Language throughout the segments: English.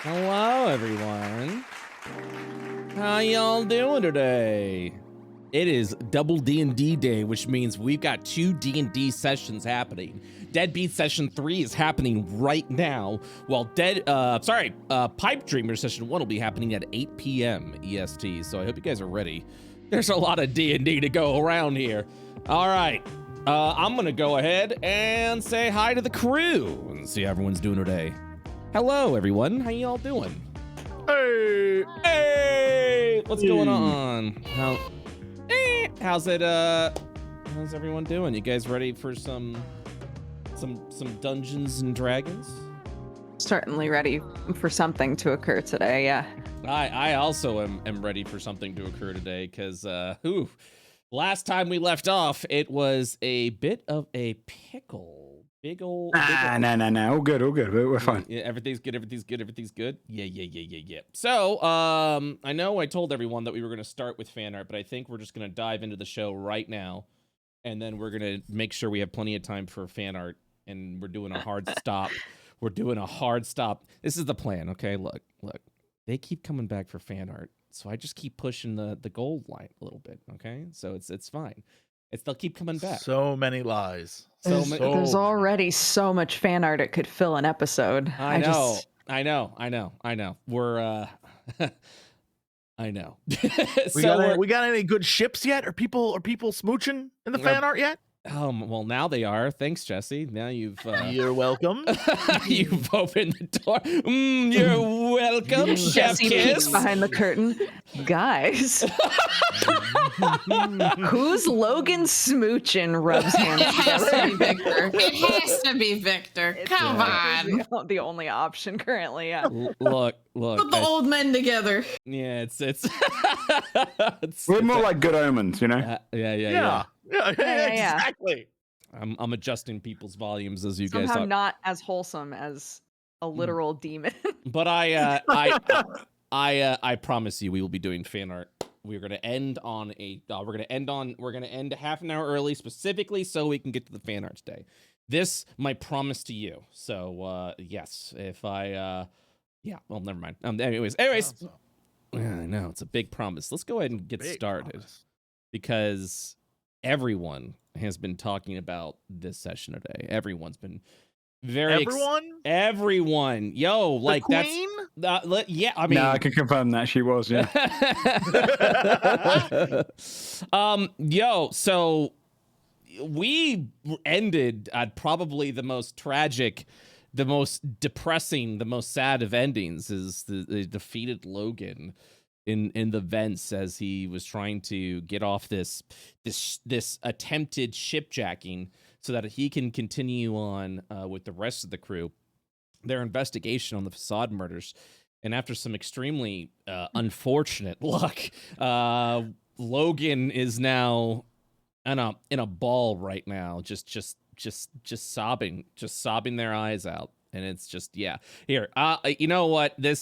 Hello, everyone. How y'all doing today? It is double D&D day, which means we've got 2 D&D sessions happening. Deadbeats session 3 is happening right now, while Pipe Dreamer session 1 will be happening at 8 p.m. EST. So I hope you guys are ready. There's a lot of D&D to go around here. All right, I'm gonna go ahead and say hi to the crew and see how everyone's doing today. Hello, everyone. How y'all doing? Hey, what's going on? How's everyone doing? You guys ready for some Dungeons and Dragons? Certainly ready for something to occur today, yeah. I also am ready for something to occur today, because last time we left off, it was a bit of a pickle. No. All good. We're fine. Yeah, everything's good. Yeah. So, I know I told everyone that we were going to start with fan art, but I think we're just going to dive into the show right now, and then we're going to make sure we have plenty of time for fan art, and we're doing a hard stop. This is the plan, okay? Look. They keep coming back for fan art, so I just keep pushing the gold line a little bit, okay? So it's fine. They'll keep coming back. So many lies. There's already so much fan art it could fill an episode. I know. We're I know. We got any good ships yet? Are people smooching in the fan art yet? Well, now they are. Thanks, Jesse. Now you've You're welcome. You've opened the door. You're welcome, Chef Jesse Kiss. peeks behind the curtain. Guys, who's Logan smooching rubs hands It has together? to be Victor. It has to be Victor. Come on. The only option currently, yeah. Look. Put the old men together. Yeah, it's We're more like good omens, you know? Yeah. Yeah, exactly. I'm adjusting people's volumes as you guys Somehow talk. not as wholesome as a literal demon. But I promise you, we will be doing fan art. We're gonna end on we're gonna end half an hour early, specifically so we can get to the fan art today. This my promise to you. So yes, if well, never mind. Anyways, yeah, I know it's a big promise. Let's go ahead and get started because everyone has been talking about this session today. Everyone's been very everyone. Yo, like the Queen? That's yeah. I mean, no, I can confirm that she was. Yeah. So we ended at probably the most tragic, the most depressing, the most sad of endings is the defeated Logan in the vents as he was trying to get off this attempted shipjacking so that he can continue on with the rest of the crew their investigation on the facade murders. And after some extremely unfortunate luck, Logan is now in a ball right now, just sobbing their eyes out. And it's just, yeah. Here, you know what? I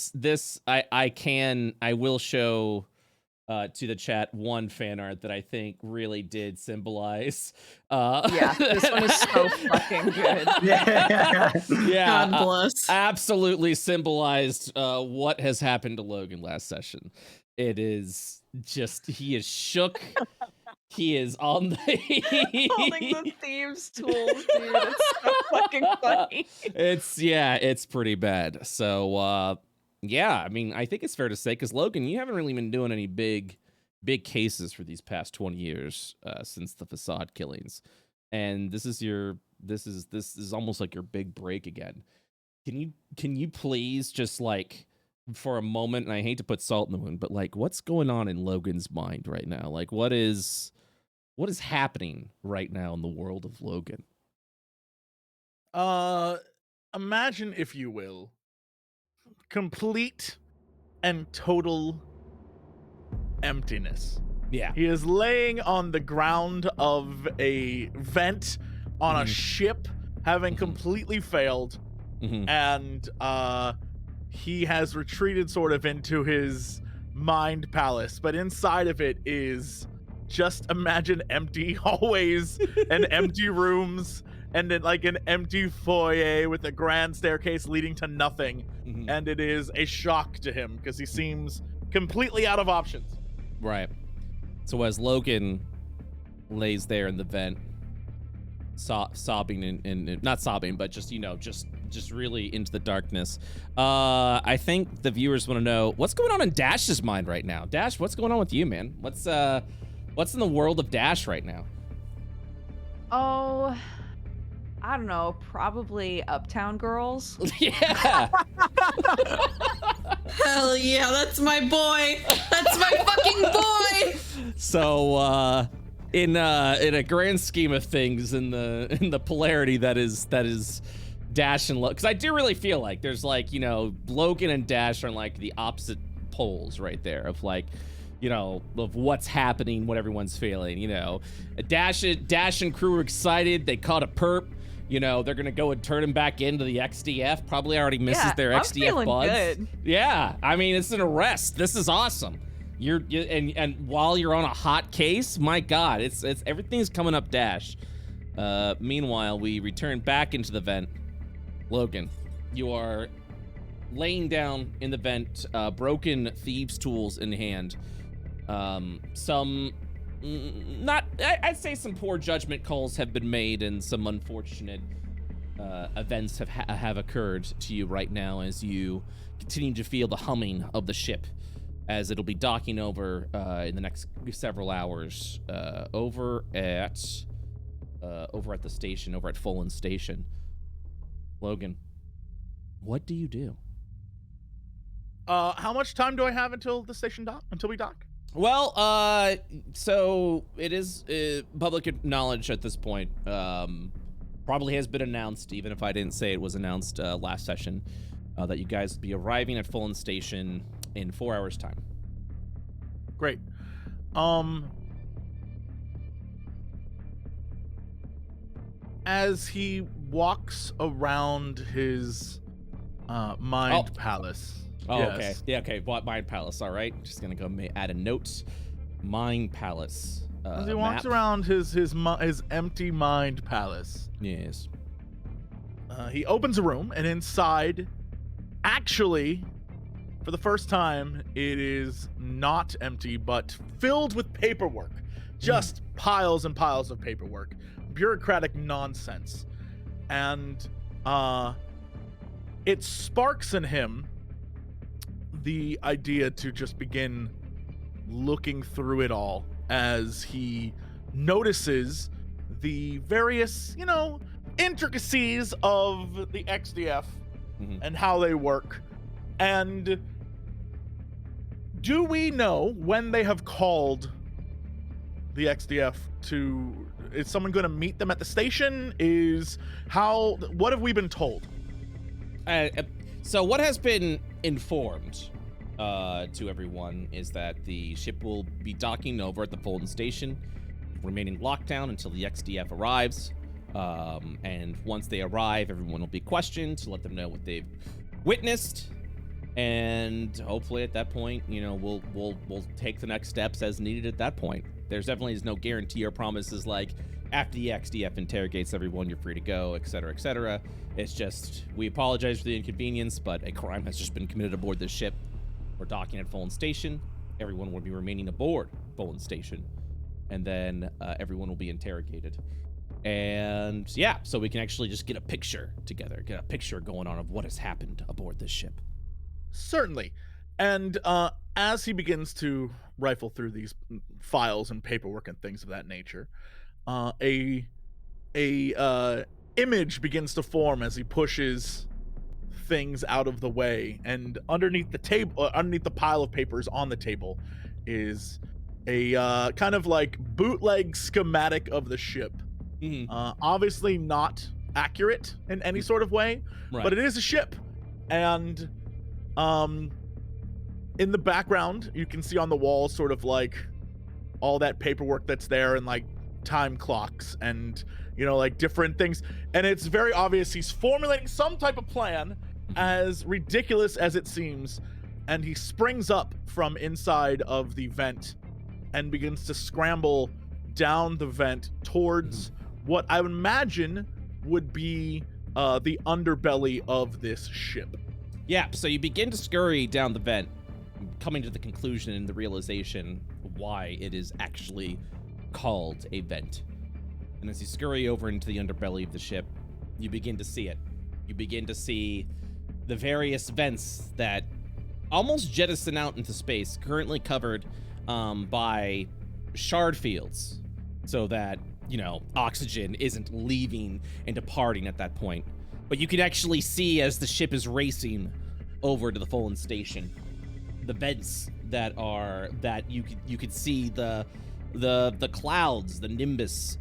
will show to the chat one fan art that I think really did symbolize. Yeah, this one is so fucking good. Yeah, God bless. Absolutely symbolized what has happened to Logan last session. It is just, he is shook. He is on the Holding the thieves' tools, dude. It's so fucking funny. It's pretty bad. So, yeah, I mean, I think it's fair to say, because Logan, you haven't really been doing any big cases for these past 20 years since the facade killings, and this is almost like your big break again. Can you please just like for a moment, and I hate to put salt in the wound, but like, what's going on in Logan's mind right now? Like, what is happening right now in the world of Logan? Imagine, if you will, complete and total emptiness. Yeah. He is laying on the ground of a vent on a ship, having completely failed, and he has retreated sort of into his mind palace, but inside of it is just imagine empty hallways and empty rooms and then like an empty foyer with a grand staircase leading to nothing. And it is a shock to him because he seems completely out of options. Right. So as Logan lays there in the vent, sobbing and not sobbing, but just, you know, just really into the darkness. I think the viewers want to know what's going on in Dash's mind right now. Dash, what's going on with you, man? What's in the world of Dash right now? Oh, I don't know. Probably Uptown Girls. Yeah. Hell yeah, that's my boy. That's my fucking boy. So, in a grand scheme of things, in the polarity that is Dash and Logan, because I do really feel like there's like, you know, Logan and Dash are like the opposite poles right there of like, you know, of what's happening, what everyone's feeling. You know, Dash and crew are excited. They caught a perp. You know, they're gonna go and turn him back into the XDF. Probably already misses their XDF feeling buds. good. Yeah, I mean, it's an arrest. This is awesome. And while you're on a hot case, my God, it's everything's coming up Dash. Meanwhile, we return back into the vent. Logan, you are laying down in the vent, broken thieves' tools in hand. I'd say some poor judgment calls have been made and some unfortunate events have occurred to you right now as you continue to feel the humming of the ship as it'll be docking over in the next several hours over at the station, over at Fulton Station. Logan, what do you do? How much time do I have until the station until we dock? Well, so it is public knowledge at this point. Probably has been announced, even if I didn't say it was announced last session, that you guys will be arriving at Fulton Station in 4 hours' time. Great. As he walks around his mind palace. Oh, yes. okay. Yeah, okay. Mind Palace, all right. Just gonna go add a note. Mind Palace. As he walks around his empty mind palace. Yes. He opens a room, and inside, actually, for the first time, it is not empty, but filled with paperwork. Just piles and piles of paperwork. Bureaucratic nonsense. And it sparks in him the idea to just begin looking through it all as he notices the various, you know, intricacies of the XDF and how they work. And do we know when they have called the XDF to... Is someone going to meet them at the station? What have we been told? So what has been informed to everyone is that the ship will be docking over at the Fulton Station, remaining locked down until the XDF arrives. And once they arrive, everyone will be questioned to let them know what they've witnessed. And hopefully at that point, you know, we'll take the next steps as needed at that point. There's definitely no guarantee or promises like after the XDF interrogates everyone, you're free to go, etc., etc. It's just, we apologize for the inconvenience, but a crime has just been committed aboard this ship. We're docking at Fulton Station. Everyone will be remaining aboard Fulton Station. And then everyone will be interrogated. And yeah, so we can actually just get a picture together, get a picture going on of what has happened aboard this ship. Certainly. And as he begins to rifle through these files and paperwork and things of that nature, a image begins to form as he pushes things out of the way, and underneath the table, underneath the pile of papers on the table, is a kind of like bootleg schematic of the ship. Obviously not accurate in any sort of way, but it is a ship. And in the background, you can see on the wall sort of like all that paperwork that's there, and like time clocks and, you know, like different things. And it's very obvious he's formulating some type of plan, as ridiculous as it seems. And he springs up from inside of the vent and begins to scramble down the vent towards what I would imagine would be the underbelly of this ship. Yeah, so you begin to scurry down the vent, coming to the conclusion and the realization why it is actually called a vent. And as you scurry over into the underbelly of the ship, you begin to see it. You begin to see the various vents that almost jettison out into space, currently covered by shard fields, so that, you know, oxygen isn't leaving and departing at that point. But you can actually see, as the ship is racing over to the Fallen Station, the vents that you could see the clouds, the nimbus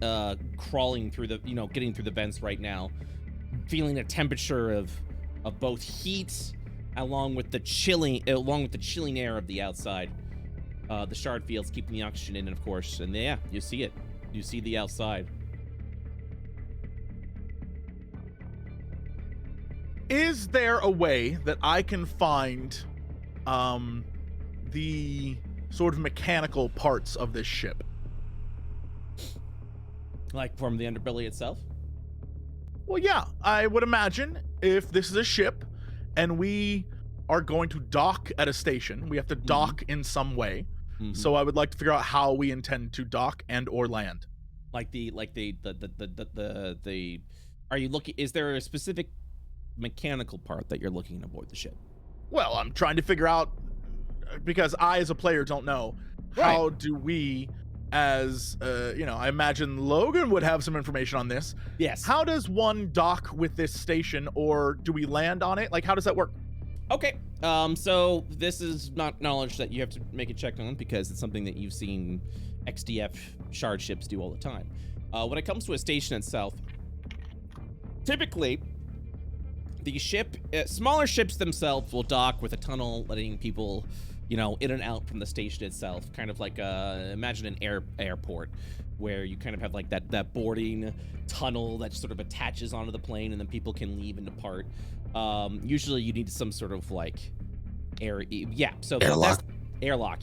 crawling through the, you know, getting through the vents right now, feeling a temperature of both heat along with the chilling air of the outside. The shard fields keeping the oxygen in, of course, and yeah, you see it. You see the outside. Is there a way that I can find the sort of mechanical parts of this ship? Like from the underbelly itself? Well, yeah, I would imagine if this is a ship and we are going to dock at a station, we have to dock in some way. So I would like to figure out how we intend to dock and or land. Are you looking, is there a specific mechanical part that you're looking aboard the ship? Well, I'm trying to figure out, because I as a player don't know, how do we, as you know, I imagine Logan would have some information on this. Yes. How does one dock with this station, or do we land on it? Like, how does that work? Okay, so this is not knowledge that you have to make a check on, because it's something that you've seen XDF shard ships do all the time. When it comes to a station itself, typically the ship, smaller ships themselves will dock with a tunnel, letting people, you know, in and out from the station itself. Kind of like, imagine an airport, where you kind of have like that boarding tunnel that sort of attaches onto the plane, and then people can leave and depart. Usually you need some sort of like airlock,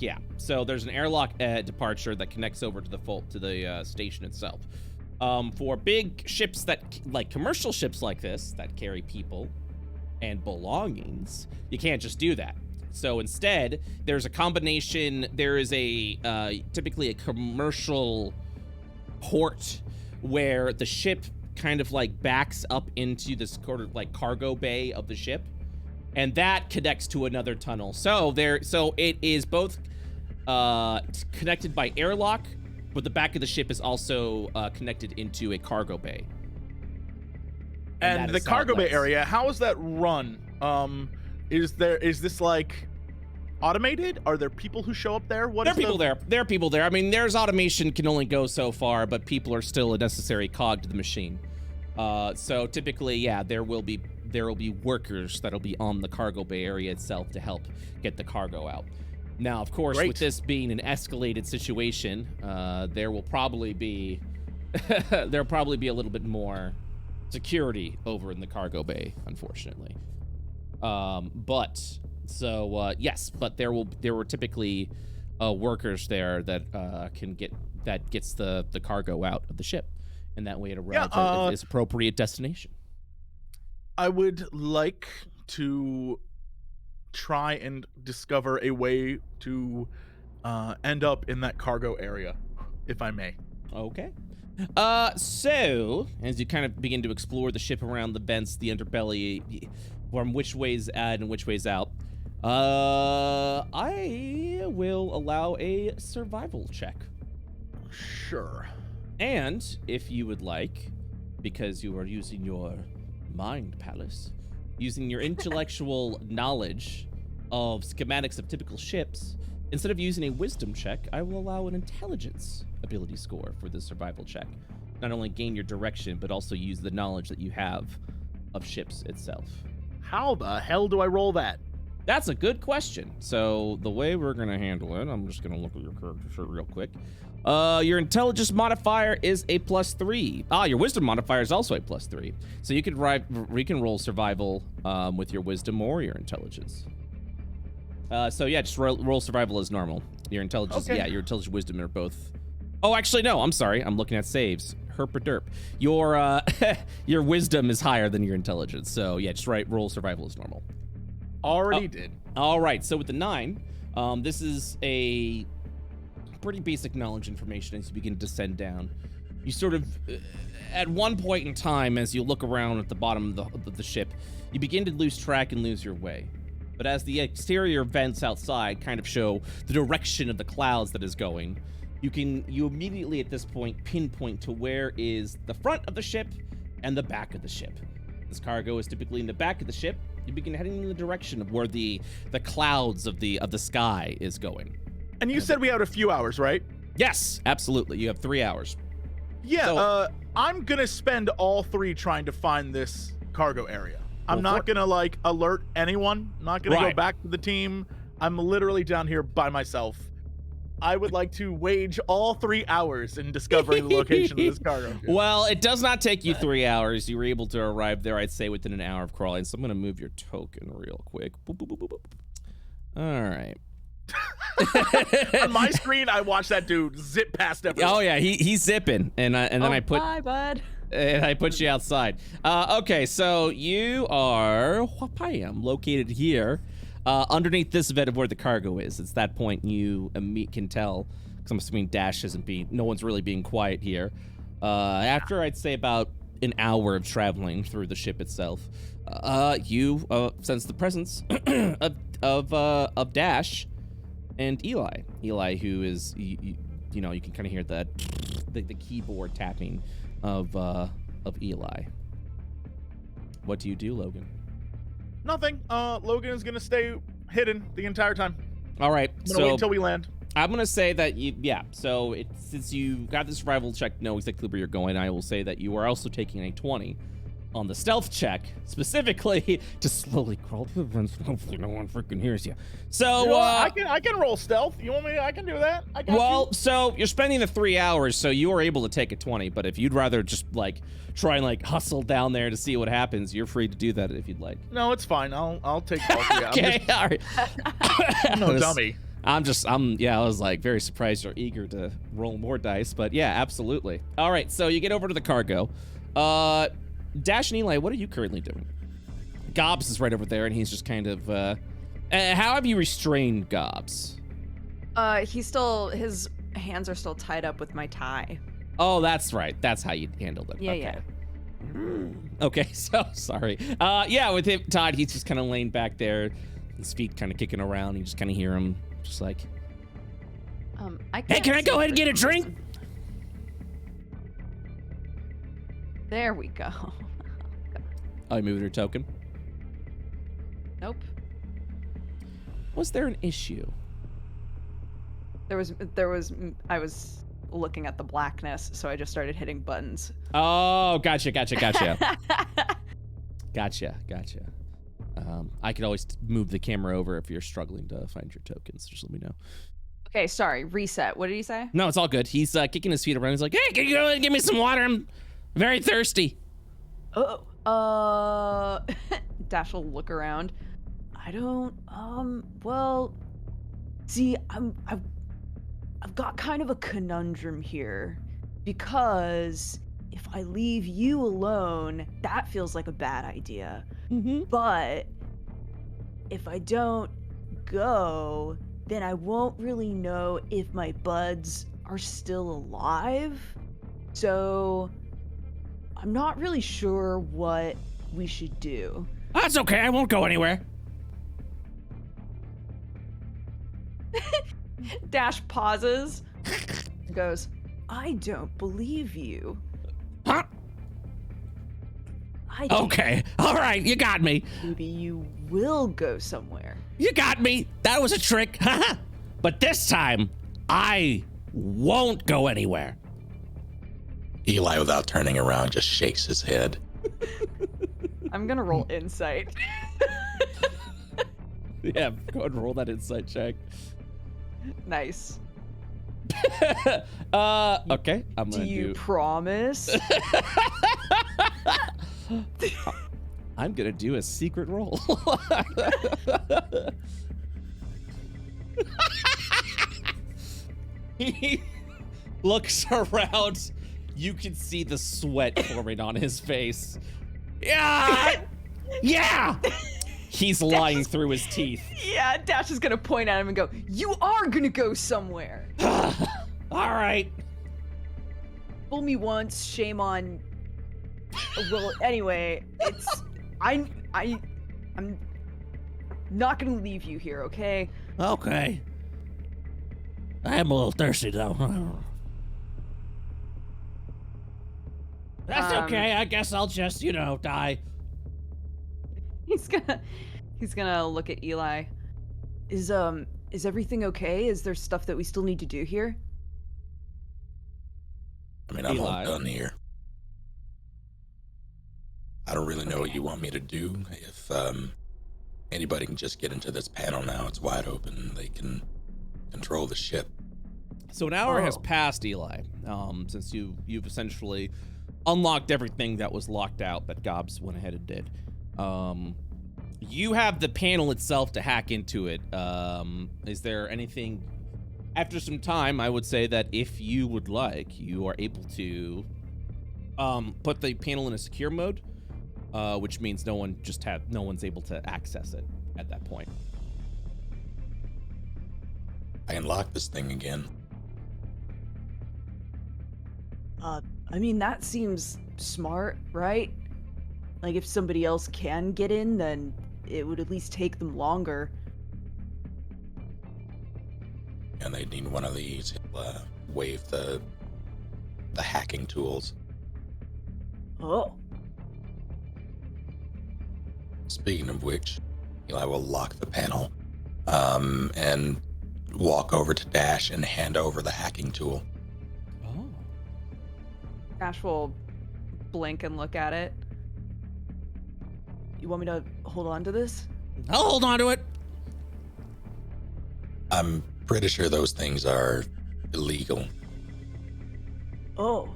yeah. So there's an airlock departure that connects over to the station itself. For big ships like commercial ships like this that carry people and belongings, you can't just do that. So instead, there's a combination. There is typically a commercial port where the ship kind of like backs up into this sort of like cargo bay of the ship, and that connects to another tunnel. So it is both connected by airlock, but the back of the ship is also connected into a cargo bay. And the cargo bay area, how is that run? Is this like automated? Are there people who show up there? There are people there. I mean, there's automation can only go so far, but people are still a necessary cog to the machine. So typically, yeah, there will be workers that'll be on the cargo bay area itself to help get the cargo out. Now, of course, with this being an escalated situation, there will probably be there'll probably be a little bit more security over in the cargo bay, unfortunately. Yes, but there were typically workers there that gets the cargo out of the ship, and that way it arrives at its appropriate destination. I would like to try and discover a way to end up in that cargo area, if I may. Okay. So as you kind of begin to explore the ship around the vents, the underbelly, from which ways in and which ways out, I will allow a survival check. Sure. And if you would like, because you are using your mind palace, using your intellectual knowledge of schematics of typical ships, instead of using a wisdom check, I will allow an intelligence ability score for the survival check. Not only gain your direction, but also use the knowledge that you have of ships itself. How the hell do I roll that? That's a good question. So the way we're going to handle it, I'm just going to look at your character sheet real quick. Your intelligence modifier is a +3. Your wisdom modifier is also a +3. So you can roll survival with your wisdom or your intelligence. So yeah, just roll survival as normal. Your intelligence, your intelligence, wisdom are both. Oh, actually no, I'm sorry. I'm looking at saves. herpaderp. Your your wisdom is higher than your intelligence, so yeah, just roll survival as normal. Already did. All right, so with the 9, this is a pretty basic knowledge information as you begin to descend down. You sort of, at one point in time, as you look around at the bottom of the ship, you begin to lose track and lose your way. But as the exterior vents outside kind of show the direction of the clouds that is going, you immediately at this point pinpoint to where is the front of the ship and the back of the ship. This cargo is typically in the back of the ship. You begin heading in the direction of where the clouds of the sky is going. And you said we had a few hours, right? Yes, absolutely. You have 3 hours. Yeah, So- I'm gonna spend all 3 trying to find this cargo area. I'm not gonna like alert anyone. I'm not gonna go Right. back to the team. I'm literally down here by myself. I would like to wage all 3 hours in discovering the location of this cargo ship. Well, it does not take you 3 hours. You were able to arrive there, I'd say, within an hour of crawling. So I'm going to move your token real quick. Boop, boop, boop, boop, boop. All right. On my screen, I watch that dude zip past everyone. Oh, yeah, he's zipping. And then I put... Bye, bud. And I put you outside. Okay, so you are Wapayam, located here, underneath this vent of where the cargo is. It's that point you can tell, because I'm assuming Dash no one's really being quiet here. After I'd say about an hour of traveling through the ship itself, you sense the presence of Dash and Eli. Eli, who is you can kind of hear the keyboard tapping of Eli. What do you do, Logan? Nothing. Logan is gonna stay hidden the entire time. All right, I'm gonna wait until we land. I'm gonna say that so since you got the survival check, know exactly where you're going, I will say that you are also taking a 20 on the stealth check, specifically to slowly crawl through the vents. Hopefully no one freaking hears you. So You know what? I can roll stealth. You want me? I can do that. I got you. So you're spending the 3 hours, so you are able to take a 20. But if you'd rather just try and hustle down there to see what happens, you're free to do that if you'd like. No, it's fine. I'll take all 3. Okay, all right. I'm no dummy. I was very surprised you're eager to roll more dice, but yeah, absolutely. All right, so you get over to the cargo. Dash and Eli, what are you currently doing? Gobs is right over there, and he's just kind of, how have you restrained Gobs? His hands are still tied up with my tie. Oh, that's right. That's how you handled it. Yeah, okay. yeah. Okay, so sorry. With him, Todd, he's just kind of laying back there, his feet kind of kicking around. You just kind of hear him just like, Hey, can I go ahead and get a drink? There we go. Oh, you moved your token? Nope. Was there an issue? I was looking at the blackness, so I just started hitting buttons. Oh, gotcha. Gotcha. I could always move the camera over if you're struggling to find your tokens. Just let me know. Okay, sorry. Reset. What did he say? No, it's all good. He's kicking his feet around. He's like, hey, can you go ahead and give me some water? I'm very thirsty. Dash will look around. I don't, well, see, I've got kind of a conundrum here, because if I leave you alone, that feels like a bad idea. Mm-hmm. But if I don't go, then I won't really know if my buds are still alive. So I'm not really sure what we should do. That's okay. I won't go anywhere. Dash pauses, goes, I don't believe you. Huh? Okay. All right. You got me. Maybe you will go somewhere. You got me. That was a trick. But this time, I won't go anywhere. Eli, without turning around, just shakes his head. I'm gonna roll insight. Yeah, go ahead and roll that insight check. Nice. Okay. I'm Do gonna you promise? I'm gonna do a secret roll. He looks around. You can see the sweat forming on his face. Yeah! Yeah! He's lying through his teeth. Yeah, Dash is gonna point at him and go, "You are gonna go somewhere." All right. Fool me once, shame on. Well, anyway, I'm not gonna leave you here, okay? Okay. I am a little thirsty though. That's okay. I guess I'll just, die. He's gonna look at Eli. Is everything okay? Is there stuff that we still need to do here? I mean, I'm Eli. all done here. I don't really know what you want me to do. If anybody can just get into this panel now, it's wide open. They can control the ship. So an hour has passed, Eli, since you've essentially unlocked everything that was locked out that Gobs went ahead and did. You have the panel itself to hack into it. Is there anything? After some time, I would say that if you would like, you are able to put the panel in a secure mode, which means no one's able to access it at that point. I can lock this thing again. I mean, that seems smart, right? Like, if somebody else can get in, then it would at least take them longer. And they need one of these. Wave the hacking tools. Oh. Speaking of which, Eli will lock the panel and walk over to Dash and hand over the hacking tool. Oh. Dash will blink and look at it. You want me to hold on to this? I'll hold on to it. I'm pretty sure those things are illegal. Oh.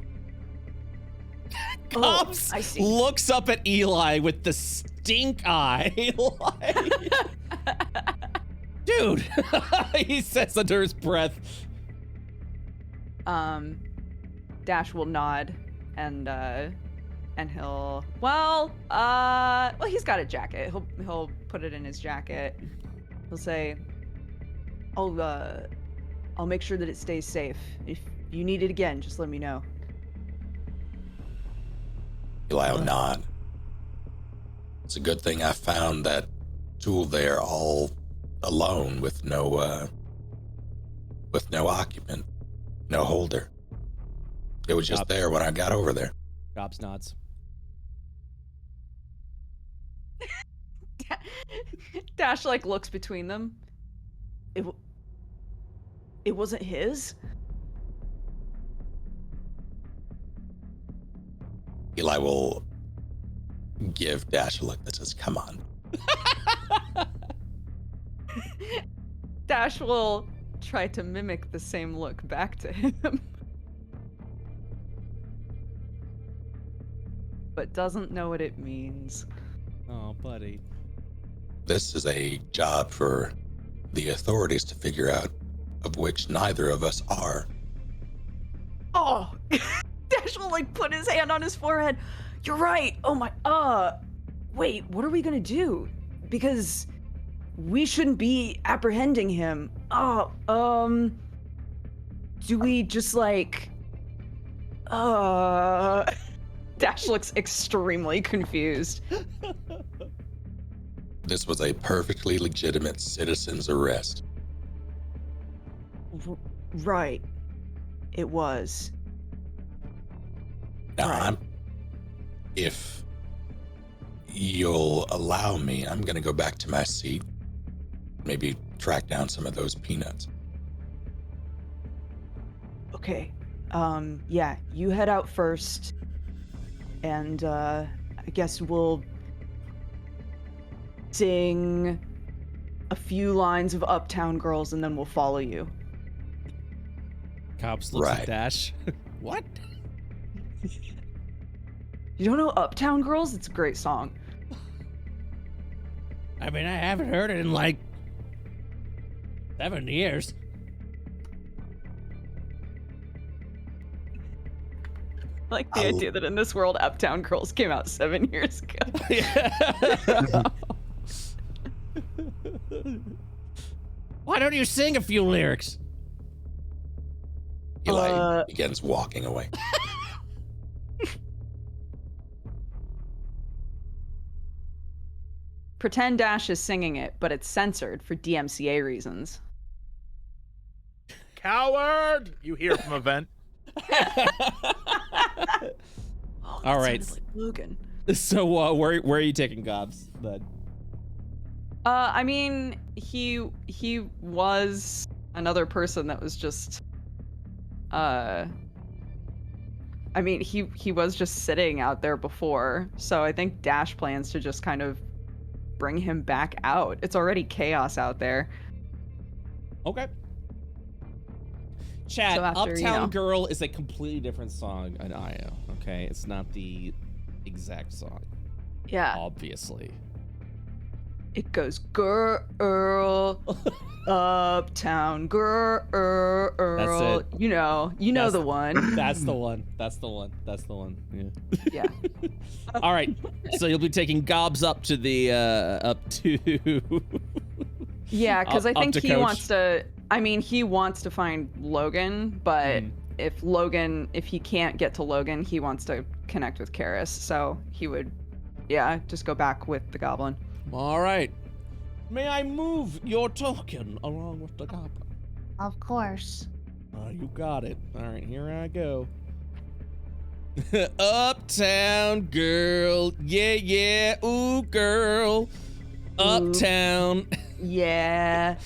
Cobbs I see. looks up at Eli with the stink eye. Dude, he says under his breath. Dash will nod and he'll he's got a jacket. He'll put it in his jacket. He'll say, I'll make sure that it stays safe. If you need it again, just let me know. Eli will nod. It's a good thing I found that tool there all alone with no occupant, no holder. It was just there when I got over there. Cobbs nods. Dash looks between them. It wasn't his? Eli will give Dash a look that says, "Come on." Dash will try to mimic the same look back to him. But doesn't know what it means. Oh, buddy. This is a job for the authorities to figure out, of which neither of us are. Oh! Dash will put his hand on his forehead. You're right. Oh my, wait, what are we gonna do? Because we shouldn't be apprehending him. Do we just Dash looks extremely confused. This was a perfectly legitimate citizen's arrest. Right. It was. Now, Right. If you'll allow me, I'm going to go back to my seat. Maybe track down some of those peanuts. Okay. Yeah, you head out first. And, I guess we'll sing a few lines of Uptown Girls and then we'll follow you. Cobbs looks at Right. Dash. What? You don't know Uptown Girls? It's a great song. I mean, I haven't heard it in 7 years. like the idea that in this world, Uptown Girls came out 7 years ago. Why don't you sing a few lyrics? Eli begins walking away. Pretend Dash is singing it, but it's censored for DMCA reasons. Coward! You hear from a vent. All right. Like Logan. So where are you taking Gobs then? I mean, he was another person that was just I mean, he was just sitting out there before. So I think Dash plans to just kind of bring him back out. It's already chaos out there. Okay. Chat, So after, Uptown Girl is a completely different song on IO, okay? It's not the exact song, Yeah. obviously. It goes girl, uptown girl. That's it. You know That's- the one. That's the one. That's the one. That's the one. Yeah. Yeah. All right. So you'll be taking Gobs up to the Yeah, because I Up think to he coach. wants to. I mean, he wants to find Logan, but if he can't get to Logan, he wants to connect with Karis. So he would, just go back with the goblin. All right. May I move your token along with the goblin? Of course. You got it. All right, here I go. Uptown girl, yeah, ooh girl. Uptown. Yeah.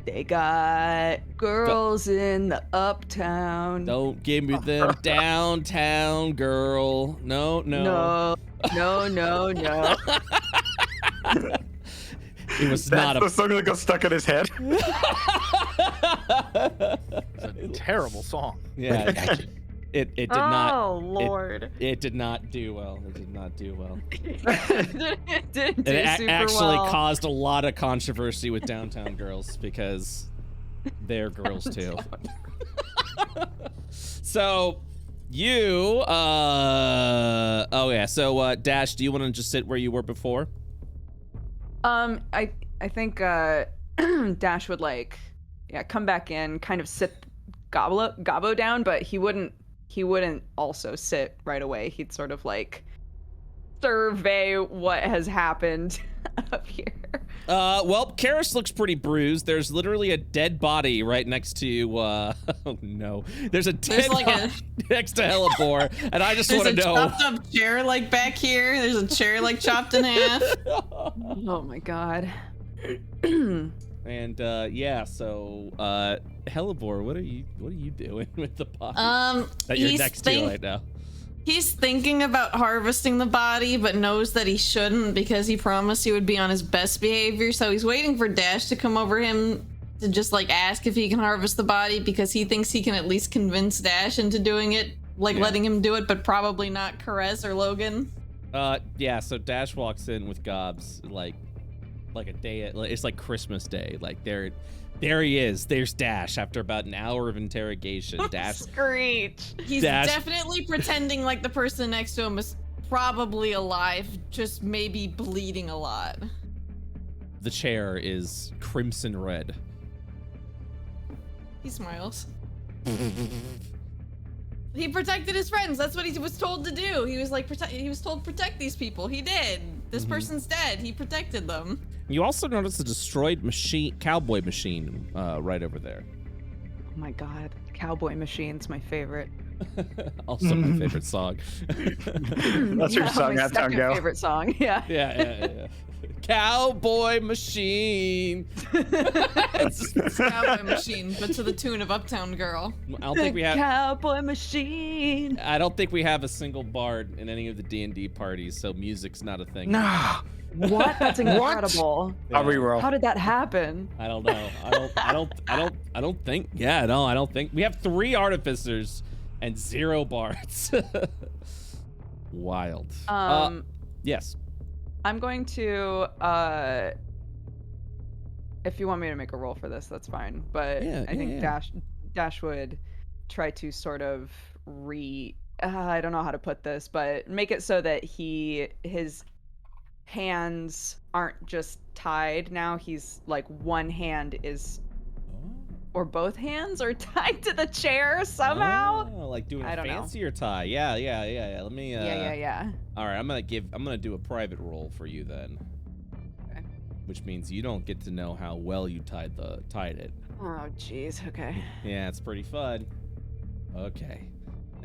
They got girls in the uptown. Don't give me them downtown girl. No. No. It was That's not the song that got stuck in his head. It's a terrible song. Yeah. It did not. Oh Lord. It did not do well. It did not do well. It didn't do It super actually well. caused a lot of controversy with downtown girls because they're girls too. So you so Dash, do you want to just sit where you were before? I think Dash would come back in, kind of sit Gobbo down, but he wouldn't also sit right away. He'd sort of survey what has happened up here. Well, Karis looks pretty bruised. There's literally a dead body right next to oh no. There's a dead body next to Hellebore, and I just want to know. There's a chopped up chair back here. There's a chair chopped in half. Oh my god. And so Hellebore, what are you doing with the body that you're next to right now? He's thinking about harvesting the body, but knows that he shouldn't because he promised he would be on his best behavior. So he's waiting for Dash to come over him to just ask if he can harvest the body because he thinks he can at least convince Dash into doing it, letting him do it, but probably not Karez or Logan. So Dash walks in with Gobs like a day. It's like Christmas Day. There he is. There's Dash after about an hour of interrogation. Dash. Screech. He's definitely pretending like the person next to him is probably alive, just maybe bleeding a lot. The chair is crimson red. He smiles. He protected his friends. That's what he was told to do. He was he was told to protect these people. He did. This person's dead. He protected them. You also notice a destroyed cowboy machine right over there. Oh my god. Cowboy Machine's my favorite. Also my favorite song. That's your song, my Uptown second Girl. favorite song. Yeah. Yeah. Cowboy machine. It's Cowboy Machine, but to the tune of Uptown Girl. I don't think we have. Cowboy Machine. I don't think we have a single bard in any of the D&D parties, so music's not a thing. Nah. What? That's incredible. I'll reroll. How did that happen? I don't know. I don't think. Yeah, no, I don't think. We have 3 artificers and 0 bards. Wild. Yes. I'm going to if you want me to make a roll for this, that's fine. But I think Dash would try to sort of I don't know how to put this, but make it so that his hands aren't just tied now. He's like one hand is, or both hands are tied to the chair somehow. Oh, like doing I a don't know. fancier tie. Yeah. Let me. Yeah. All right, I'm gonna do a private roll for you then. Okay. Which means you don't get to know how well you tied it. Oh, jeez. Okay. Yeah, it's pretty fun. Okay.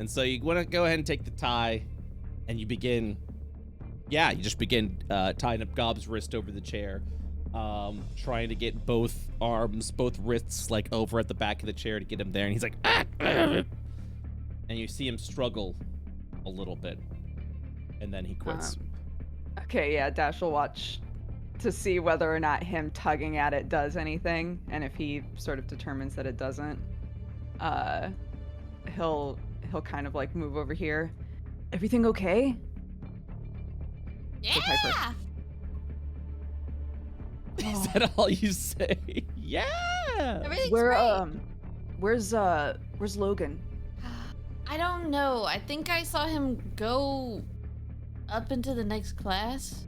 And so you want to go ahead and take the tie, and you begin. Yeah, you just begin tying up Gob's wrist over the chair, trying to get both arms, both wrists, like over at the back of the chair to get him there. And he's like, ah! And you see him struggle a little bit, and then he quits. Okay, yeah. Dash will watch to see whether or not him tugging at it does anything, and if he sort of determines that it doesn't, he'll kind of like move over here. Everything okay? Yeah. Is that all you say? Yeah. Everything's Where great. where's Logan? I don't know. I think I saw him go up into the next class.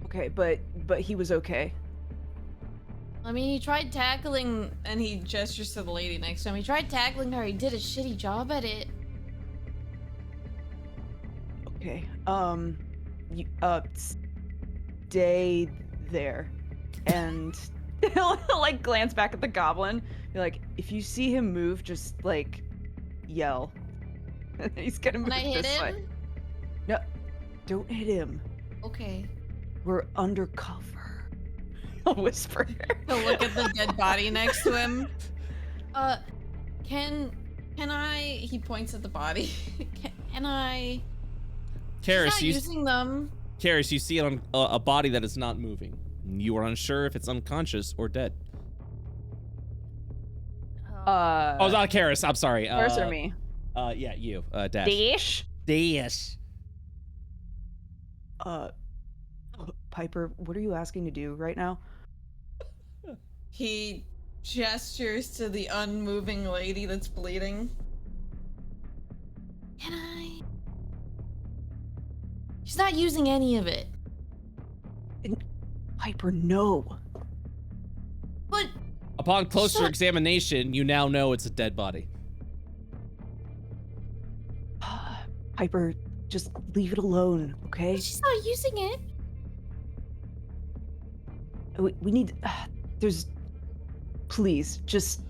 Okay, but he was okay. I mean, he tried tackling, and he gestures to the lady next to him. He tried tackling her. He did a shitty job at it. Okay. You stay there, and he'll like glance back at the goblin. Be like, if you see him move, just like yell. And he's gonna move Can I hit this way. him? No, don't hit him. Okay. We're undercover. I'll whisper. He'll look at the dead body next to him. Can I? He points at the body. Can I? Karis, He's not using them. Karis, you see it on a body that is not moving. You are unsure if it's unconscious or dead. Oh, it's not Karis. I'm sorry. Karis or me? Yeah, you. Dash. Dash. Dash. Piper, what are you asking to do right now? He gestures to the unmoving lady that's bleeding. Can I? She's not using any of it. Piper, no. But Upon closer examination, you now know it's a dead body. Piper, just leave it alone, okay? she's not using it. We need. There's. Please, just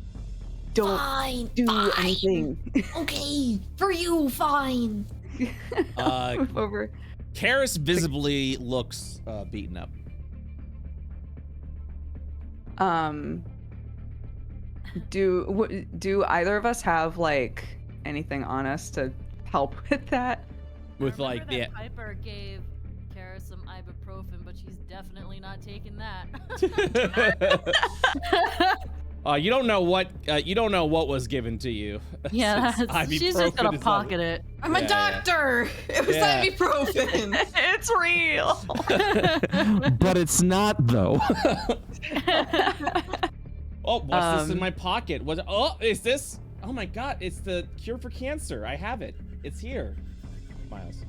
don't Fine. do fine. anything. Okay, for you, fine. Move over. Karis visibly looks beaten up. Do either of us have like anything on us to help with that? With like the. Piper gave Kara some ibuprofen, but she's definitely not taking that. You don't know what was given to you. Yeah, Since she's just ibuprofen gonna is not- pocket it. I'm a doctor. It was Yeah. ibuprofen. It's real. But it's not, though. Oh, what's this in my pocket? Is this? Oh my god, it's the cure for cancer. I have it. It's here. Miles.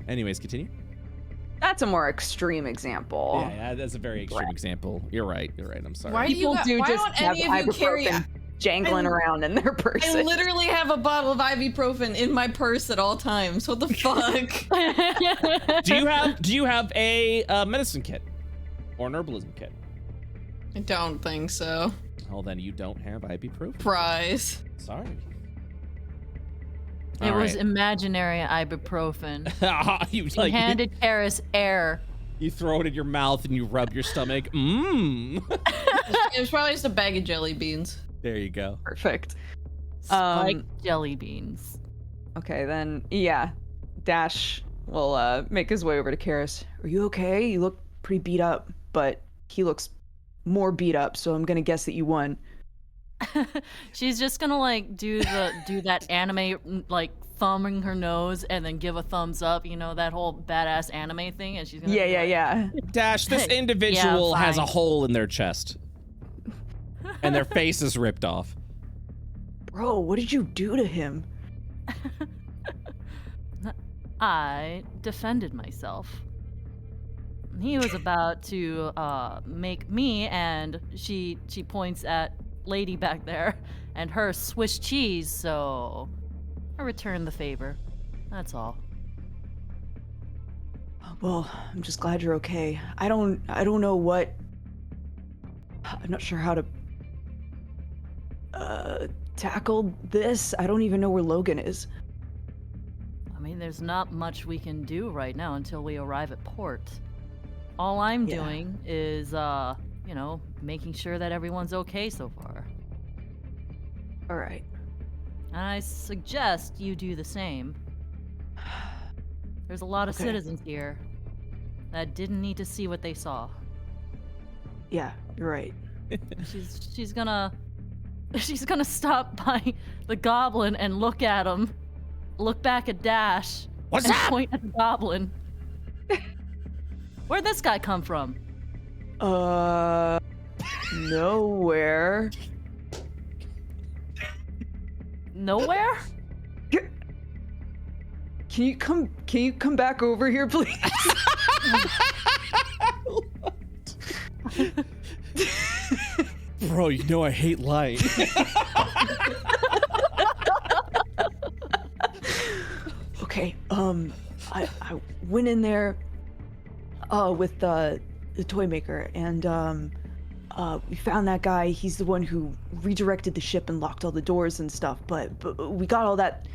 Anyways, continue. That's a more extreme example. Yeah, that's a very extreme example. You're right. I'm sorry. Why do you? People Why just don't have any of you carry? ibuprofen jangling around in their I person. literally have a bottle of ibuprofen in my purse at all times. What the fuck? Do you have a medicine kit or an herbalism kit? I don't think so. Well, then you don't have ibuprofen. Prize. Sorry. It All was right. imaginary ibuprofen. you He handed Karis air. you throw it in your mouth and you rub your stomach. Mmm. It was probably just a bag of jelly beans. There you go. Perfect. Spiked jelly beans. Okay, then yeah, Dash will make his way over to Karis. Are you okay? You look pretty beat up, but he looks more beat up, so I'm gonna guess that you won. She's just gonna like do that anime like thumbing her nose and then give a thumbs up, you know, that whole badass anime thing, and she's gonna be like, Yeah. Dash, this individual has a fine. hole in their chest. And their face is ripped off. Bro, what did you do to him? I defended myself. He was about to make me, and she points at lady back there, and her Swiss cheese, so I returned the favor. That's all. Well, I'm just glad you're okay. I don't know what... I'm not sure how to tackle this. I don't even know where Logan is. I mean, there's not much we can do right now until we arrive at port. All I'm doing is, making sure that everyone's okay so far. All right. And I suggest you do the same. There's a lot of citizens here that didn't need to see what they saw. Yeah, you're right. She's gonna stop by the goblin and look at him, look back at Dash, What's and up? point at the goblin. Where'd this guy come from? Nowhere. Nowhere? Can you come back over here, please? Bro, you know I hate lying. Okay, I went in there with the toy maker, and we found that guy. He's the one who redirected the ship and locked all the doors and stuff, but we got all that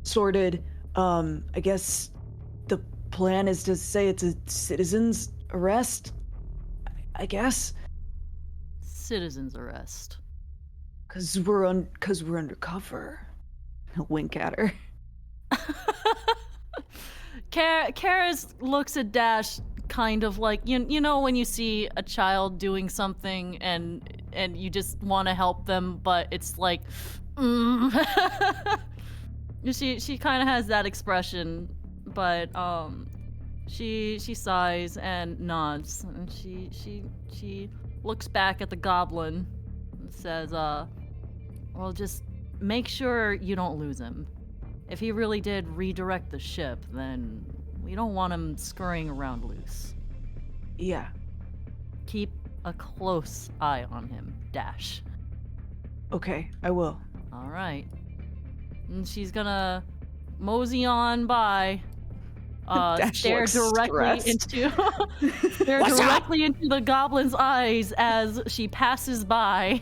sorted. I guess the plan is to say it's a citizen's arrest, I guess. Citizen's arrest. Cause we're undercover. I'll wink at her. Karis looks at Dash kind of like, you know when you see a child doing something and you just want to help them, but it's like, She kind of has that expression, but she sighs and nods, and she looks back at the goblin and says, well, just make sure you don't lose him. If he really did redirect the ship, then we don't want him scurrying around loose. Yeah. Keep a close eye on him, Dash. Okay, I will. All right. And she's gonna mosey on by, stare directly into into the goblin's eyes as she passes by,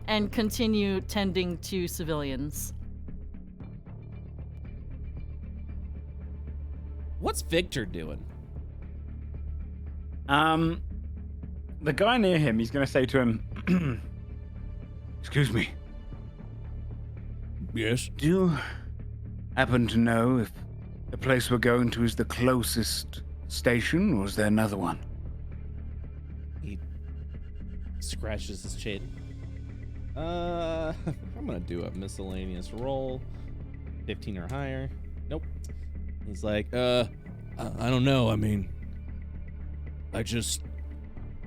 and continue tending to civilians. What's Victor doing? The guy near him, he's going to say to him, excuse me. Yes. Do you happen to know if the place we're going to is the closest station, or is there another one? He scratches his chin. I'm gonna do a miscellaneous roll. 15 or higher. Nope. He's like, I don't know. I mean, and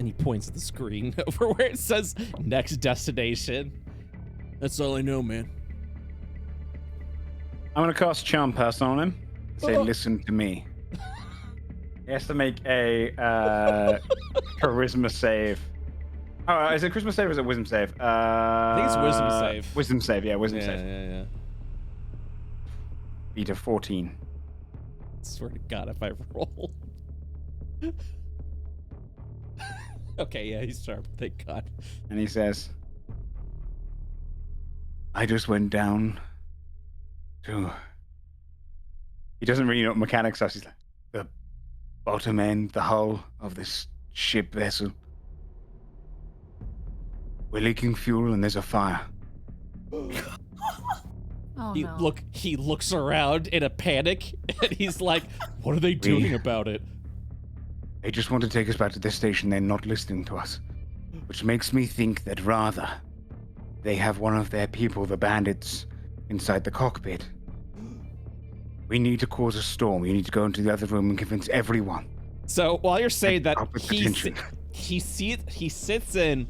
he points at the screen over where it says next destination. That's all I know, man. I'm going to cast Charm Person on him. Say, listen to me. He has to make a charisma save. Oh, is it charisma save or is it wisdom save? I think it's wisdom save. Wisdom save, yeah, wisdom Yeah, save. yeah. Beat a 14. Swear to God, if I roll. Okay, yeah, he's sharp. Thank God. And he says, I just went down to... He doesn't really know what mechanics are. He's like, the bottom end, the hull of this ship vessel. We're leaking fuel and there's a fire. Oh, He no. he looks around in a panic, and he's like, "What are they doing about it?" They just want to take us back to their station. They're not listening to us. Which makes me think that rather, they have one of their people, the bandits, inside the cockpit. We need to cause a storm. We need to go into the other room and convince everyone. So while you're saying that, Up with he attention. sits in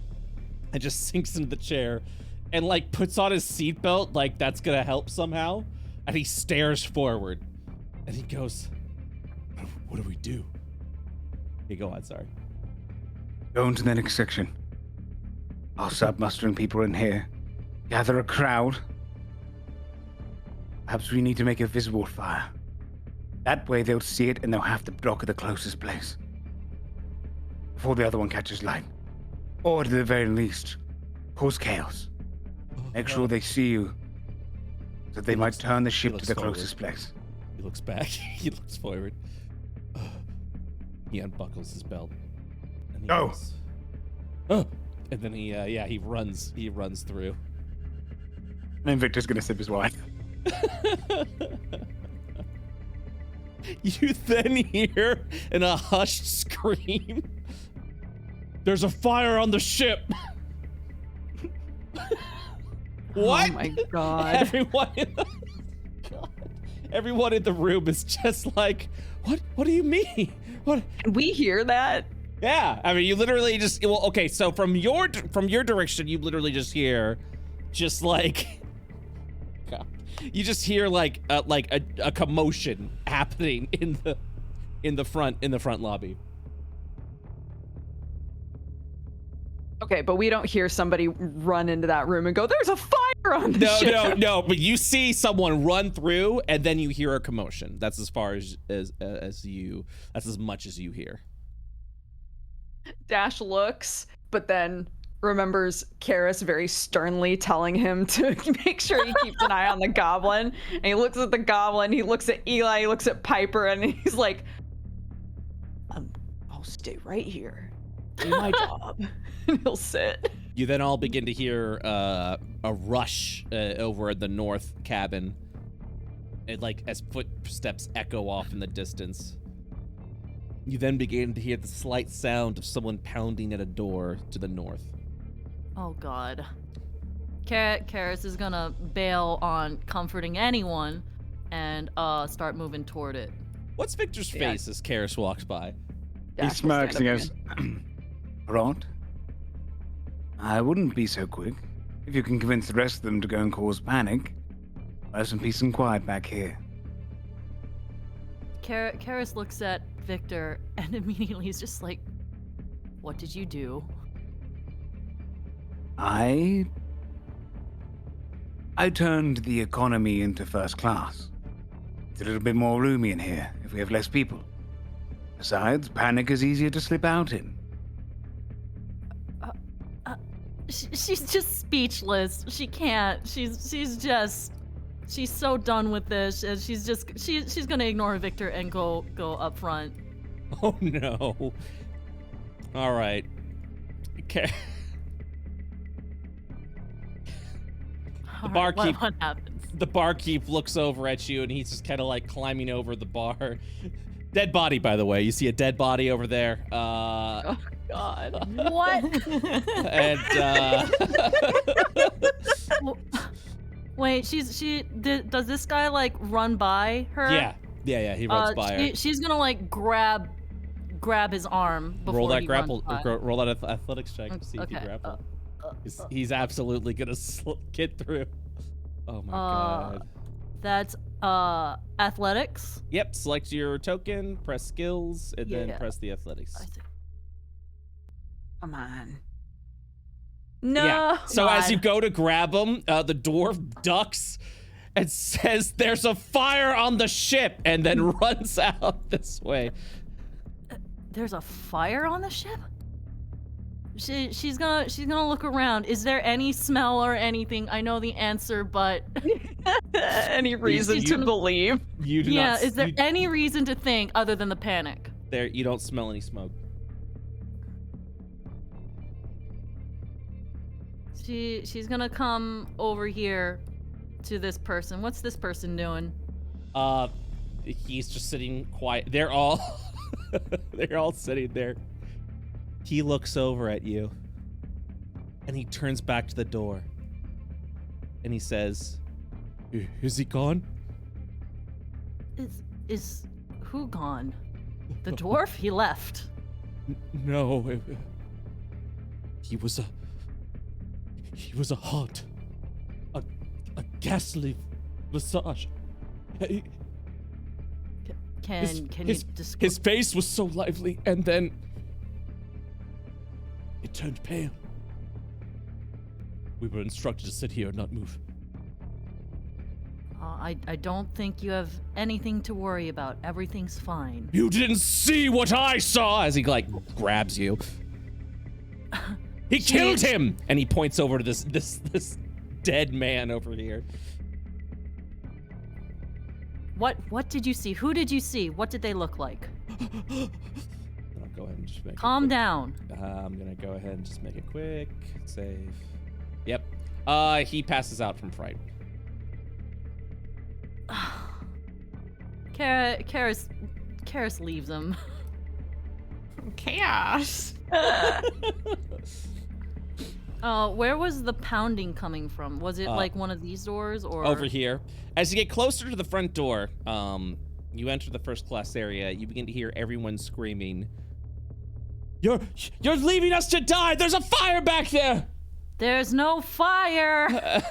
and just sinks into the chair and like puts on his seatbelt like that's gonna help somehow. And he stares forward. And he goes, what do we do? Okay, go on, sorry. Go into the next section. I'll start mustering people in here. Gather a crowd. Perhaps we need to make a visible fire. That way they'll see it and they'll have to block at the closest place. Before the other one catches light. Or at the very least, cause chaos. Make sure they see you. So they might turn the ship to the closest place. He looks back. He looks forward. He unbuckles his belt. And he goes, oh! And then he runs through. And Victor's gonna sip his wine. You then hear in a hushed scream, there's a fire on the ship. What? Oh my god. Everyone in the room is just like, what do you mean? What? We hear that? Yeah, I mean, you literally just, well, okay, so from your direction, you literally just hear, just like, you just hear like a commotion happening in the front lobby. Okay, but we don't hear somebody run into that room and go, there's a fire on the ship. No, but you see someone run through and then you hear a commotion. That's as far as you, that's as much as you hear. Dash looks, but then remembers Karis very sternly telling him to make sure he keeps an eye on the goblin. And he looks at the goblin, he looks at Eli, he looks at Piper, and he's like, I'll stay right here. Do my job. And he'll sit. You then all begin to hear a rush over at the north cabin. It, like, as footsteps echo off in the distance. You then begin to hear the slight sound of someone pounding at a door to the north. Oh god. Karis is gonna bail on comforting anyone and start moving toward it. What's Victor's face as Karis walks by? He smirks and goes, Rod, I wouldn't be so quick. If you can convince the rest of them to go and cause panic, I'll have some peace and quiet back here. Karis looks at Victor and immediately is just like, what did you do? I turned the economy into first class. It's a little bit more roomy in here if we have less people. Besides, panic is easier to slip out in. She's just speechless. She can't. She's so done with this, and she's gonna ignore Victor and go up front. Oh no! All right. Okay. The barkeep. What happens? The barkeep looks over at you, and he's just kind of like climbing over the bar. Dead body, by the way. You see a dead body over there. Oh god. What? And wait, does this guy like run by her? Yeah. He runs by her. She's gonna like grab his arm before Roll that he grapple. runs by. Roll that athletics check to see if you grapple. He's absolutely gonna get through. Oh my god. That's athletics. Yep. Select your token, press skills, and then press the athletics. I see. Come on. No. Yeah. So as you go to grab him, the dwarf ducks and says, "There's a fire on the ship," and then runs out this way. There's a fire on the ship? She's gonna look around. Is there any smell or anything? I know the answer, but any reason to believe? You do not. Yeah. Is there any reason to think other than the panic? There, you don't smell any smoke. She's gonna come over here to this person. What's this person doing? He's just sitting quiet. They're all sitting there. He looks over at you and he turns back to the door and he says, "Is he gone?" Is who gone? The dwarf? He left. No. He was a haunt. A ghastly visage. Can you describe? His face was so lively, and then it turned pale. We were instructed to sit here and not move. I don't think you have anything to worry about. Everything's fine. You didn't see what I saw! As he, like, grabs you. He killed him! And he points over to this dead man over here. What did you see? Who did you see? What did they look like? I'll go ahead and just make Calm down. I'm gonna go ahead and just make it quick. Save. Yep. He passes out from fright. Karis leaves him. Chaos. Where was the pounding coming from? Was it like one of these doors or over here? As you get closer to the front door, you enter the first class area. You begin to hear everyone screaming, "You're leaving us to die! There's a fire back there!" There's no fire.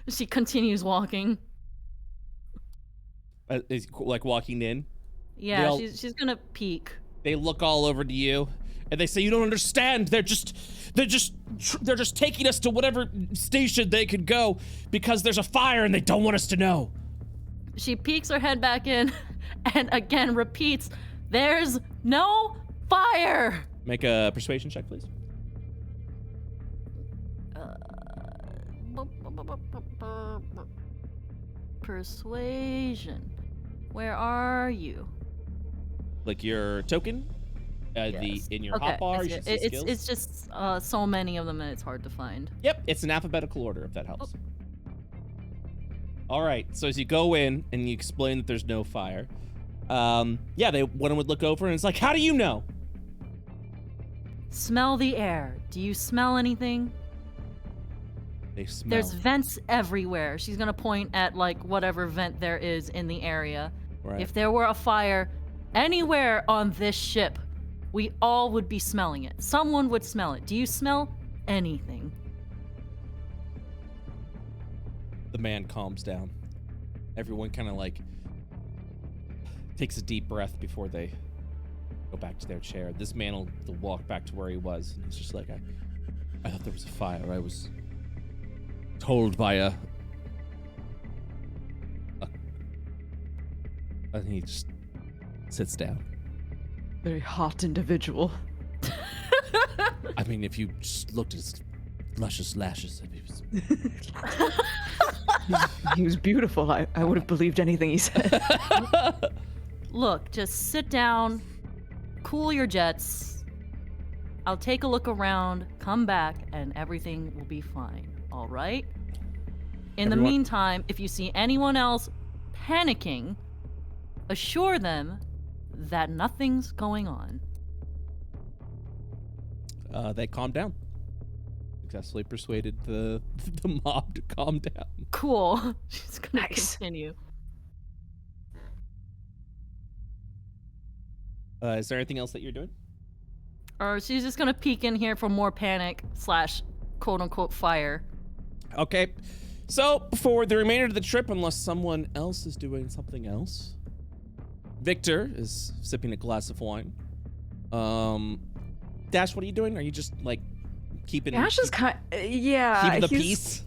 She continues walking. Is like walking in. Yeah, she's gonna peek. They look all over to you, and they say, "You don't understand. They're just taking us to whatever station they could go because there's a fire and they don't want us to know." She peeks her head back in, and again repeats, "There's no fire." Make a persuasion check, please. Persuasion. Where are you? Like your token, Yes. in your Okay, hotbar. I You see should it. see It's skills. just so many of them that it's hard to find. Yep, it's an alphabetical order if that helps. All right, so as you go in and you explain that there's no fire, one would look over and it's like, "How do you know?" Smell the air. Do you smell anything? They smell. There's vents everywhere. She's gonna point at like whatever vent there is in the area. Right. If there were a fire anywhere on this ship, we all would be smelling it. Someone would smell it. Do you smell anything? The man calms down. Everyone kind of like takes a deep breath before they go back to their chair. This man will walk back to where he was, and he's just like, I thought there was a fire. I was told by and he just sits down. Very hot individual. I mean, if you just looked at his luscious lashes, He was beautiful. I would have believed anything he said. Look, just sit down, cool your jets. I'll take a look around, come back, and everything will be fine. All right? In the meantime, if you see anyone else panicking, assure them that nothing's going on. They calm down. Successfully persuaded the mob to calm down. Cool. She's gonna Nice. continue. Is there anything else that you're doing? Or she's just gonna peek in here for more panic / quote unquote fire. Okay. So, for the remainder of the trip, unless someone else is doing something else, Victor is sipping a glass of wine. Dash, what are you doing? Are you just, like, keeping Dash is kind yeah. keeping the he's- peace?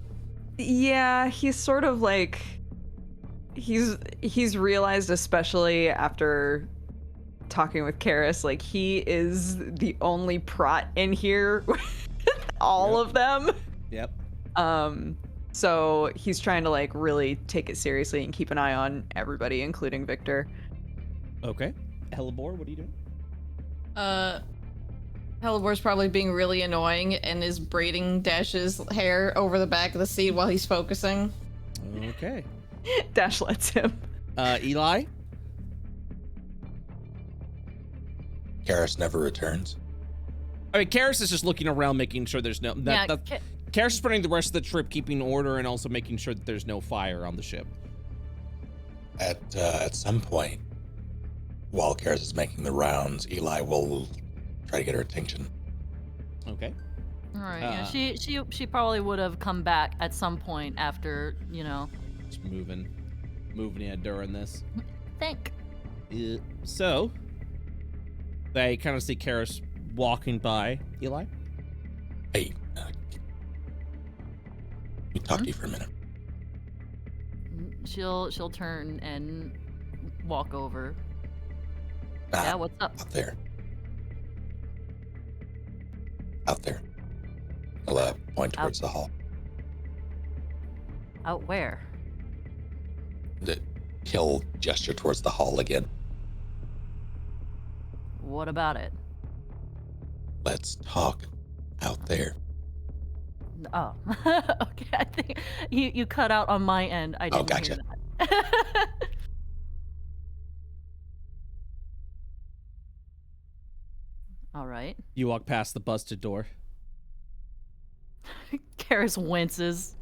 Yeah, he's sort of like he's realized, especially after talking with Karis, like he is the only prot in here with all of them. Yep. So he's trying to like really take it seriously and keep an eye on everybody, including Victor. Okay. Hellebore, what are you doing? Hellebor's probably being really annoying and is braiding Dash's hair over the back of the seat while he's focusing. Okay. Dash lets him. Eli? Karis never returns. I mean, Karis is just looking around, making sure there's no... Yeah, Karis is spending the rest of the trip keeping order and also making sure that there's no fire on the ship. At some point, while Karis is making the rounds, Eli will try to get her attention. Okay. All right. Yeah, she probably would have come back at some point after, Just moving. moving in during this. Think. So, they kind of see Karis walking by. Eli? Hey, let me talk to you for a minute. She'll turn and walk over. Ah, Yeah, what's up? Out there. Out there. I'll point towards the hall. Out where? He'll gesture towards the hall again. What about it? Let's talk out there. Oh, okay. I think you cut out on my end. I didn't gotcha. hear that. All right. You walk past the busted door. Karis winces.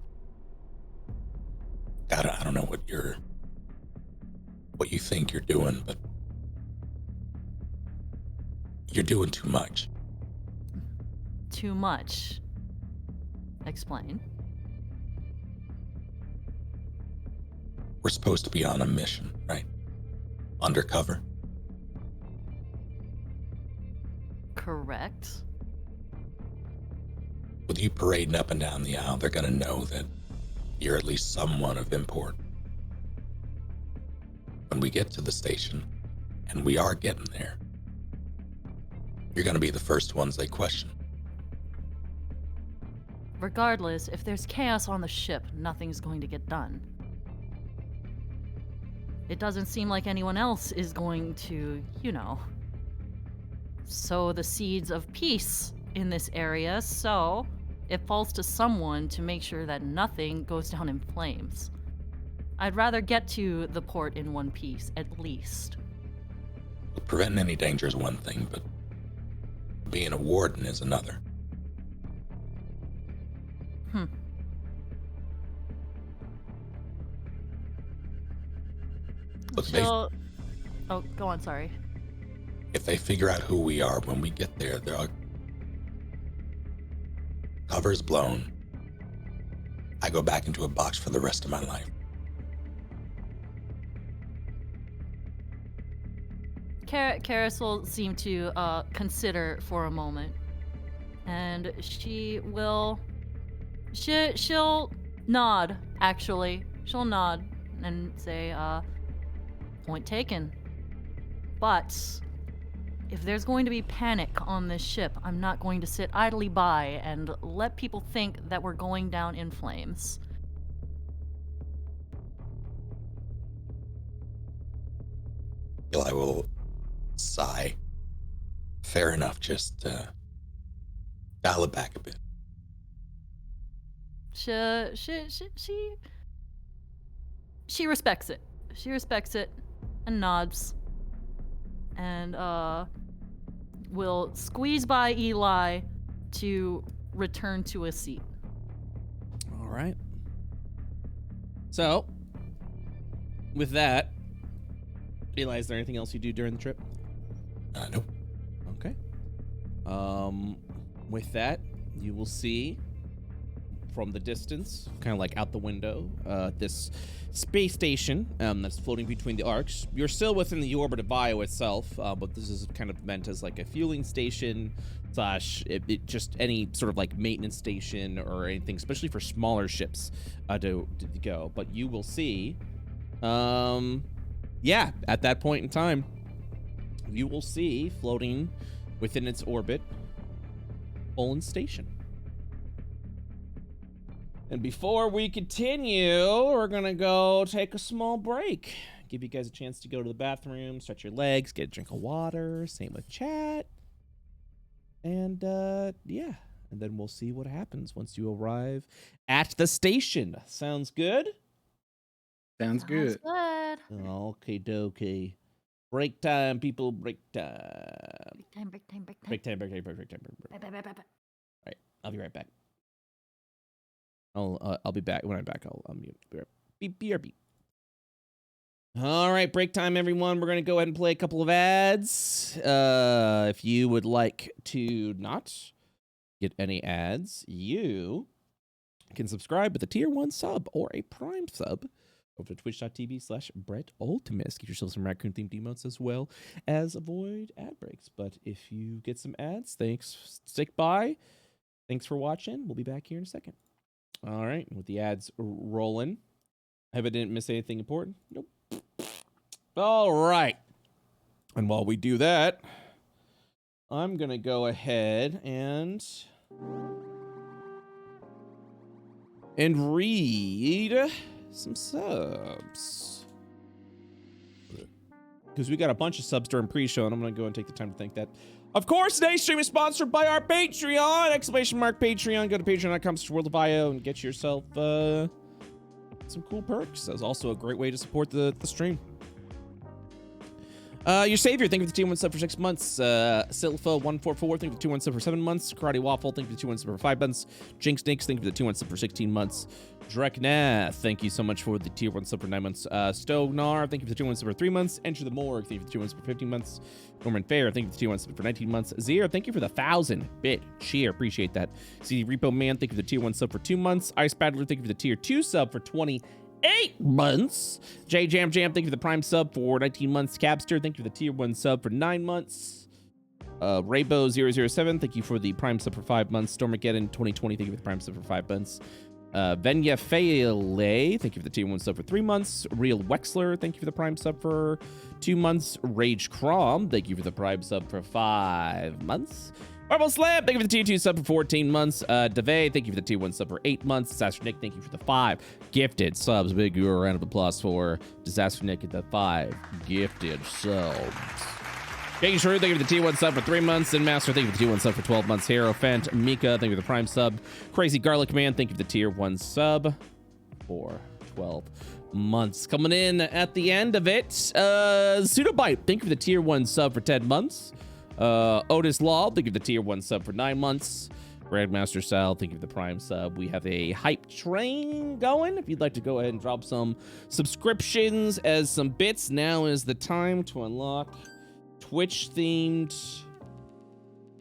I don't know what you think you're doing, but you're doing too much. Too much. Explain. We're supposed to be on a mission, right? Undercover. Correct. With you parading up and down the aisle, they're gonna know that you're at least someone of import. When we get to the station, and we are getting there, you're gonna be the first ones they question. Regardless, if there's chaos on the ship, nothing's going to get done. It doesn't seem like anyone else is going to, sow the seeds of peace in this area, so it falls to someone to make sure that nothing goes down in flames. I'd rather get to the port in one piece, at least. Preventing any danger is one thing, but being a warden is another. Look, Oh, go on, sorry. if they figure out who we are when we get there, they'll... Cover's blown. I go back into a box for the rest of my life. Karis will seem to consider for a moment, and she'll nod. Actually, she'll nod and say, "Point taken." But if there's going to be panic on this ship, I'm not going to sit idly by and let people think that we're going down in flames. I will sigh. Fair enough, just dial it back a bit. She respects it. She respects it and nods. And will squeeze by Eli to return to a seat. All right. So, with that, Eli, is there anything else you do during the trip? Nope. Okay. With that, you will see from the distance, kind of like out the window, this space station that's floating between the arcs. You're still within the orbit of Io itself, but this is kind of meant as like a fueling station / it just any sort of like maintenance station or anything, especially for smaller ships to go. But you will see, at that point in time, you will see floating within its orbit, Olin Station. And before we continue, we're gonna go take a small break. Give you guys a chance to go to the bathroom, stretch your legs, get a drink of water, same with chat. And and then we'll see what happens once you arrive at the station. Sounds good? Sounds good. Okay, dokie. Break time, people, break time. Break time. Right, I'll be right back. I'll be back. When I'm back, I'll mute. BRB. All right, break time, everyone. We're gonna go ahead and play a couple of ads. If you would like to not get any ads, you can subscribe with a tier 1 sub or a prime sub over to twitch.tv/BrettUltimus. Get yourself some raccoon-themed emotes as well as avoid ad breaks. But if you get some ads, thanks. Stick by. Thanks for watching. We'll be back here in a second. All right, with the ads rolling. I hope I didn't miss anything important. Nope. All right. And while we do that, I'm going to go ahead and read some subs. Because we got a bunch of subs during pre-show, and I'm going to go and take the time to thank that. Of course, today's stream is sponsored by our Patreon! !Patreon. Go to patreon.com/worldofio and get yourself some cool perks. That's also a great way to support the stream. Your Savior, thank you for the 2-1 sub for 6 months. Silpha144, thank you for the 2-1 sub for 7 months. Karate Waffle, thank you for the 2-1 sub for 5 months. Jinx Snakes, thank you for the 2-1 sub for 16 months. Dreknath, thank you so much for the tier 1 sub for 9 months. Stognar, thank you for the 2-1 sub for 3 months. Enter the Morgue, thank you for the 2-1 sub for 15 months. Norman Fair, thank you for the 2-1 sub for 19 months. Zero, thank you for the 1,000-bit cheer, appreciate that. CD Repo Man, thank you for the tier 1 sub for 2 months. Ice Battler, thank you for the tier 2 sub for 28 months. J Jam, thank you for the Prime sub for 19 months. Capster, thank you for the tier 1 sub for 9 months. Raybo007, thank you for the Prime sub for 5 months. Stormageddon 2020, thank you for the Prime sub for 5 months. Venya Fele, thank you for the tier 1 sub for 3 months. Real Wexler, thank you for the Prime sub for 2 months. Rage Crom, thank you for the Prime sub for 5 months. Marble Slam, thank you for the tier 2 sub for 14 months. Devay, thank you for the tier 1 sub for 8 months. Disaster Nick, thank you for the 5 gifted subs. Big round of applause for Disaster Nick at the 5 gifted subs. Jake Shrew, thank you for the tier 1 sub for 3 months. And Master, thank you for the tier 1 sub for 12 months. Hero Fent, Mika, thank you for the Prime sub. Crazy Garlic Man, thank you for the tier 1 sub for 12 months. Coming in at the end of it, Pseudobite, thank you for the tier 1 sub for 10 months. Otis Law, thank you for the tier 1 sub for 9 months. Grandmaster Style, thank you for the Prime sub. We have a hype train going. If you'd like to go ahead and drop some subscriptions as some bits, now is the time to unlock Twitch-themed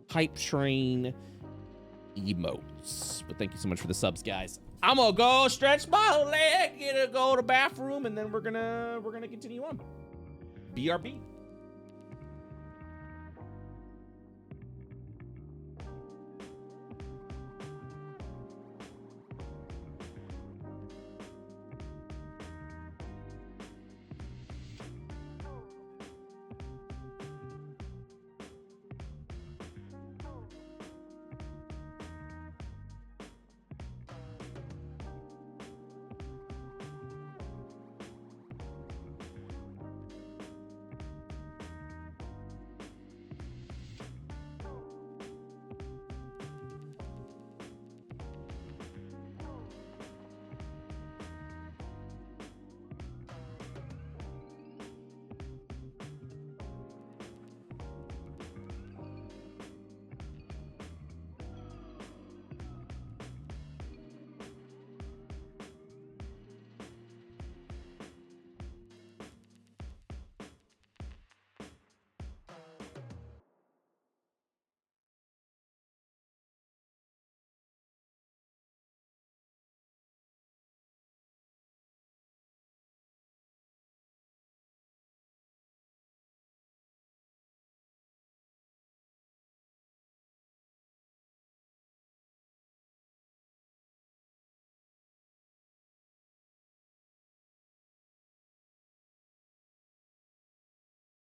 hype train emotes. But thank you so much for the subs, guys. I'm gonna go stretch my leg, go to the bathroom, and then we're gonna continue on. BRB.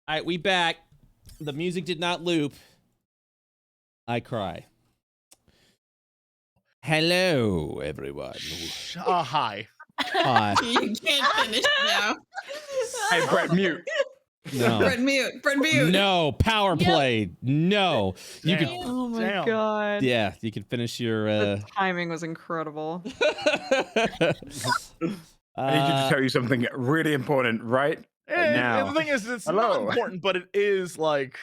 All right, we back. The music did not loop. I cry. Hello, everyone. Hi. Hi. You can't finish now. Hey, Brett, mute. No. Brett, mute. Brett, mute. No. Power play. No. You Damn. could. Oh my Damn. god. Yeah, you can finish your. The timing was incredible. I need to tell you something really important right now. The thing is, it's Hello. not important, but it is like.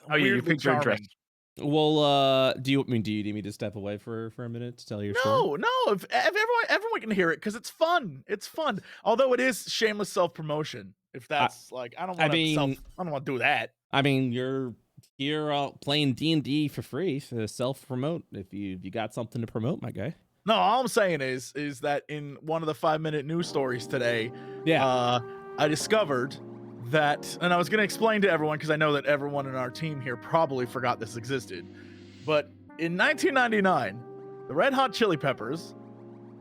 Oh, yeah, you weirdly piqued your charming. interest. Well, do you need me to step away for a minute to tell your story? No. If everyone can hear it because it's fun. It's fun. Although it is shameless self promotion. If that's I don't want to do that. I mean, you're here playing D&D for free to self promote. If you got something to promote, my guy. No, all I'm saying is that in one of the 5-minute news stories today, I discovered that, and I was going to explain to everyone because I know that everyone in our team here probably forgot this existed, but in 1999, the Red Hot Chili Peppers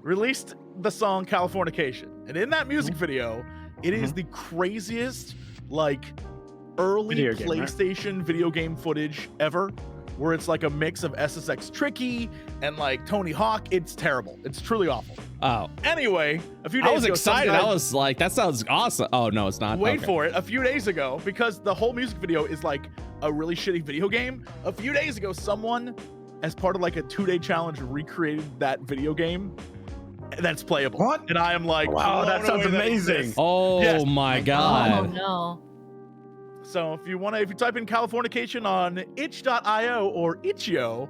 released the song Californication, and in that music video, it is the craziest, like, early Video game, PlayStation video game footage ever, where it's like a mix of SSX Tricky and like Tony Hawk. It's terrible. It's truly awful. Oh. Anyway, a few days ago, I was excited. I was like, that sounds awesome. Oh, no, it's not. Wait for it. A few days ago, because the whole music video is like a really shitty video game, a few days ago, someone, as part of like a 2-day challenge, recreated that video game that's playable. What? And I am like, wow, that sounds amazing. Oh, yes. my Oh God. no. So if you type in Californication on itch.io or itch.io,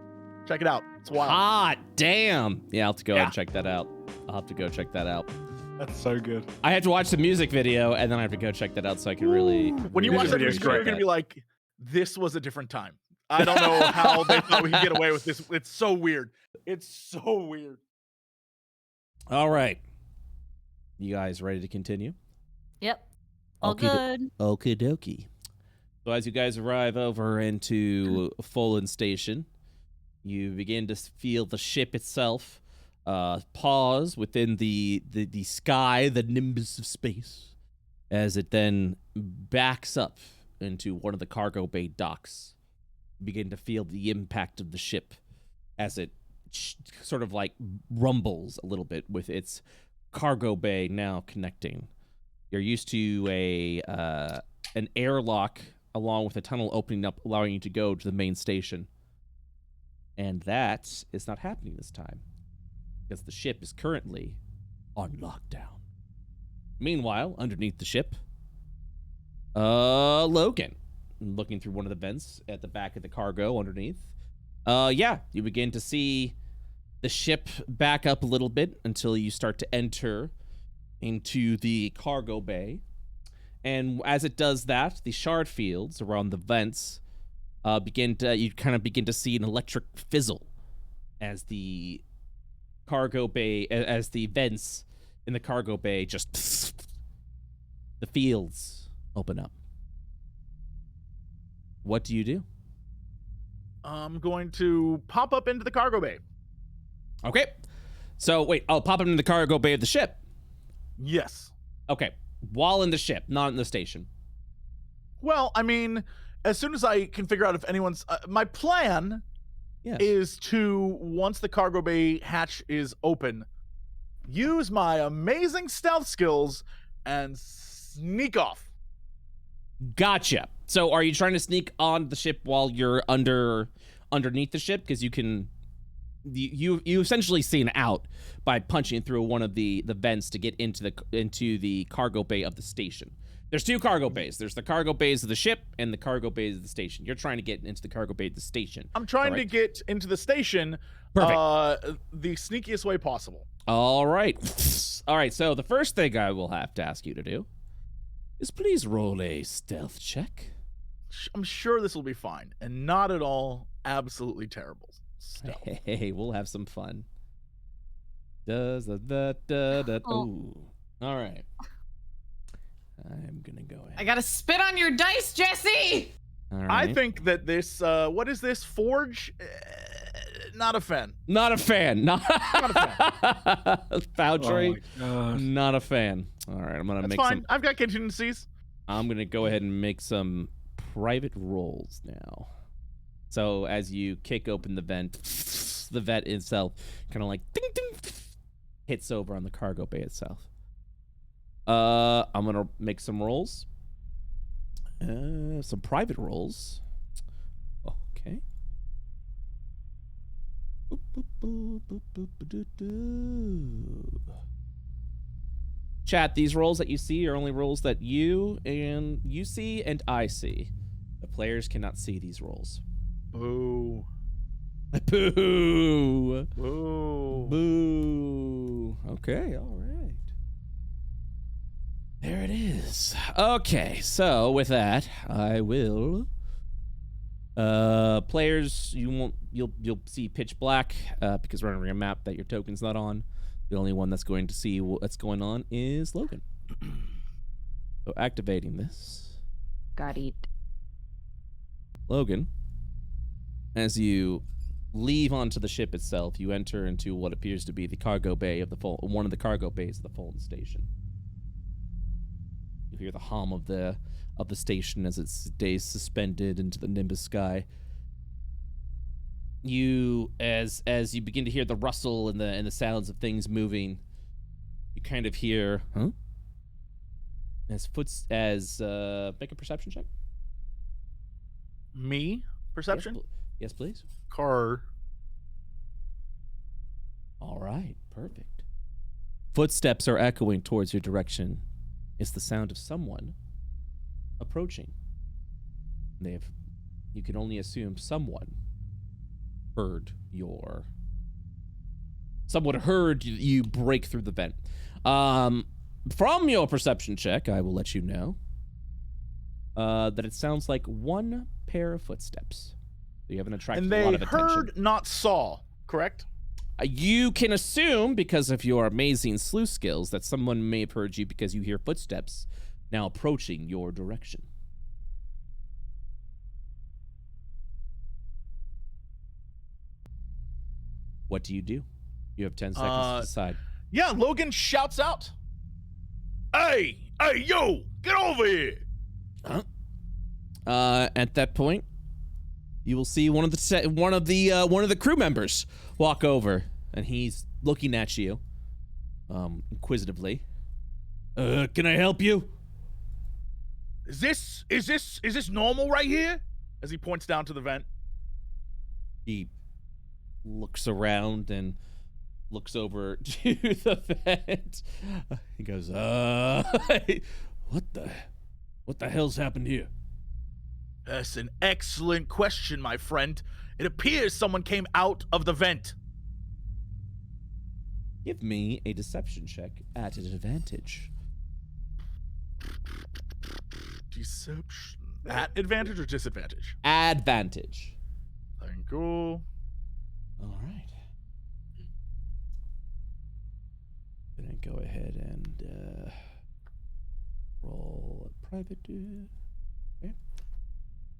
check it out. It's wild. Hot damn. Yeah, I'll have to go and check that out. I'll have to go check that out. That's so good. I had to watch the music video and then I have to go check that out so I can really. When you watch that music video, you're gonna be like, this was a different time. I don't know how they thought we could get away with this. It's so weird. It's so weird. All right. You guys ready to continue? Yep. All good. Okie dokie. So as you guys arrive over into Fulton Station, you begin to feel the ship itself pause within the sky, the nimbus of space, as it then backs up into one of the cargo bay docks. You begin to feel the impact of the ship as it sort of like rumbles a little bit with its cargo bay now connecting. You're used to an airlock along with a tunnel opening up, allowing you to go to the main station. And that is not happening this time, because the ship is currently on lockdown. Meanwhile, underneath the ship, Logan, looking through one of the vents at the back of the cargo underneath. You begin to see the ship back up a little bit until you start to enter into the cargo bay. And as it does that, the shard fields around the vents begin to see an electric fizzle as the cargo bay, as the vents in the cargo bay just the fields open up. What do you do? I'm going to pop up into the cargo bay. Okay. So wait, I'll pop into the cargo bay of the ship. Yes. Okay. While in the ship, not in the station. Well, I mean, as soon as I can figure out if anyone's... my plan is to, once the cargo bay hatch is open, use my amazing stealth skills and sneak off. Gotcha. So are you trying to sneak on the ship while you're underneath the ship? Because you can... You essentially seen out by punching through one of the vents to get into the cargo bay of the station. There's two cargo bays. There's the cargo bays of the ship and the cargo bays of the station. You're trying to get into the cargo bay of the station. I'm trying to get into the station the sneakiest way possible. All right. All right, so the first thing I will have to ask you to do is please roll a stealth check. I'm sure this will be fine and not at all absolutely terrible. Stealth. Hey, we'll have some fun. All right. I'm gonna go ahead. I gotta spit on your dice, Jesse! All right. I think that this, what is this, Forge? Not a fan. Not a fan. Not a fan. Foundry. Oh not a fan. All right, I'm gonna That's make fine. some. I've got contingencies. I'm gonna go ahead and make some private rolls now. So as you kick open the vent itself kind of like ding, ding, hits over on the cargo bay itself. I'm gonna make some rolls. Some private rolls. Okay. Chat, these rolls that you see are only rolls that you see and I see. The players cannot see these rolls. Boo. Boo. Boo. Boo. Okay, all right. There it is. Okay, so with that, I will Players, you'll see pitch black because we're on a map that your token's not on. The only one that's going to see what's going on is Logan. So activating this. Got it. Logan, as you leave onto the ship itself, you enter into what appears to be the cargo bay of one of the cargo bays of the Fulton station. You hear the hum of the station as it stays suspended into the nimbus sky. As you begin to hear the rustle and the sounds of things moving, you kind of hear, huh? Make a perception check. Me? Perception? Yes, please. Car. All right, perfect. Footsteps are echoing towards your direction. It's the sound of someone approaching. You can only assume someone heard you break through the vent. From your perception check, I will let you know that it sounds like one pair of footsteps. So you haven't attracted And a lot of they attention. heard, not saw, correct? You can assume, because of your amazing sleuth skills, that someone may have heard you because you hear footsteps now approaching your direction. What do? You have 10 seconds to decide. Yeah, Logan shouts out. Hey, yo, get over here. Huh? At that point, you will see one of the crew members walk over, and he's looking at you, inquisitively. Can I help you? Is this normal right here? As he points down to the vent. He looks around and looks over to the vent. He goes, what the hell's happened here? That's an excellent question, my friend. It appears someone came out of the vent. Give me a deception check at an advantage. Deception. At advantage or disadvantage? Advantage. Thank you. All right. Gonna go ahead and roll a private. Okay.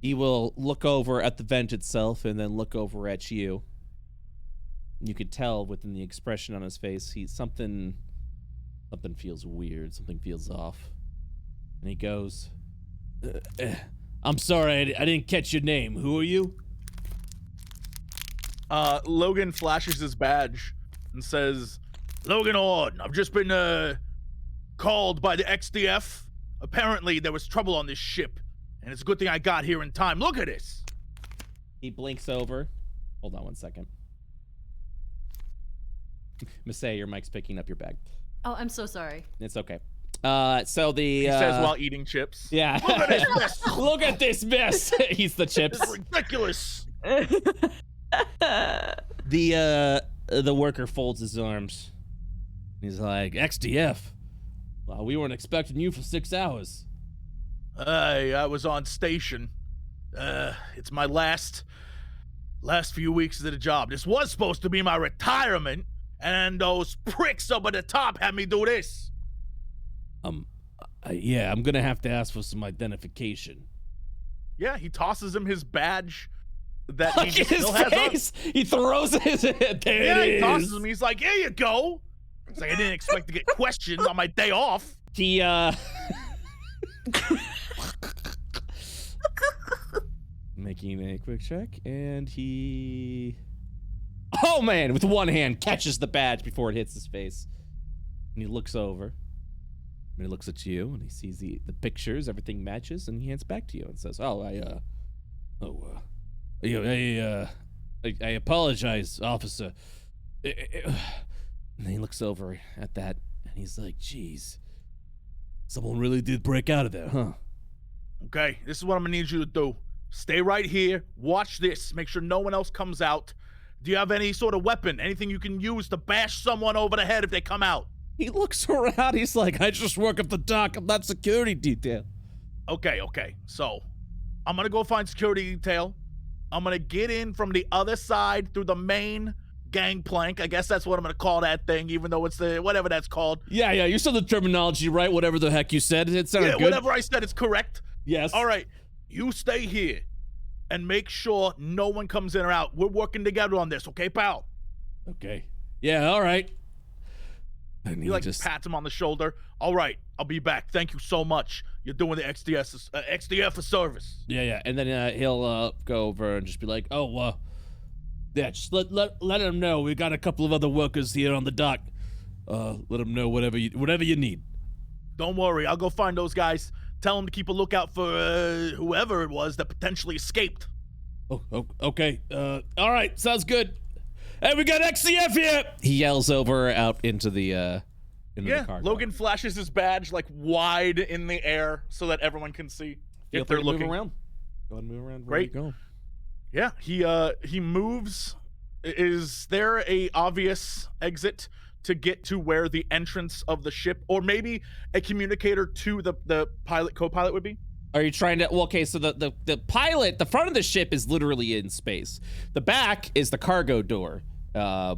He will look over at the vent itself and then look over at you. You could tell within the expression on his face, something feels weird, something feels off. And he goes, I'm sorry, I didn't catch your name. Who are you? Logan flashes his badge and says, Logan Ord, I've just been called by the XDF. Apparently there was trouble on this ship, and it's a good thing I got here in time. Look at this. He blinks over. Hold on one second. Masay, your mic's picking up your bag. Oh, I'm so sorry. It's okay. So the he says while eating chips. Yeah. Look at this mess. Look at this mess. He's the chips. It's ridiculous. The worker folds his arms. He's like, XDF. Well, we weren't expecting you for 6 hours. I was on station. It's my last few weeks of the job. This was supposed to be my retirement, and those pricks up at the top had me do this. Yeah, I'm gonna have to ask for some identification. Yeah, he tosses him his badge that Look he at his still has face. He throws his head. There Yeah, it he is. tosses him. He's like, here you go. It's like, I didn't expect to get questions on my day off. He making a quick check, and he, oh man, with one hand catches the badge before it hits his face, and he looks over, and he looks at you, and he sees the pictures, everything matches, and he hands back to you and says, I apologize, officer. And then he looks over at that, and he's like, geez, someone really did break out of there, huh? Okay, this is what I'm gonna need you to do. Stay right here, watch this, make sure no one else comes out. Do you have any sort of weapon, anything you can use to bash someone over the head if they come out? He looks around, he's like, I just work at the dock, I'm not security detail. Okay, so I'm gonna go find security detail. I'm gonna get in from the other side through the main gangplank. I guess that's what I'm gonna call that thing, even though it's the whatever that's called. Yeah, you said the terminology right, whatever the heck you said. It sounded good. Whatever I said is correct. Yes. All right, you stay here and make sure no one comes in or out. We're working together on this, okay, pal? Okay. Yeah, all right. He pats him on the shoulder. All right, I'll be back. Thank you so much. You're doing the XDF for service. Yeah. And then he'll go over and just be like, oh, yeah, just let him know. We got a couple of other workers here on the dock. Let them know whatever you need. Don't worry, I'll go find those guys. Tell them to keep a lookout for whoever it was that potentially escaped. Oh, okay. All right, sounds good. Hey, we got XCF here! He yells over out into the car. Logan flashes his badge like wide in the air so that everyone can see if they're looking. Move around. Go ahead and move around. Great. Go. Yeah, he moves. Is there a obvious exit to get to where the entrance of the ship, or maybe a communicator to the pilot co-pilot would be? Are you trying to? Well, okay, so the pilot, the front of the ship is literally in space. The back is the cargo door,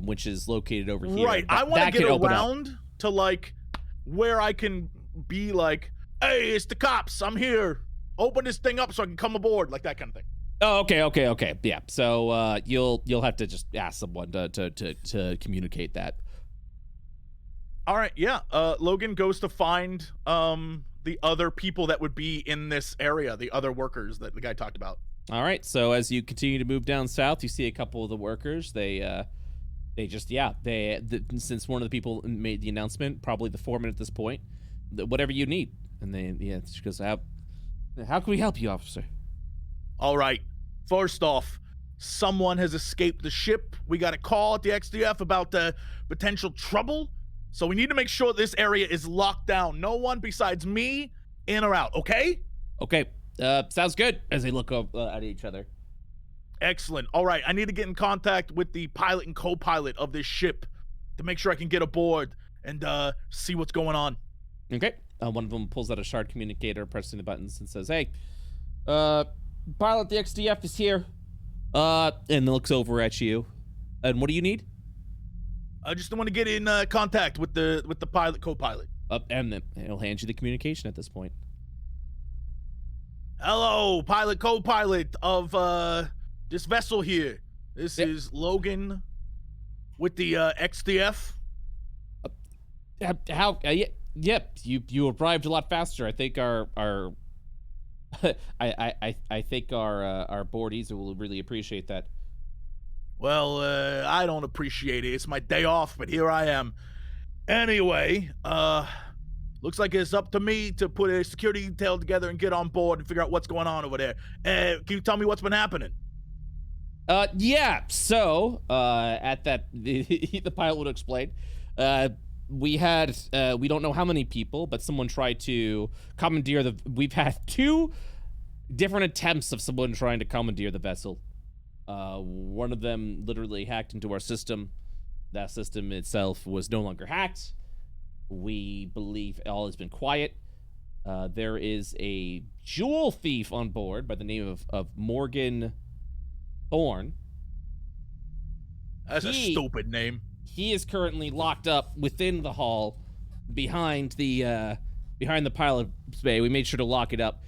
which is located over here. Right. I want to get around to like where I can be like, hey, it's the cops. I'm here. Open this thing up so I can come aboard, like that kind of thing. Oh, okay. Yeah. So you'll have to just ask someone to communicate that. All right. Yeah. Logan goes to find the other people that would be in this area, the other workers that the guy talked about. All right. So as you continue to move down south, you see a couple of the workers. They since one of the people made the announcement, probably the foreman at this point, whatever you need. And she goes, how can we help you, officer? All right. First off, someone has escaped the ship. We got a call at the XDF about potential trouble. So we need to make sure this area is locked down. No one besides me in or out, okay? Okay. Sounds good, as they look up at each other. Excellent. All right, I need to get in contact with the pilot and co-pilot of this ship to make sure I can get aboard and see what's going on. Okay. One of them pulls out a shard communicator, pressing the buttons, and says, hey, pilot, the XDF is here. And looks over at you. And what do you need? I just want to get in contact with the pilot, co-pilot. And then he'll hand you the communication at this point. Hello, pilot, co-pilot of this vessel here. This is Logan with the XDF. Yep, you arrived a lot faster. I think our I think our boardies will really appreciate that. Well, I don't appreciate it. It's my day off, but here I am. Anyway, looks like it's up to me to put a security detail together and get on board and figure out what's going on over there. Can you tell me what's been happening? Yeah. So, at that, the pilot would explain. We had, we don't know how many people, but someone tried to commandeer we've had 2 different attempts of someone trying to commandeer the vessel. One of them literally hacked into our system. That system itself was no longer hacked. We believe all has been quiet. There is a jewel thief on board by the name of Morgan Thorne. That's a stupid name. He is currently locked up within the hull behind the pilot's bay. We made sure to lock it up.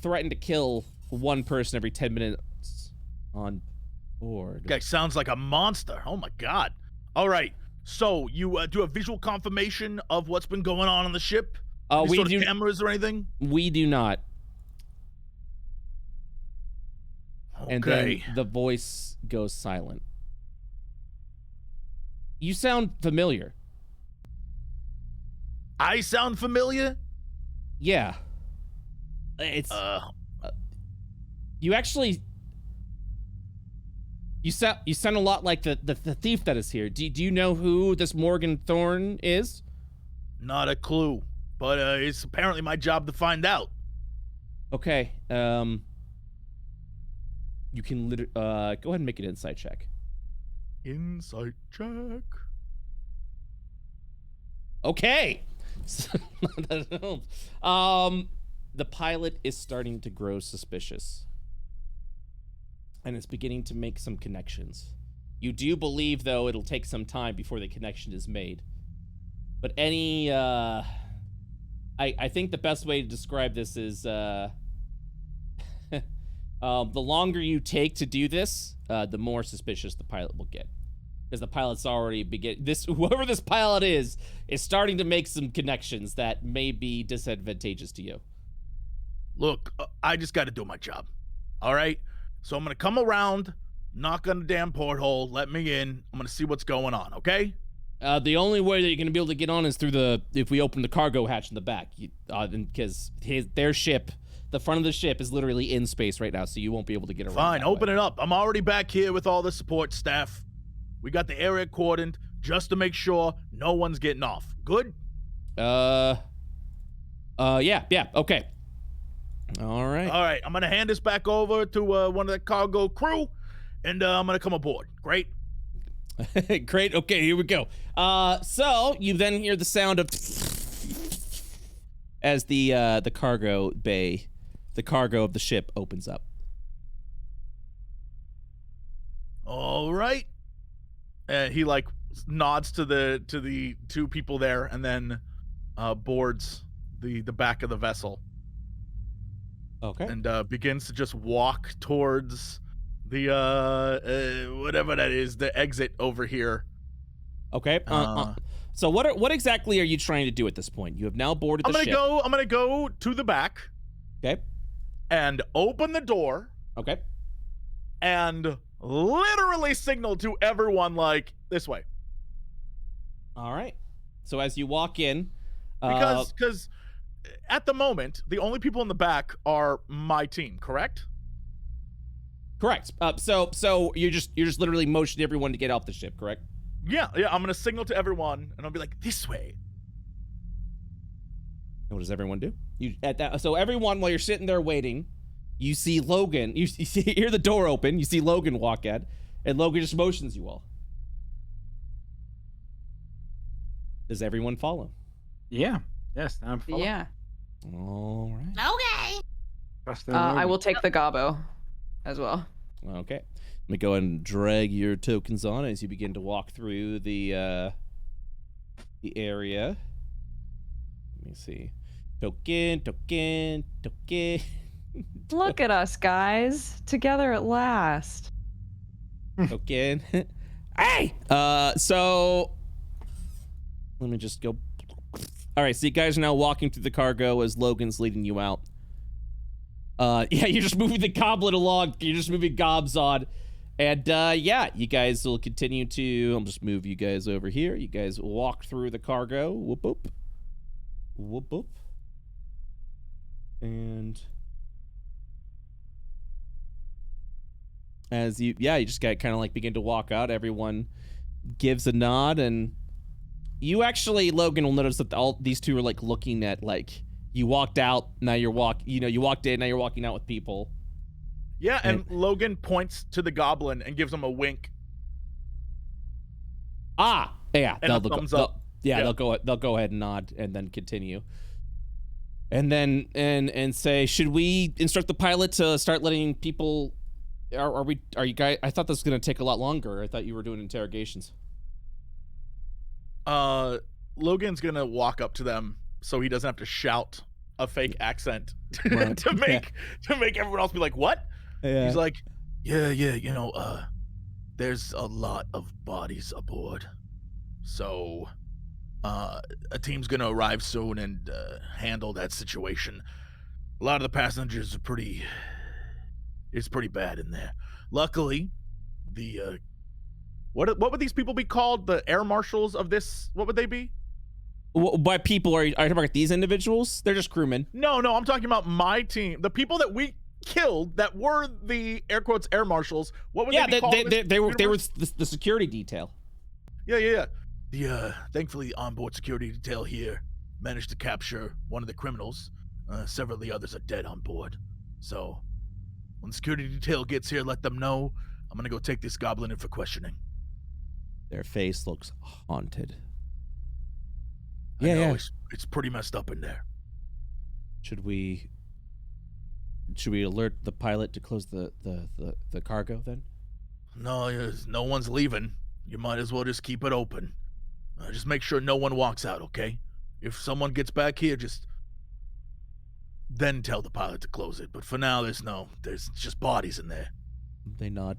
Threatened to kill one person every 10 minutes on board. Guy sounds like a monster. Oh my god. All right. So you do a visual confirmation of what's been going on the ship? We do cameras or anything? We do not. Okay. And then the voice goes silent. You sound familiar. I sound familiar? Yeah. It's you actually you sound a lot like the thief that is here. Do you know who this Morgan Thorne is? Not a clue, but it's apparently my job to find out. Okay. You can go ahead and make an insight check. Insight check. Okay. The pilot is starting to grow suspicious. and it's beginning to make some connections. You do believe, though, it'll take some time before the connection is made. But any, I think the best way to describe this is, the longer you take to do this, the more suspicious the pilot will get. Because the pilot's already whoever this pilot is starting to make some connections that may be disadvantageous to you. Look, I just got to do my job. All right? So I'm going to come around, knock on the damn porthole, let me in. I'm going to see what's going on, okay? The only way that you're going to be able to get on is if we open the cargo hatch in the back. Because their ship, the front of the ship is literally in space right now, so you won't be able to get around. Fine, open it up. I'm already back here with all the support staff. We got the area cordoned just to make sure no one's getting off. Good? Yeah, okay. All right. All right, I'm going to hand this back over to one of the cargo crew, and I'm going to come aboard. Great? Great, okay, here we go. So, you then hear the sound of as the cargo bay, the cargo of the ship opens up. All right. He like nods to the two people there and then boards the back of the vessel. Okay. And begins to just walk towards the whatever that is, the exit over here. Okay. So what exactly are you trying to do at this point? You have now boarded the ship. I'm gonna go to the back. Okay. And open the door. Okay. And literally signal to everyone like this way. All right. So as you walk in, because at the moment the only people in the back are my team, correct? Correct. So you're just literally motioning everyone to get off the ship, correct? Yeah. I'm gonna signal to everyone, and I'll be like, this way. And what does everyone do? So everyone, while you're sitting there waiting, you see Logan. You hear the door open. You see Logan walk in, and Logan just motions you all. Does everyone follow? Yeah. Yes, I'm following. Yeah. All right. Okay. Trust in I Logan. will take the gobbo as well. Okay. Let me go ahead and drag your tokens on as you begin to walk through the area. Let me see. Token. Look at us, guys. Together at last. Token. Hey! So let me just go. All right, so you guys are now walking through the cargo as Logan's leading you out. Yeah, you're just moving the goblet along. You're just moving gobs on. And yeah, you guys will continue to, I'll just move you guys over here. You guys walk through the cargo. Whoop, whoop. Whoop, whoop. And as you just got kind of like begin to walk out, everyone gives a nod, and you actually, Logan, will notice that all these two are like looking at like, you walked out, now you walked in, now you're walking out with people. Yeah, and Logan points to the goblin and gives him a wink. Yeah, And a thumbs up. They'll go ahead and nod and then continue. And then and say, should we instruct the pilot to start letting people? Are you guys? I thought this was gonna take a lot longer. I thought you were doing interrogations. Logan's gonna walk up to them so he doesn't have to shout a fake accent Right. to make everyone else be like, what? Yeah. He's like, yeah, there's a lot of bodies aboard. So a team's gonna arrive soon and handle that situation. A lot of the passengers are it's pretty bad in there. Luckily, the what would these people be called? The air marshals of this? What would they be? By people, are you talking about these individuals? They're just crewmen. No, I'm talking about my team. The people that we killed that were the air quotes air marshals. What would they be called? They were the security detail. Yeah. The thankfully onboard security detail here managed to capture one of the criminals. Several of the others are dead on board. So when the security detail gets here, let them know. I'm gonna go take this goblin in for questioning. Their face looks haunted. I know, Yeah. it's pretty messed up in there. Should we should we alert the pilot to close the cargo then? No, no one's leaving. You might as well just keep it open. Just make sure no one walks out, okay? If someone gets back here, just then tell the pilot to close it. But for now, there's just bodies in there. They nod.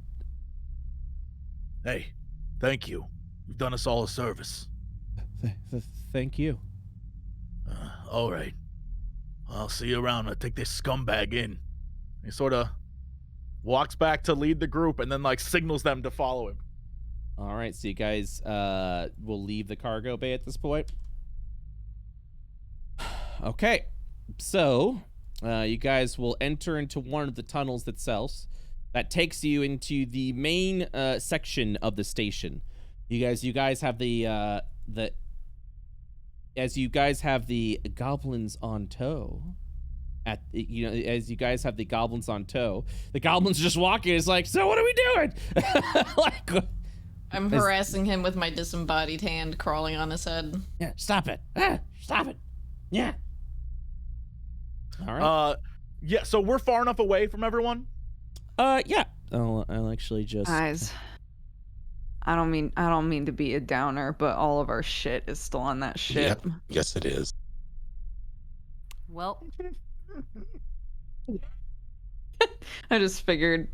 Hey, thank you. You've done us all a service. Thank you. All right. I'll see you around. I'll take this scumbag in. He sort of walks back to lead the group and then like signals them to follow him. All right, so you guys will leave the cargo bay at this point. Okay, so you guys will enter into one of the tunnels that takes you into the main section of the station. You guys have the goblins on tow. The goblins are just walking. It's like, so what are we doing? Like, I'm harassing him with my disembodied hand crawling on his head. Yeah, stop it. Stop it. Yeah. All right. Yeah, so we're far enough away from everyone? Yeah. I'll actually just... Guys, I don't mean to be a downer, but all of our shit is still on that ship. Yep. Yes, it is. Well, I just figured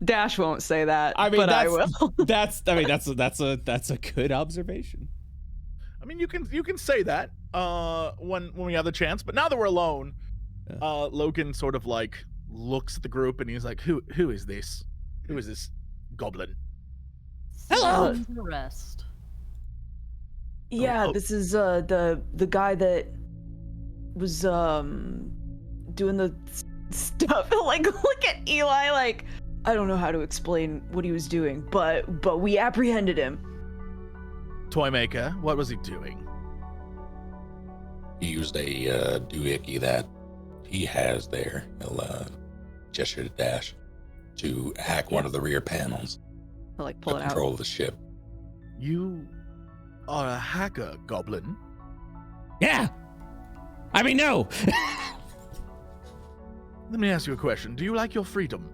Dash won't say that, I mean, but I will. that's a good observation. I mean, you can say that when we have the chance, but now that we're alone, Logan sort of like looks at the group and he's like, who is this? Who is this goblin? Hello. the rest. Yeah, this is the guy that was doing the stuff. Like, look at Eli. Like, I don't know how to explain what he was doing, but we apprehended him. Toymaker, what was he doing? He used a doohickey that he has there. He'll gesture to Dash to hack one of the rear panels. I like pull it out. Control the ship. You are a hacker, goblin. Yeah. I mean, no. Let me ask you a question. Do you like your freedom?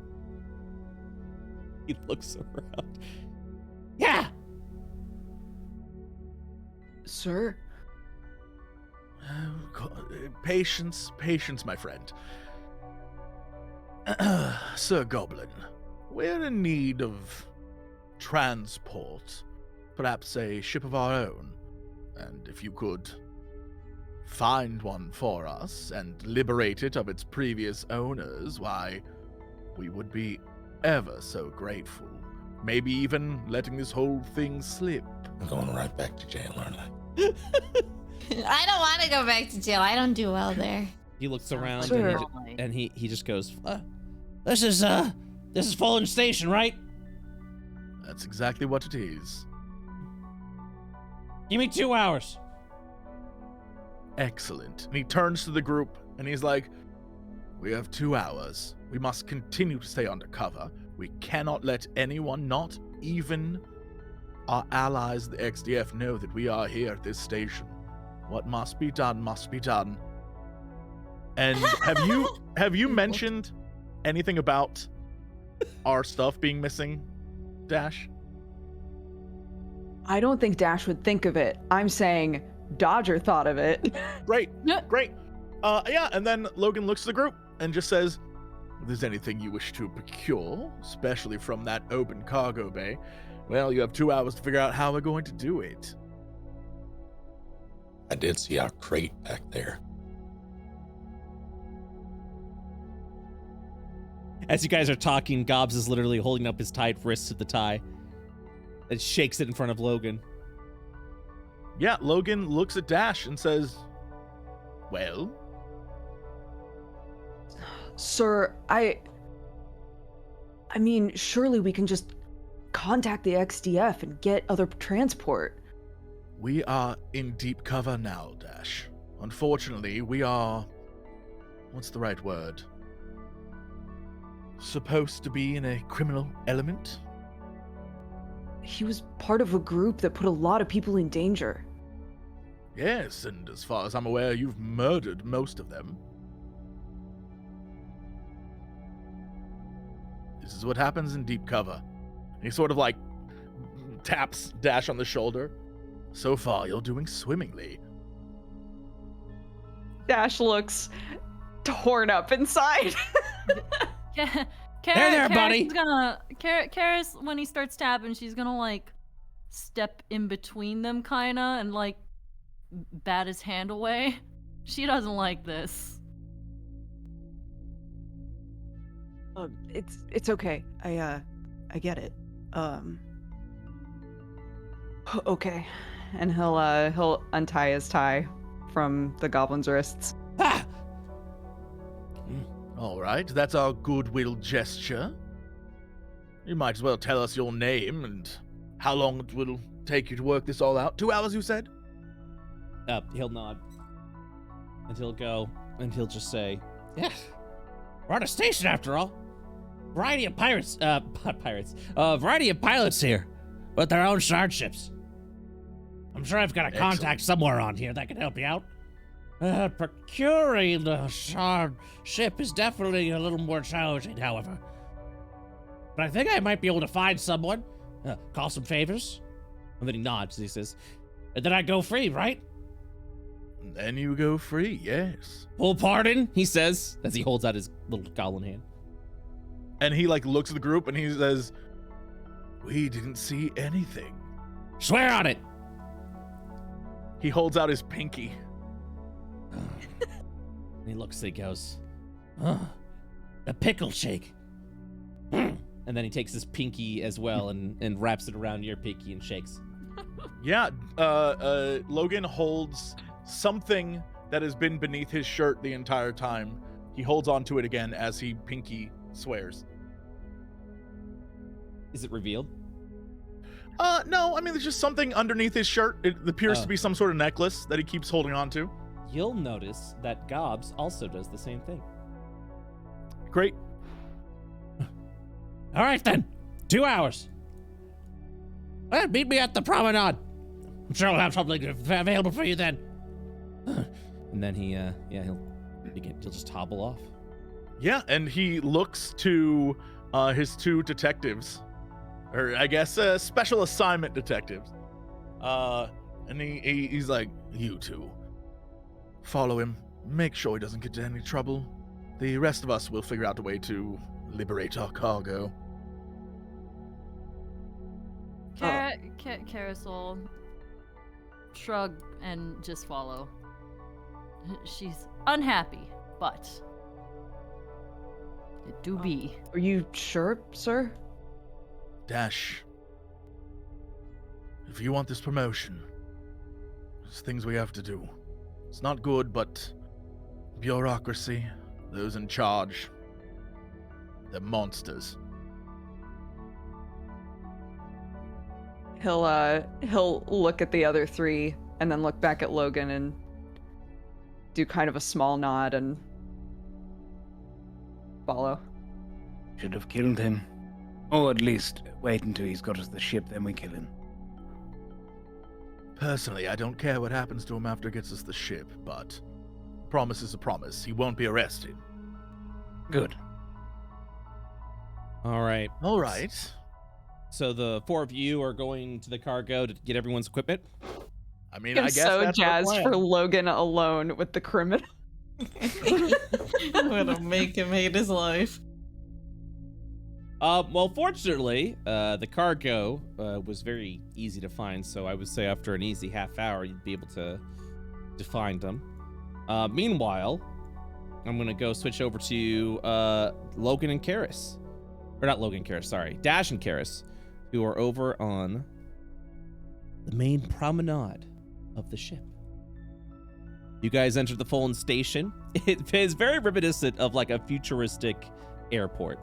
He looks around. Yeah. Sir? Patience, my friend. Sir Goblin, we're in need of transport, perhaps a ship of our own, and if you could find one for us and liberate it of its previous owners, why, we would be ever so grateful. Maybe even letting this whole thing slip. I'm going right back to jail, aren't I? I don't want to go back to jail. I don't do well there. He looks around Sure. and he just goes, this is Fallen Station, right? That's exactly what it is. Give me 2 hours. Excellent. And he turns to the group and he's like, we have 2 hours. We must continue to stay undercover. We cannot let anyone, not even our allies, the XDF, know that we are here at this station. What must be done must be done. And have you mentioned anything about our stuff being missing, Dash? I don't think Dash would think of it. I'm saying Dodger thought of it. Great. Yeah. Great. Yeah, and then Logan looks at the group and just says, if there's anything you wish to procure, especially from that open cargo bay, well, you have 2 hours to figure out how we're going to do it. I did see our crate back there. As you guys are talking, Gobbs is literally holding up his tied wrists to the tie and shakes it in front of Logan. Yeah, Logan looks at Dash and says, well? Sir, I mean, surely we can just contact the XDF and get other transport. We are in deep cover now, Dash. Unfortunately, we are... what's the right word? Supposed to be in a criminal element? He was part of a group that put a lot of people in danger. Yes, and as far as I'm aware, you've murdered most of them. This is what happens in deep cover. And he sort of like taps Dash on the shoulder. So far, you're doing swimmingly. Dash looks torn up inside. There, buddy. Karis, when he starts tapping, she's gonna like step in between them, kinda, and like bat his hand away. She doesn't like this. It's okay. I get it. Okay. And he'll untie his tie from the goblin's wrists. Ah! All right, that's our goodwill gesture. You might as well tell us your name and how long it will take you to work this all out. 2 hours, you said? He'll nod. And he'll go, and he'll just say, yeah, we're on a station after all. Variety of pirates, not pirates, variety of pilots here with their own shard ships. I'm sure I've got a contact somewhere on here that can help you out. Procuring the shard ship is definitely a little more challenging, however. But I think I might be able to find someone, call some favors. And then he nods, he says, and then I go free, right? And then you go free, yes. Full pardon, he says, as he holds out his little goblin hand. And he like looks at the group and he says, we didn't see anything. Swear on it. He holds out his pinky. And he looks and he goes, the pickle shake. And then he takes his pinky as well and wraps it around your pinky and shakes. Yeah, Logan holds something that has been beneath his shirt the entire time. He holds onto it again as he pinky swears. Is it revealed? No, I mean, there's just something underneath his shirt. It appears to be some sort of necklace that he keeps holding on to. You'll notice that Gobs also does the same thing. Great. All right, then. 2 hours. Well, meet me at the promenade. I'm sure I'll have something available for you then. And then he'll just hobble off. Yeah, and he looks to his 2 detectives, or I guess special assignment detectives. And he's like, you 2, follow him. Make sure he doesn't get into any trouble. The rest of us will figure out a way to liberate our cargo. Karis will shrug and just follow. She's unhappy, but it do be. Are you sure, sir? Dash, if you want this promotion, there's things we have to do. It's not good, but bureaucracy, those in charge, they're monsters. He'll look at the other 3 and then look back at Logan and do kind of a small nod and follow. Should have killed him. Or at least wait until he's got us the ship, then we kill him. Personally, I don't care what happens to him after he gets us the ship, but promise is a promise. He won't be arrested. Good. All right. All right. So the 4 of you are going to the cargo to get everyone's equipment? I mean, I'm I guess so that's our jazzed plan. for Logan alone with the criminal. I'm gonna make him hate his life. Well, fortunately, the cargo was very easy to find, so I would say after an easy half hour, you'd be able to find them. Meanwhile, I'm gonna go switch over to Logan and Karis. Or not Logan and Karis, sorry. Dash and Karis, who are over on the main promenade of the ship. You guys enter the Fulton station. It is very reminiscent of like a futuristic airport,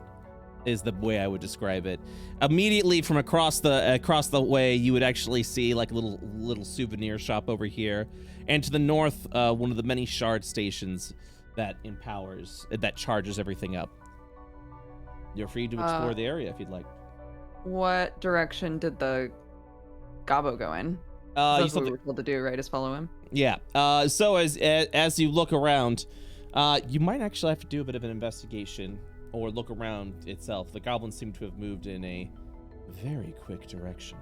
is the way I would describe it. Immediately from across the way, you would actually see like a little souvenir shop over here, and to the north, one of the many shard stations that charges everything up. You're free to explore the area if you'd like. What direction did the Gobbo go in? That's what we were told to do, right? Is follow him. Yeah. So as you look around, you might actually have to do a bit of an investigation. or look around itself. The goblins seem to have moved in a very quick direction.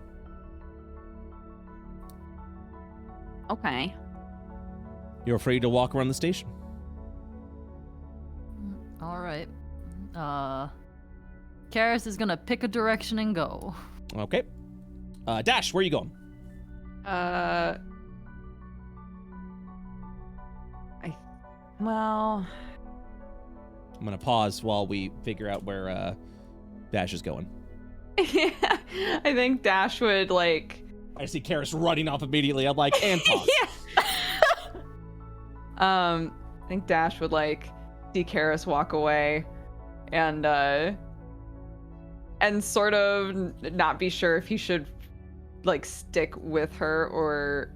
Okay. You're free to walk around the station. All right. Karis is gonna pick a direction and go. Okay. Dash, where are you going? Well, I'm gonna pause while we figure out where Dash is going. yeah, I think Dash would like. I see Karis running off immediately. I'm like, and pause. I think Dash would like see Karis walk away, and sort of not be sure if he should like stick with her or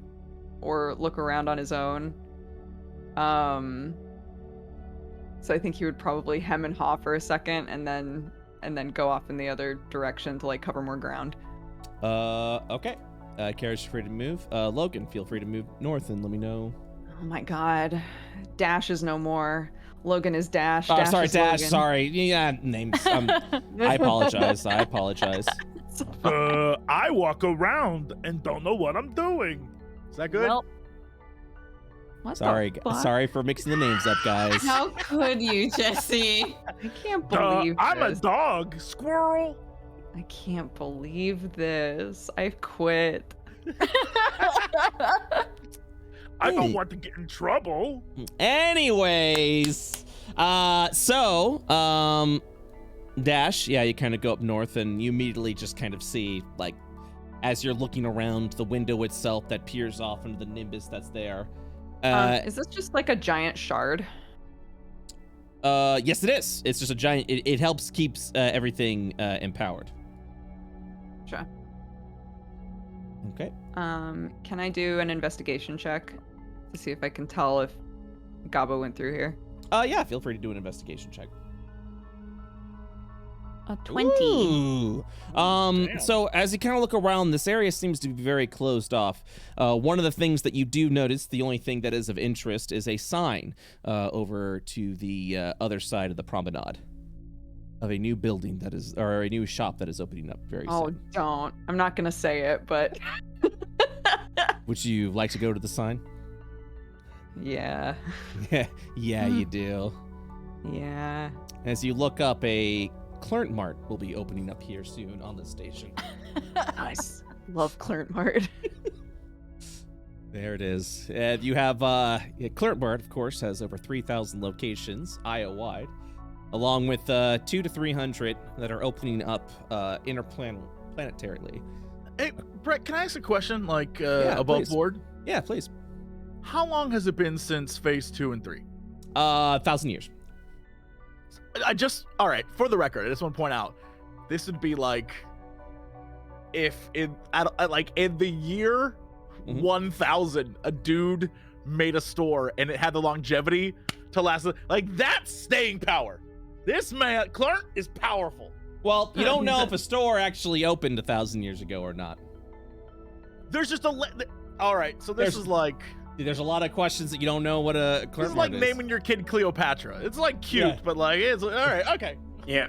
look around on his own. So I think he would probably hem and haw for a second, and then go off in the other direction to like cover more ground. Okay. Karis is free to move. Logan, feel free to move north and let me know. Oh my God, Dash is no more. Logan is Dash. Oh, Dash sorry, is Dash. Logan. Sorry. Yeah, names. I apologize. I apologize. I walk around and don't know what I'm doing. Is that good? Well, What Sorry, the fuck? sorry for mixing the names up, guys. How could you, Jesse? I can't believe I'm a this. dog. Squirrel. I can't believe this. I've quit. I don't want to get in trouble. Anyways, Dash, yeah, you kind of go up north and you immediately just kind of see, like, as you're looking around the window itself that peers off into the nimbus that's there. Is this just like a giant shard? Yes, it is. It's just a giant. It helps keeps everything empowered. Sure. Okay. Can I do an investigation check to see if I can tell if Gabo went through here? Yeah. Feel free to do an investigation check. A 20. Ooh. Damn. So as you kind of look around, this area seems to be very closed off. One of the things that you do notice, the only thing that is of interest, is a sign over to the other side of the promenade of a new building that is, or a new shop that is opening up very Oh, soon. don't. I'm not gonna say it, but Would you like to go to the sign? yeah. Yeah, you do. Yeah. As you look up, a Clernt Mart will be opening up here soon on the station. Nice. Love Clernt Mart. There it is. And you have Clernt Mart, of course, has over 3,000 locations, IO-wide, along with 200 to 300 that are opening up interplanetarily. Hey, Brett, can I ask a question, like, Yeah, above please. board? Yeah, please. How long has it been since phase 2 and 3? 1,000 years. All right, for the record, I just want to point out, this would be like, if in the year Mhm. 1000, a dude made a store and it had the longevity to last, like, that's staying power. This man, Clark, is powerful. Well, you don't know if a store actually opened 1,000 years ago or not. There's just all right, so this There's- is like, There's a lot of questions that you don't know what a this Clernt is Mart like naming your kid Cleopatra. It's like cute, Yeah. but like, it's all right, okay. Yeah.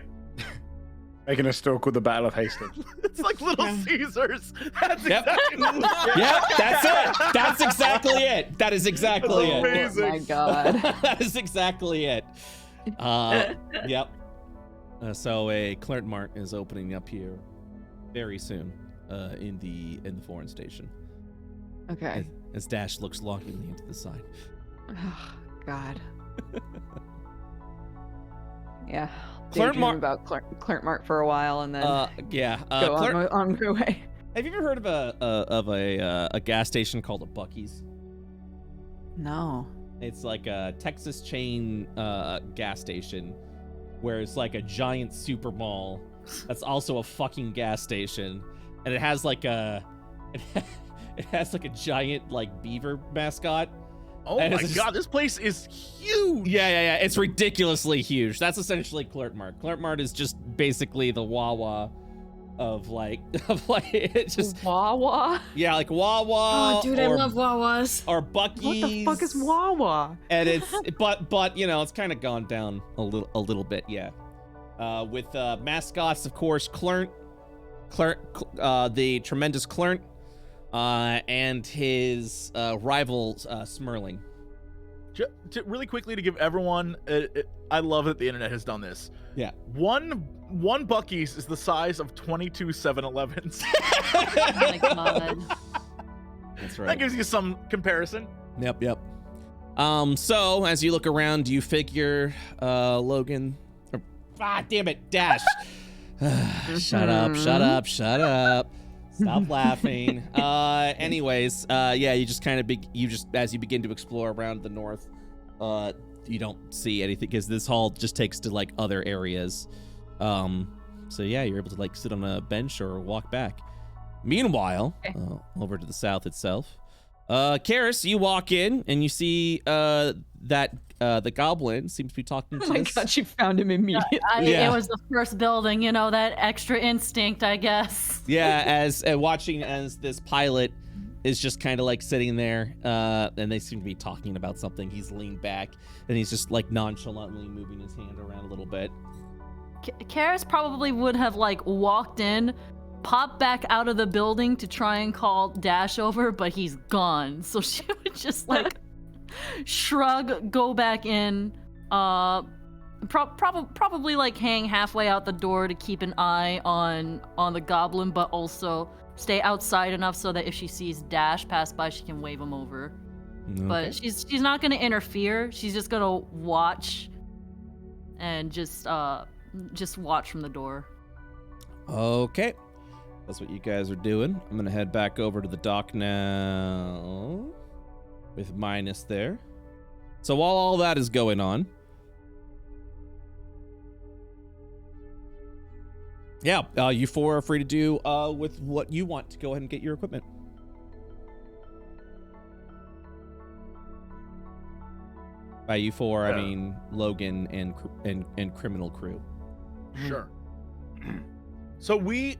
Making a store called the Battle of Hastings. It's like Little Caesars. That's Yep. exactly what it Yep, that's it. That's exactly it. That is exactly That's it. amazing. Oh my God. That is exactly it. Yep. So a Clernt Mart is opening up here very soon in the foreign station. Okay. As Dash looks longingly into the sign. Oh, God. Yeah. Clernt Daydream Mart- about Clernt Mart for a while and then Yeah. go Clernt- on my way. Have you ever heard of a gas station called a Buc-ee's? No. It's like a Texas chain gas station where it's like a giant super mall that's also a fucking gas station, and it has like a giant like beaver mascot. Oh And my it's just- god, this place is huge. Yeah. It's ridiculously huge. That's essentially Clernt Mart. Clernt Mart is just basically the Wawa of like it's just Wawa? yeah, like Wawa. Oh, dude, I or, love Wawas. or What Buc-ee's. the fuck is Wawa? And it's but you know, it's kind of gone down a little bit, yeah. with mascots, of course, Clert, the tremendous Clert, and his rival Smurling. Really quickly to give everyone, I love that the internet has done this. Yeah. One Buc-ee's is the size of 22 7-Elevens. Oh my god. That's right. That gives you some comparison. Yep. So as you look around, do you figure Logan? Damn it, Dash. Shut up. Stop laughing. Anyways, you just kind of as you begin to explore around the north, you don't see anything because this hall just takes to like other areas. So yeah, you're able to like sit on a bench or walk back. Meanwhile, over to the south itself, Karis, you walk in and you see that the goblin seems to be talking to Oh my god, you found him immediately. Yeah. It was the first building, that extra instinct, I guess. Yeah, as watching as this pilot is just kind of like sitting there, and they seem to be talking about something. He's leaned back and he's just like nonchalantly moving his hand around a little bit. Karis probably would have like walked in, popped back out of the building to try and call Dash over, but he's gone. So she would just like shrug, go back in, probably like hang halfway out the door to keep an eye on the goblin, but also stay outside enough so that if she sees Dash pass by, she can wave him over. Okay. But she's not gonna interfere. She's just gonna watch and just watch from the door. Okay. That's what you guys are doing. I'm going to head back over to the dock now with Minus there. So while all that is going on, you four are free to do with what you want to go ahead and get your equipment. By you four, I mean Logan and Criminal Crew. Sure. So we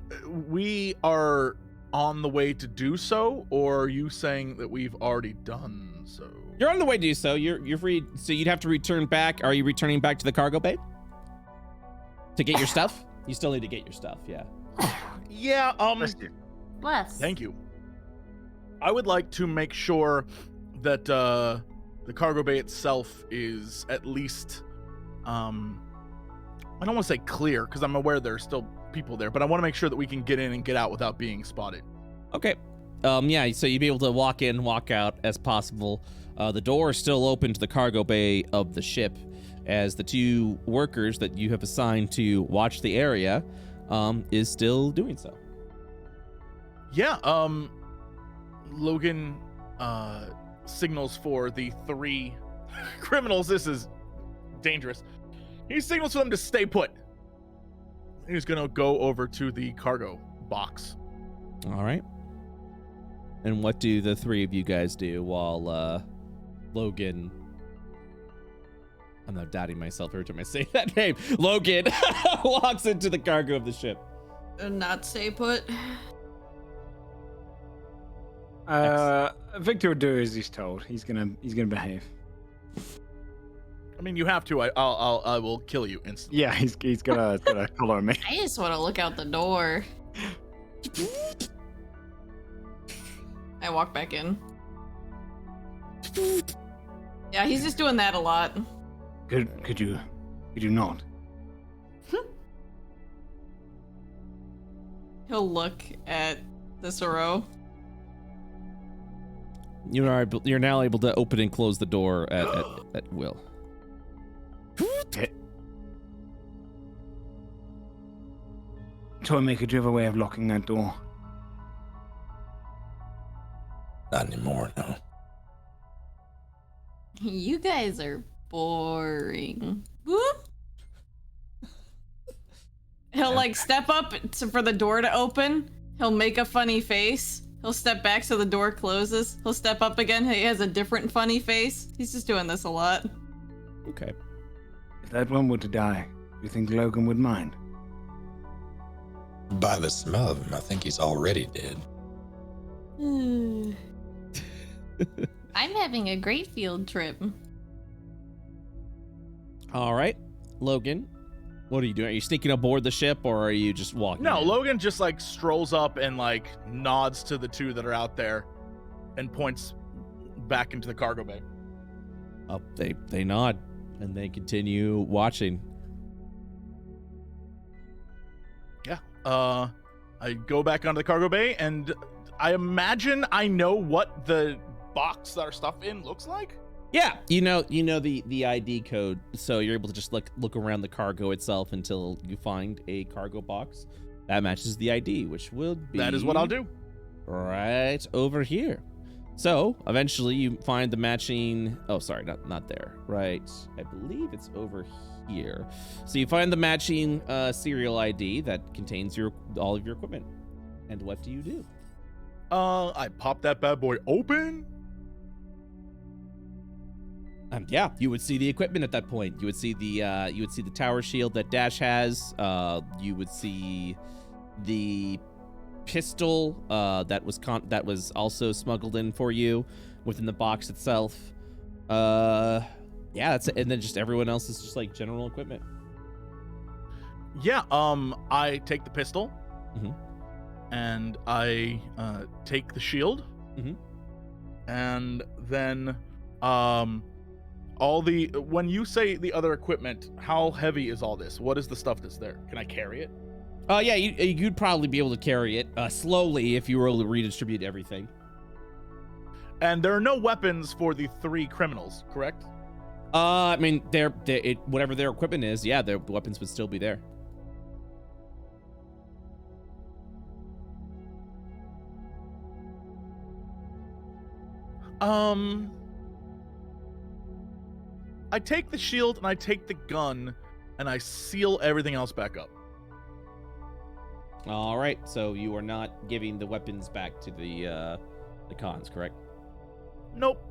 are on the way to do so, or are you saying that we've already done so? You're on the way to do so. You're free. So you'd have to return back. Are you returning back to the cargo bay to get your stuff? You still need to get your stuff. Yeah. Yeah. Bless. Thank you. I would like to make sure that the cargo bay itself is at least I don't want to say clear because I'm aware there's still people there, but I want to make sure that we can get in and get out without being spotted. Okay. So you'd be able to walk in, walk out as possible. The door is still open to the cargo bay of the ship, as the two workers that you have assigned to watch the area is still doing so. Yeah. Logan signals for the three criminals. This is dangerous. He signals for them to stay put. He's gonna go over to the cargo box. All right. And what do the three of you guys do while Logan... I'm not doubting myself every time I say that name. Logan walks into the cargo of the ship. Not stay put. Victor will do as he's told. He's gonna behave. I mean, you have to. I will kill you instantly. Yeah, he's gonna follow me. I just want to look out the door. I walk back in. Yeah, he's just doing that a lot. Could you not? He'll look at the Sorrow. You're now able to open and close the door at will. Toymaker, do you have a way of locking that door? Not anymore, no. You guys are boring. Whoop. He'll like step up for the door to open. He'll make a funny face. He'll step back so the door closes. He'll step up again. He has a different funny face. He's just doing this a lot. Okay. If that one were to die, do you think Logan would mind? By the smell of him, I think he's already dead. I'm having a great field trip. All right, Logan. What are you doing? Are you sneaking aboard the ship, or are you just walking? No, in? Logan just like strolls up and like nods to the two that are out there and points back into the cargo bay. Oh, they nod and they continue watching. Yeah. I go back onto the cargo bay, and I imagine I know what the box that our stuff in looks like. Yeah, you know the ID code, so you're able to just look around the cargo itself until you find a cargo box that matches the ID, which will be That is what I'll do. right over here. So eventually you find the matching. Oh, sorry, not there. Right, I believe it's over here. So you find the matching serial ID that contains all of your equipment. And what do you do? I pop that bad boy open. Yeah, you would see the equipment at that point. You would see the tower shield that Dash has. You would see the pistol that was also smuggled in for you within the box itself. Yeah, that's it. And then just everyone else is just like general equipment. Yeah. I take the pistol, Mhm. and I take the shield, Mhm. and then when you say the other equipment, how heavy is all this? What is the stuff that's there? Can I carry it? Yeah, you'd probably be able to carry it slowly if you were able to redistribute everything. And there are no weapons for the 3 criminals, correct? I mean, whatever their equipment is, yeah, their weapons would still be there. I take the shield and I take the gun and I seal everything else back up. All right, so you are not giving the weapons back to the cons, correct? Nope.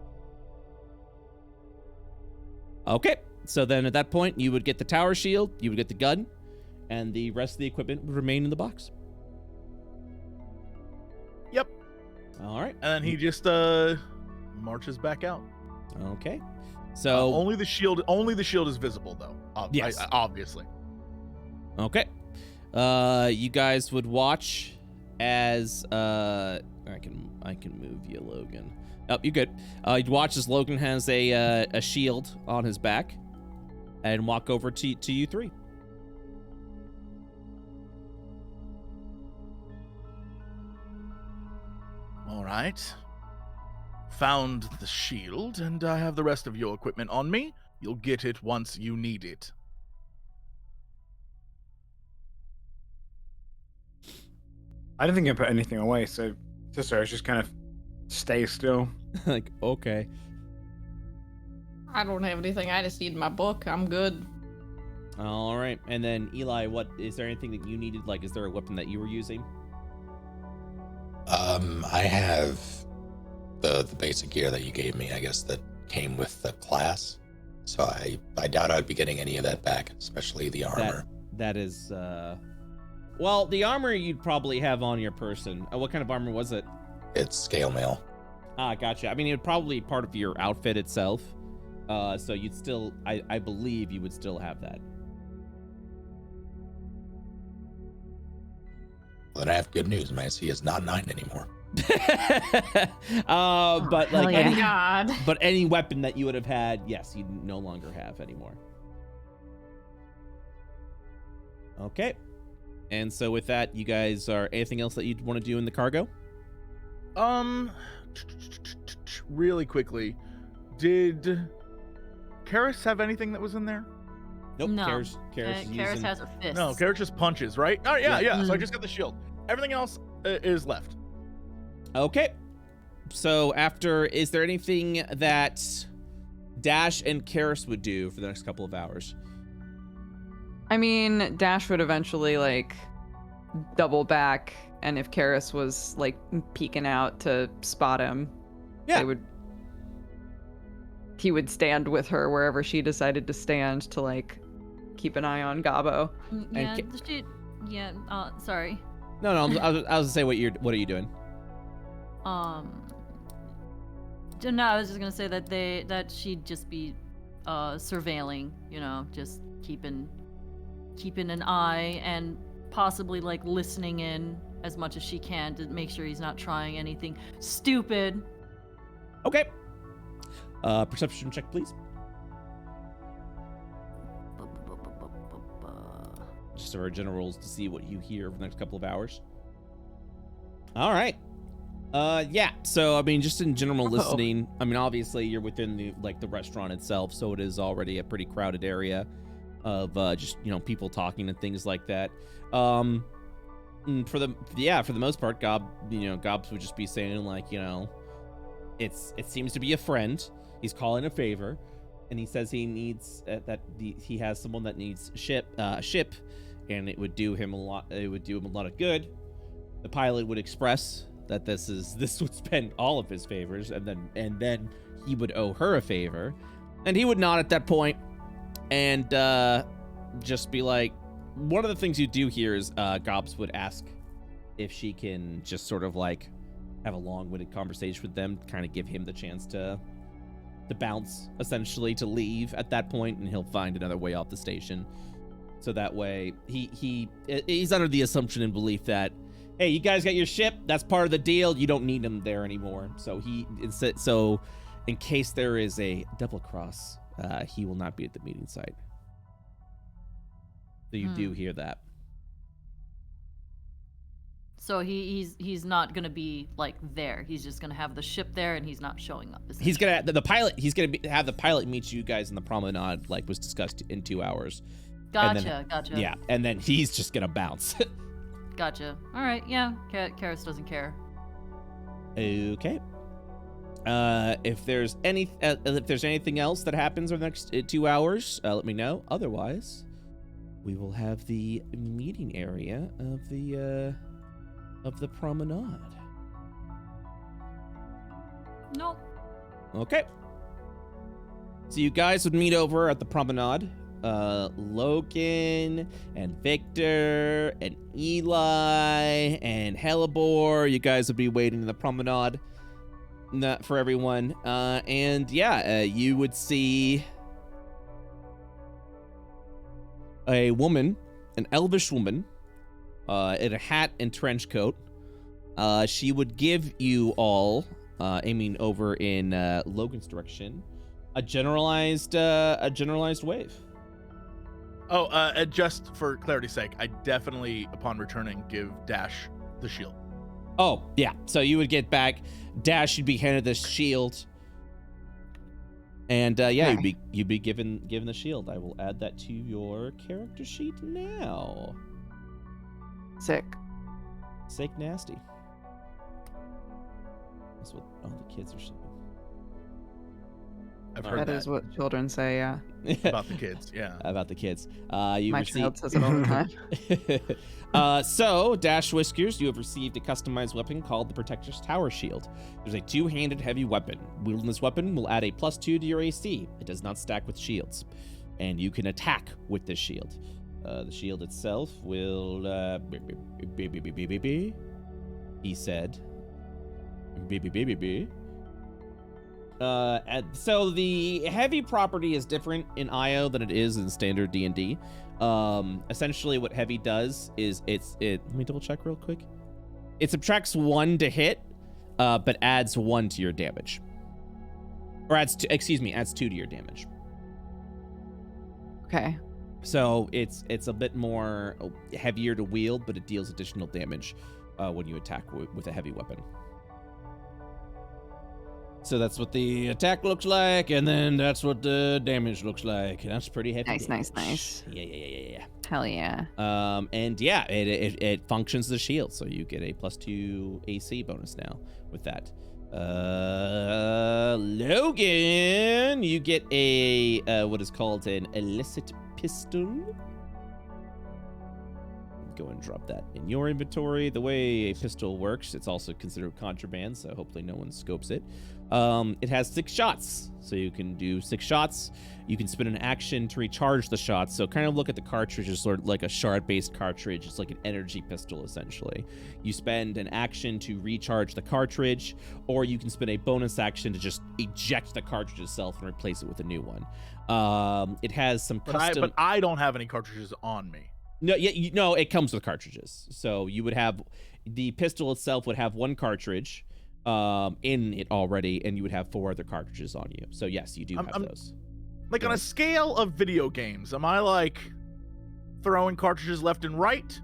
Okay, so then at that point, you would get the tower shield, you would get the gun, and the rest of the equipment would remain in the box. Yep. All right. And then he just marches back out. Okay. So only the shield is visible though. Yes. Obviously. okay. You guys would watch as I can move you, Logan. Oh, you're good. You'd watch as Logan has a shield on his back, and walk over to you 3. All right. Found the shield, and I have the rest of your equipment on me. You'll get it once you need it. I don't think I put anything away, so Cicero's just kind of stay still. Like, okay. I don't have anything. I just need my book. I'm good. All right. And then Eli, what is there anything that you needed? Like, is there a weapon that you were using? I have the basic gear that you gave me, I guess, that came with the class. So I doubt I'd be getting any of that back, especially the armor. That is, well, the armor you'd probably have on your person. What kind of armor was it? It's scale mail. Ah, gotcha. I mean, it would probably be part of your outfit itself. So you'd still, I believe you would still have that. Well, then I have good news. My AC is not 9 anymore. But like, God. but any weapon that you would have had, yes, you no longer have anymore. Okay. And so with that, you guys are anything else that you'd want to do in the cargo? Really quickly, did Karis have anything that was in there? Nope. No. Karis Karis has her fist. No, Karis just punches, right? Oh yeah, Yeah. yeah. So I just got the shield. Everything else is left. Okay. So is there anything that Dash and Karis would do for the next couple of hours? I mean, Dash would eventually like double back, and if Karis was like peeking out to spot him, Yeah. he would stand with her wherever she decided to stand to like keep an eye on Gabo. Yeah, sorry. No, I was gonna say what are you doing? No, I was just gonna say that she'd just be surveilling, just keeping keeping an eye and possibly like listening in as much as she can to make sure he's not trying anything stupid. Okay. Perception check, please. Just our general rules to see what you hear over the next couple of hours. All right. Yeah. So I mean, just in general listening. I mean, obviously you're within the restaurant itself, so it is already a pretty crowded area of just people talking and things like that. For the most part, Gobs would just be saying like, it seems to be a friend. He's calling a favor, and he says he needs he has someone that needs a ship, and it would do him a lot. It would do him a lot of good. The pilot would express that this would spend all of his favors, and then he would owe her a favor, and he would nod at that point, and just be like, one of the things you do here is Gobs would ask if she can just sort of like have a long-winded conversation with them, kind of give him the chance to bounce, essentially, to leave at that point, and he'll find another way off the station. So that way, he's under the assumption and belief that, hey, you guys got your ship, that's part of the deal, you don't need him there anymore. So in case there is a double cross, he will not be at the meeting site. So you do hear that. So he's not gonna be like there. He's just gonna have the ship there, and he's not showing up. He's gonna have the pilot meet you guys in the promenade, like was discussed in 2 hours. Gotcha. Yeah, and then he's just gonna bounce. Gotcha. All right. Yeah. Karis doesn't care. Okay. If there's anything else that happens over the next 2 hours, let me know. Otherwise, we will have the meeting area of the promenade. Nope. Okay. So you guys would meet over at the promenade. Logan and Victor and Eli and Hellebore. You guys would be waiting in the promenade for everyone. You would see a woman, an elvish woman, in a hat and trench coat. She would give you all, aiming over in Logan's direction, a generalized wave. Oh, just for clarity's sake, I definitely, upon returning, give Dash the shield. Oh, yeah. So you would get back. Dash, you'd be handed this shield. And you'd be given the shield. I will add that to your character sheet now. Sick nasty. That's what all the kids are saying. I've heard that is what children say, yeah. About the kids, yeah. About the kids. My child says it all the time. So, Dash Whiskers, you have received a customized weapon called the Protector's Tower Shield. There's a two-handed heavy weapon. Wielding this weapon will add a +2 to your AC. It does not stack with shields. And you can attack with this shield. The shield itself will... he said. So the heavy property is different in IO than it is in standard D&D. Essentially what heavy does is let me double check real quick. It subtracts 1 to hit, but adds 1 to your damage. Or adds 2 to your damage. Okay. So it's a bit more heavier to wield, but it deals additional damage when you attack with a heavy weapon. So that's what the attack looks like, and then that's what the damage looks like. That's pretty heavy. Nice. Yeah. Hell yeah. It functions as a shield, so you get a +2 AC bonus now with that. Logan, you get a what is called an illicit pistol. Go and drop that in your inventory. The way a pistol works, it's also considered contraband, so hopefully no one scopes it. It has 6 shots, so you can do 6 shots. You can spend an action to recharge the shots. So kind of look at the cartridge as sort of like a shard-based cartridge. It's like an energy pistol, essentially. You spend an action to recharge the cartridge, or you can spend a bonus action to just eject the cartridge itself and replace it with a new one. It has some custom... But I don't have any cartridges on me. No, yeah, no, it comes with cartridges. So you would have... The pistol itself would have 1 cartridge in it already, and you would have 4 other cartridges on you. So yes, you do have those. Like, on a scale of video games, am I like throwing cartridges left and right,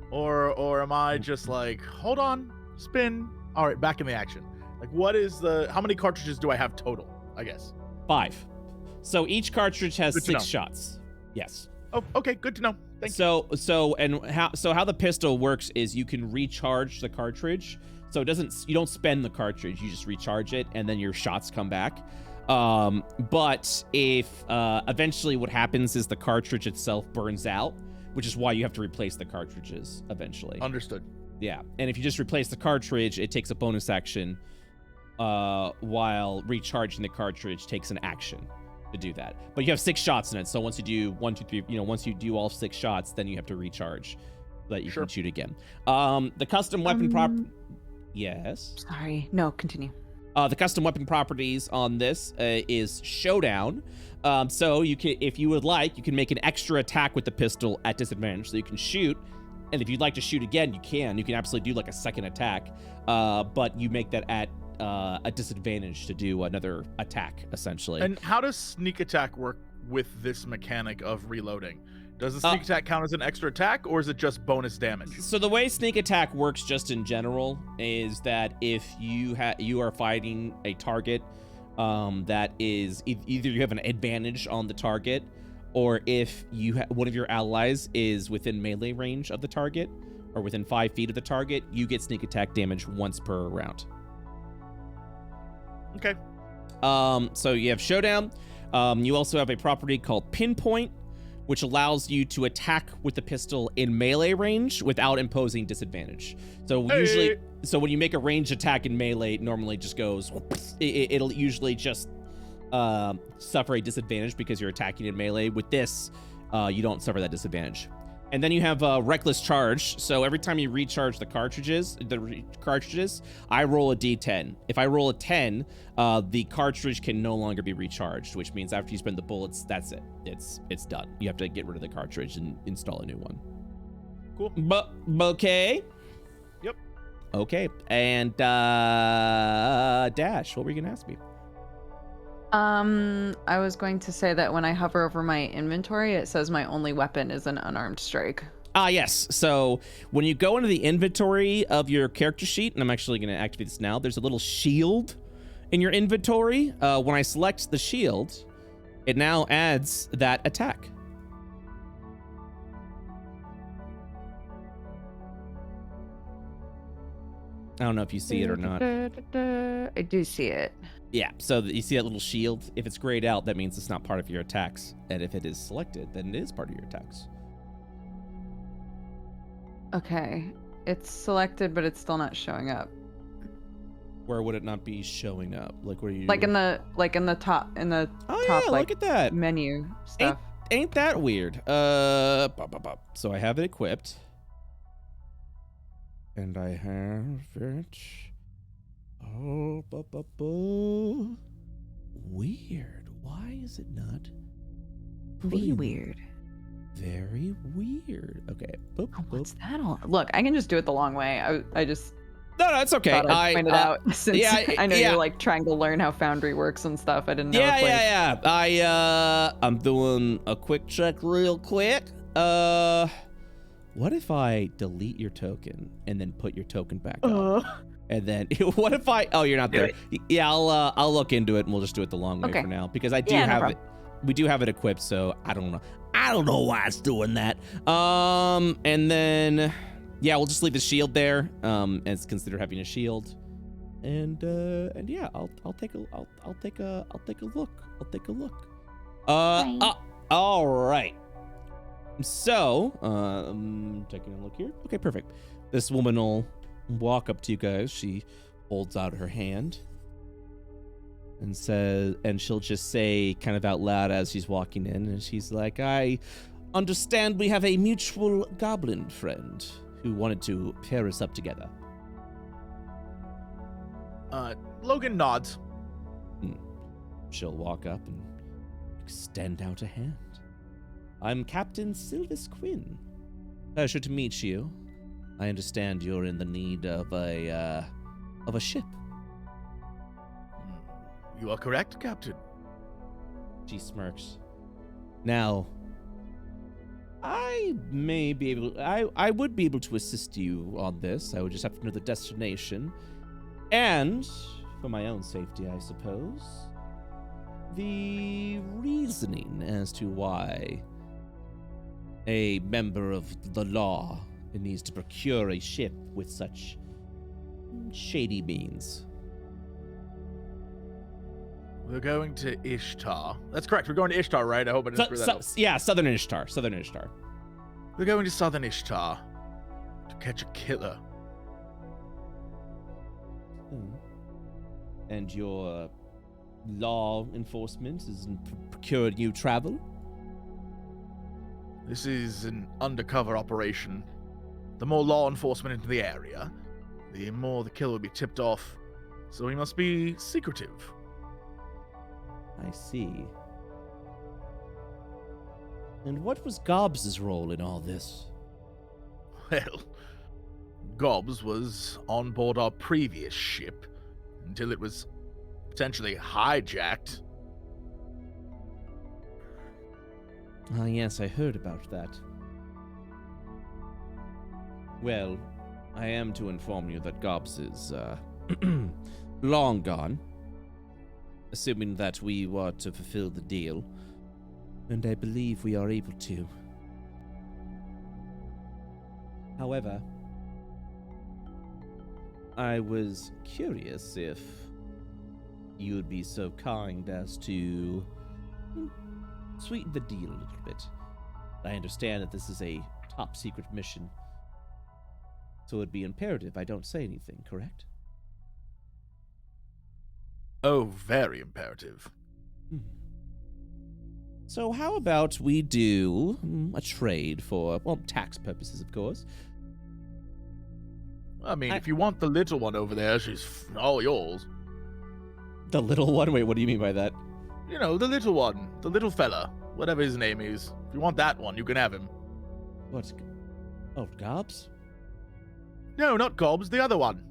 or am I just like, hold on, spin, all right, back in the action? Like, what is how many cartridges do I have total? I guess 5. So each cartridge has Good to 6 know. shots. Yes. Oh, okay, good to know. Thank you. How the pistol works is you can recharge the cartridge. So you don't spend the cartridge, you just recharge it, and then your shots come back. But if eventually what happens is the cartridge itself burns out, which is why you have to replace the cartridges eventually. Understood. Yeah, and if you just replace the cartridge, it takes a bonus action, while recharging the cartridge takes an action to do that. But you have 6 shots in it, so once you do 1, 2, 3, once you do all 6 shots, then you have to recharge so that you can shoot again. The custom weapon Yes. Sorry. No, continue. The custom weapon properties on this is Showdown. So you can, if you would like, you can make an extra attack with the pistol at disadvantage, so you can shoot. And if you'd like to shoot again, you can. You can absolutely do like a second attack, but you make that at a disadvantage to do another attack, essentially. And how does sneak attack work with this mechanic of reloading? Does the sneak attack count as an extra attack, or is it just bonus damage? So the way sneak attack works just in general is that if you are fighting a target that is either you have an advantage on the target, or if one of your allies is within melee range of the target or within 5 feet of the target, you get sneak attack damage once per round. Okay. So you have Showdown. You also have a property called Pinpoint, which allows you to attack with the pistol in melee range without imposing disadvantage. So so when you make a ranged attack in melee, it normally just goes, it'll usually just suffer a disadvantage because you're attacking in melee. With this, you don't suffer that disadvantage. And then you have Reckless Charge. So every time you recharge the cartridges, I roll a d10. If I roll a 10, the cartridge can no longer be recharged, which means after you spend the bullets, that's it. It's done. You have to get rid of the cartridge and install a new one. Cool. Okay. Yep. Okay. And Dash, what were you gonna ask me? I was going to say that when I hover over my inventory, it says my only weapon is an unarmed strike. Yes. So when you go into the inventory of your character sheet, and I'm actually going to activate this now, there's a little shield in your inventory. When I select the shield, it now adds that attack. I don't know if you see it or not. I do see it. Yeah, so you see that little shield? If it's grayed out, that means it's not part of your attacks. And if it is selected, then it is part of your attacks. Okay. It's selected, but it's still not showing up. Where would it not be showing up? Like where you Like in the top top yeah, look at that menu stuff. Ain't that weird? So I have it equipped. And I have it. Oh, weird. Why is it not? Very weird. Very weird. Okay. Boop, Oh, what's that all? Look, I can just do it the long way. I just No, it's okay. thought I'd point it out since I know yeah. you're like trying to learn how Foundry works and stuff. I didn't know. I'm doing a quick check real quick. What if I delete your token and then put your token back up? And then what if you're not there? Yeah, I'll look into it and we'll just do it the long way for now because I do have it. We do have it equipped, so I don't know. I don't know why it's doing that. And then yeah, we'll just leave the shield there. As consider having a shield. And yeah, I'll take a look. I'll take a look. All right. So, taking a look here. Okay, perfect. This woman will walk up to you guys. She holds out her hand and says, and she'll just say kind of out loud as she's walking in, and she's like, I understand we have a mutual goblin friend who wanted to pair us up together. Logan nods. She'll walk up and extend out a hand. I'm Captain Sylvis Quinn. Pleasure to meet you. I understand you're in the need of a ship. You are correct, Captain. She smirks. Now, I may be able. I would be able to assist you on this. I would just have to know the destination, and for my own safety, I suppose, the reasoning as to why a member of the law needs to procure a ship with such shady means. We're going to Ishtar. That's correct. We're going to Ishtar, right? I hope I didn't screw that up. Yeah, Southern Ishtar. Southern Ishtar. We're going to Southern Ishtar to catch a killer. And your law enforcement has procured you travel? This is an undercover operation. The more law enforcement into the area, the more the killer will be tipped off. So he must be secretive. I see. And what was Gobbs' role in all this? Well, Gobbs was on board our previous ship until it was potentially hijacked. Ah, yes, I heard about that. Well, I am to inform you that Gobbs is, long gone. Assuming that we were to fulfill the deal. And I believe we are able to. However, I was curious if you would be so kind as to sweeten the deal a little bit. I understand that this is a top secret mission, so it would be imperative I don't say anything, correct? Oh, very imperative. So how about we do a trade for, well, tax purposes, of course. I mean, if you want the little one over there, she's all yours. The little one? Wait, what do you mean by that? You know, the little one. The little fella. Whatever his name is. If you want that one, you can have him. What? Oh, Gobbs? No, not Gobbs. The other one.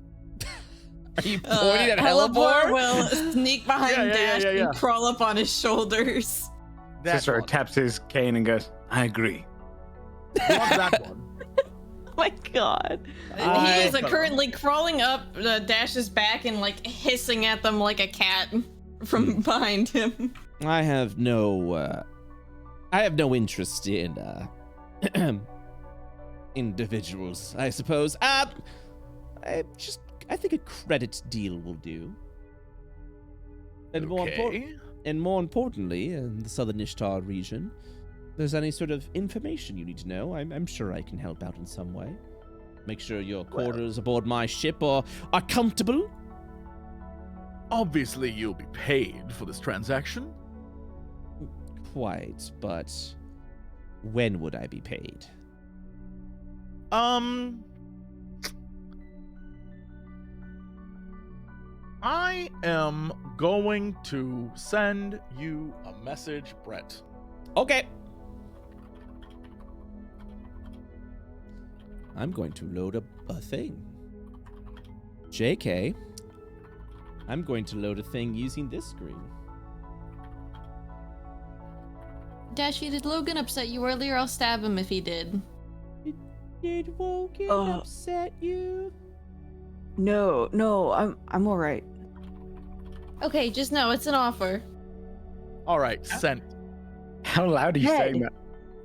Are you pointing at Hellebore Hellebore? will sneak behind Dash and crawl up on his shoulders. Cicero taps his cane and goes, I agree. You want that one? Oh my god. He is currently crawling up Dash's back and like hissing at them like a cat from behind him. I have no interest in individuals, I suppose. I think a credit deal will do. And more importantly, in the Southern Ishtar region, if there's any sort of information you need to know, I'm sure I can help out in some way. Make sure your quarters aboard my ship are comfortable. Obviously, you'll be paid for this transaction. Quite, but when would I be paid? I am going to send you a message, Brett. Okay. I'm going to load up a thing. JK, I'm going to load a thing using this screen. Dashy, did Logan upset you earlier? I'll stab him if he did. Did Logan upset you? No, I'm all right. Okay, just know it's an offer. All right, sent. How loud are you saying that?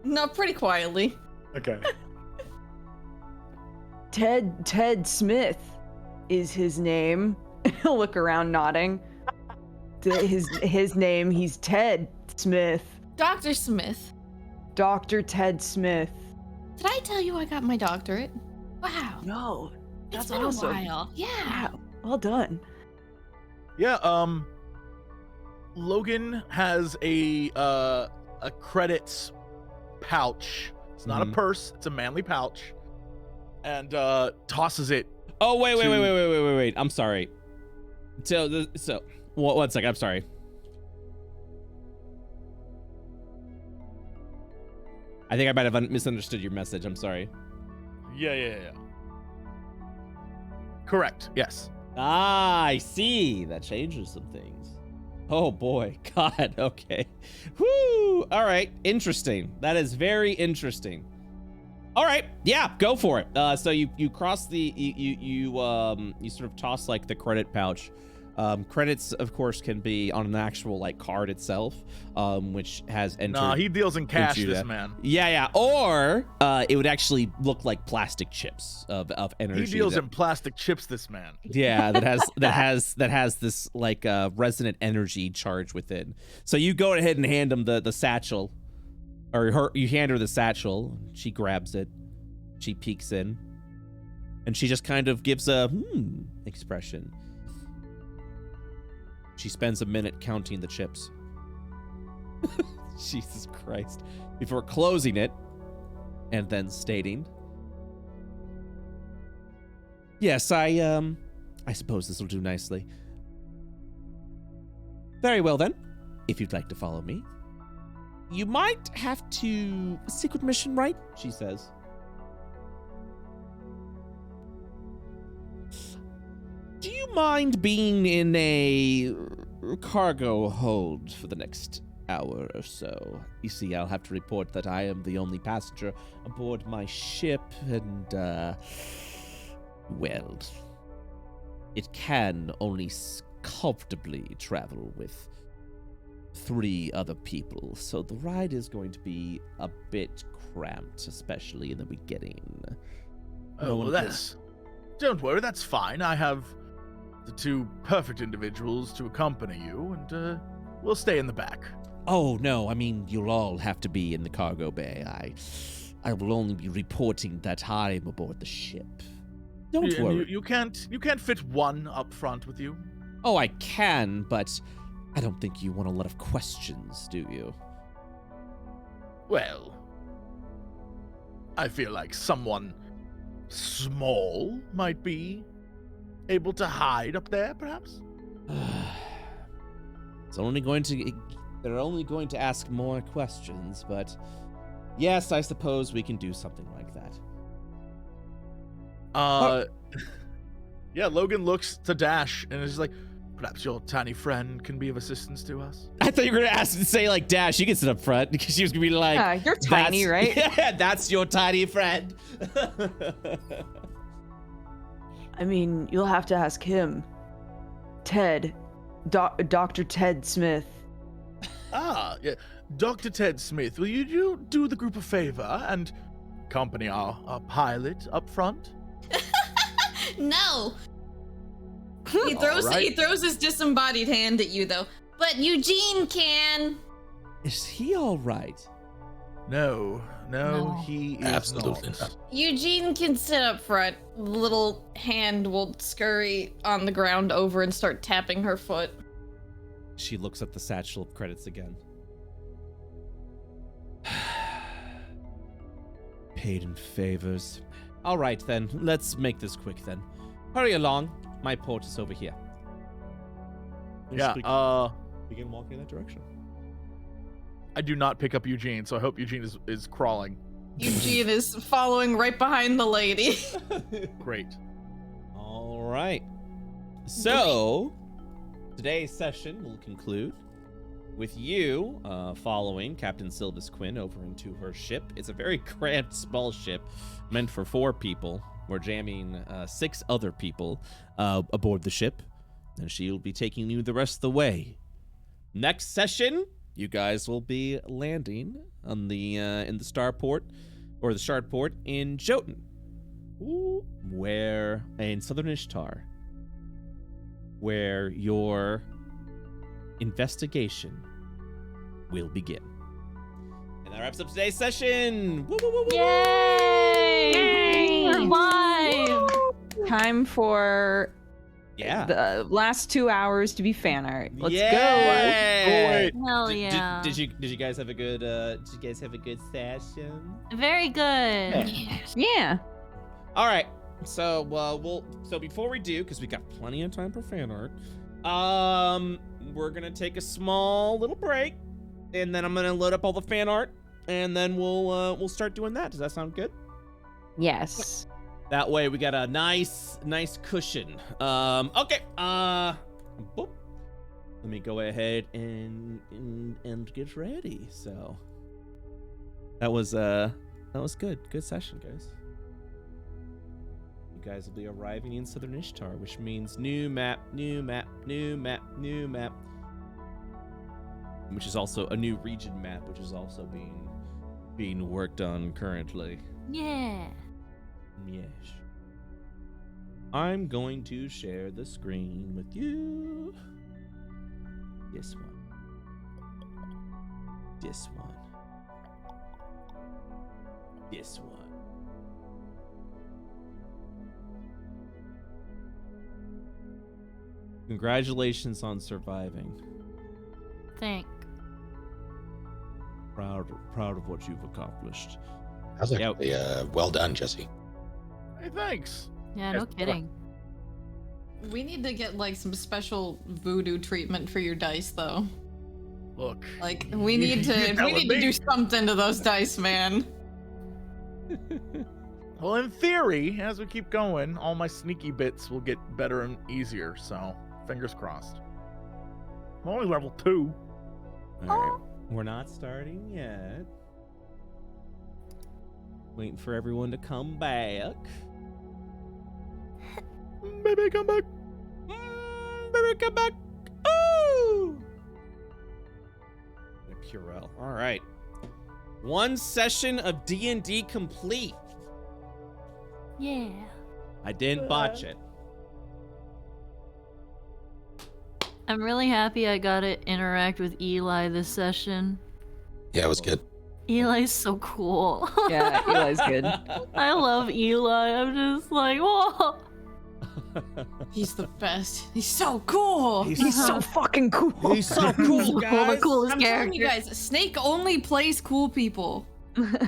No, pretty quietly. Okay. Ted Smith is his name. He'll look around nodding. His name, he's Ted Smith. Dr. Smith. Dr. Ted Smith. Did I tell you I got my doctorate? Wow. No, that's It's been awesome. a while. Yeah. Yeah, well done. Yeah, Logan has a credits pouch. It's not a purse, it's a manly pouch. And tosses it. Oh, wait. I'm sorry. So one second, I'm sorry. I think I might have misunderstood your message. I'm sorry. Yeah. Correct, yes. Ah, I see. That changes some things. Oh boy, God, okay. Whoo! All right, interesting. That is very interesting. All right, yeah, go for it. So you cross the you sort of toss like the credit pouch. Credits, of course, can be on an actual like card itself, which has entered. Nah, he deals in cash, into this that. man. Yeah. Or it would actually look like plastic chips of energy. He deals in plastic chips, this man. Yeah, that has this like resonant energy charge within. So you go ahead and hand him the satchel, or you hand her the satchel. She grabs it. She peeks in, and she just kind of gives a expression. She spends a minute counting the chips. Jesus Christ. Before closing it and then stating, "Yes, I suppose this will do nicely. Very well then, if you'd like to follow me. You might have to secret mission, right?" she says. "Do you mind being in a cargo hold for the next hour or so? You see, I'll have to report that I am the only passenger aboard my ship, and, well, it can only comfortably travel with 3 other people, so the ride is going to be a bit cramped, especially in the beginning." Oh, well, don't worry, that's fine. I have the 2 perfect individuals to accompany you, and we'll stay in the back. "Oh, no, I mean, you'll all have to be in the cargo bay. I will only be reporting that I'm aboard the ship. Don't worry." You can't fit one up front with you? "Oh, I can, but I don't think you want a lot of questions, do you?" Well, I feel like someone small might be able to hide up there, perhaps? They're only going to ask more questions, but yes, I suppose we can do something like that. Yeah, Logan looks to Dash and is like, "Perhaps your tiny friend can be of assistance to us?" I thought you were going to say, like, "Dash, you can sit up front," because she was going to be like, Yeah, you're tiny, right? Yeah, that's your tiny friend. I mean, you'll have to ask him. Ted. Dr. Ted Smith. Ah, yeah. Dr. Ted Smith, will you do the group a favor and accompany our pilot up front? No. He throws his disembodied hand at you though. But Eugene can. Is he all right? No, he is Absolutely not. not. Eugene can sit up front. Little hand will scurry on the ground over and start tapping her foot. She looks at the satchel of credits again. Paid in favors. All right, then. Let's make this quick, then. Hurry along. My port is over here. Yeah, Begin walking in that direction. I do not pick up Eugene, so I hope Eugene is crawling. Eugene is following right behind the lady. Great. All right. So, today's session will conclude with you following Captain Sylvis Quinn over into her ship. It's a very cramped, small ship meant for 4 people. We're jamming 6 other people aboard the ship, and she'll be taking you the rest of the way. Next session, you guys will be landing on the in the starport, or the starport in Jotun, where in southern Ishtar, where your investigation will begin. And And that wraps up today's session. Woo, woo, woo, woo. Yay! We're live. Time for Yeah. the last 2 hours to be fan art. Let's Yay! Hell Did- yeah. Did you guys have a good session? Very good. go. Yeah. All right. So so before we do, because we got plenty of time for fan art, we're gonna take a small little break, and then I'm gonna load up all the fan art, and then we'll start doing that. Does that sound good? Yes. That way we got a nice cushion. Okay. Boop. Let me go ahead and get ready. So that was good. Good session, guys. You guys will be arriving in Southern Ishtar, which means new map, which is also a new region map, which is also being worked on currently. Yeah. Yes. I'm going to share the screen with you. This one. This one. This one. Congratulations on surviving. Thank. Proud of what you've accomplished. That was actually well done, Jesse. Hey, thanks. Yeah, no Yes, kidding. We need to get like some special voodoo treatment for your dice, though. Look. Like we need to do something to those dice, man. Well, in theory, as we keep going, all my sneaky bits will get better and easier, so fingers crossed. I'm only level 2. All right. We're not starting yet. Waiting for everyone to come back. Baby, come back. Baby, come back. Ooh! And a Purell. All right. One session of D&D complete. Yeah. I didn't botch it. I'm really happy I got to interact with Eli this session. Yeah, it was good. Eli's so cool. Yeah, Eli's good. I love Eli. I'm just like, whoa. He's the best. He's so cool. He's so fucking cool. He's so cool, guys. The coolest I'm telling character. you guys, Snake only plays cool people.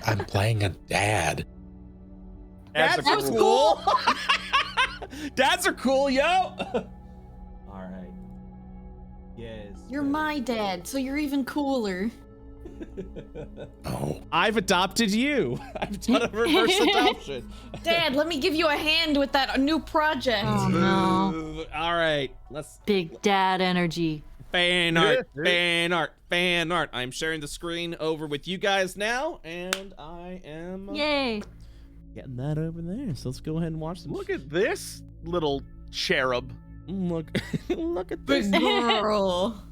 I'm playing a dad. Dads are cool. Dads are cool, yo. All right. Yes. You're my dad, so you're even cooler. Oh, I've adopted you. I've done a reverse adoption. Dad, let me give you a hand with that new project. Oh no. All right. Let's Big dad energy. fan art, Yeah, fan art, fan art. I'm sharing the screen over with you guys now, and I am Yay. getting that over there. So let's go ahead and watch some. Look at this little cherub. Look, look at this. Big girl.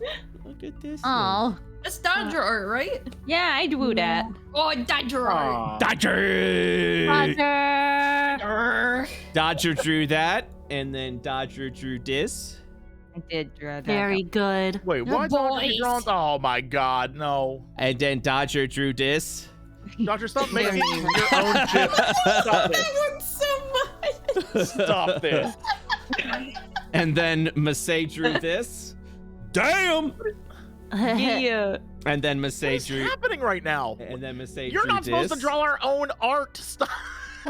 Look at this. Oh. That's Dodger art, right? Yeah, I do that. Oh, Dodger art. Dodger. Roger. Dodger drew that, and then Dodger drew this. I did draw that. Very good. Wait, Your what? Dodger boys. drawn? Oh my God, no! And then Dodger drew this. Dodger, stop making your own shit. Stop it. So much. Stop this. And then Masae drew this. Damn! Yeah. And then What's Masae drew. happening right now? And then Masae You're drew not supposed to this. draw our own art. Stop.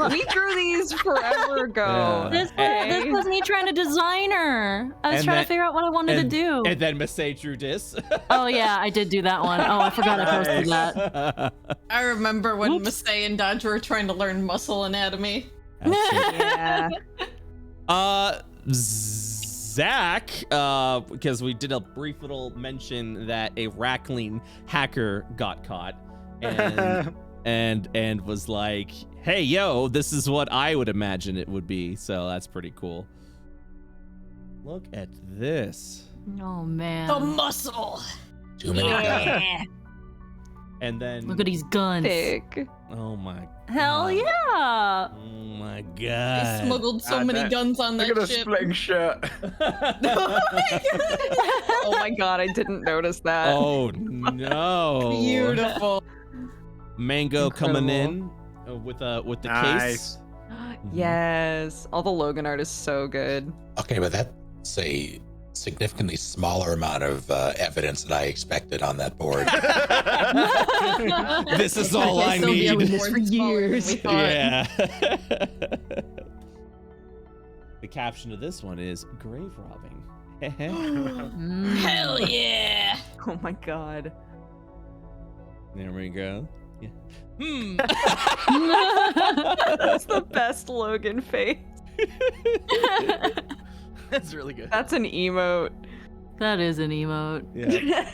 We drew these forever ago. Yeah. This was me trying to design her. I was And trying then- to figure out what I wanted to do. And then Masae drew this. Oh yeah, I did do that one. Oh, I forgot I posted that. I remember when Whoops. Masae and Dodger were trying to learn muscle anatomy. Yeah. Zach, because we did a brief little mention that a Rackling hacker got caught, and was like, "Hey, yo, this is what I would imagine it would be." So that's pretty cool. Look at this, Oh man. The muscle. too many guys. Yeah. and then Look at these guns. Thick. oh my, Hell God. yeah. Oh my They God. smuggled so God, many that- guns on Look that at the ship. splitting shirt. Oh my god, I didn't notice that. Oh no. Beautiful. Mango coming Incredible. in with the case. Nice. Yes. All the Logan art is so good. Okay, but that's a significantly smaller amount of evidence than I expected on that board. This is all I Still be need. able to This board for smaller than years. we thought. Yeah. The caption of this one is grave robbing. Hell yeah! Oh my god. There we go. Yeah. That's the best Logan face. That's really good. That's an emote. That is an emote. Yeah.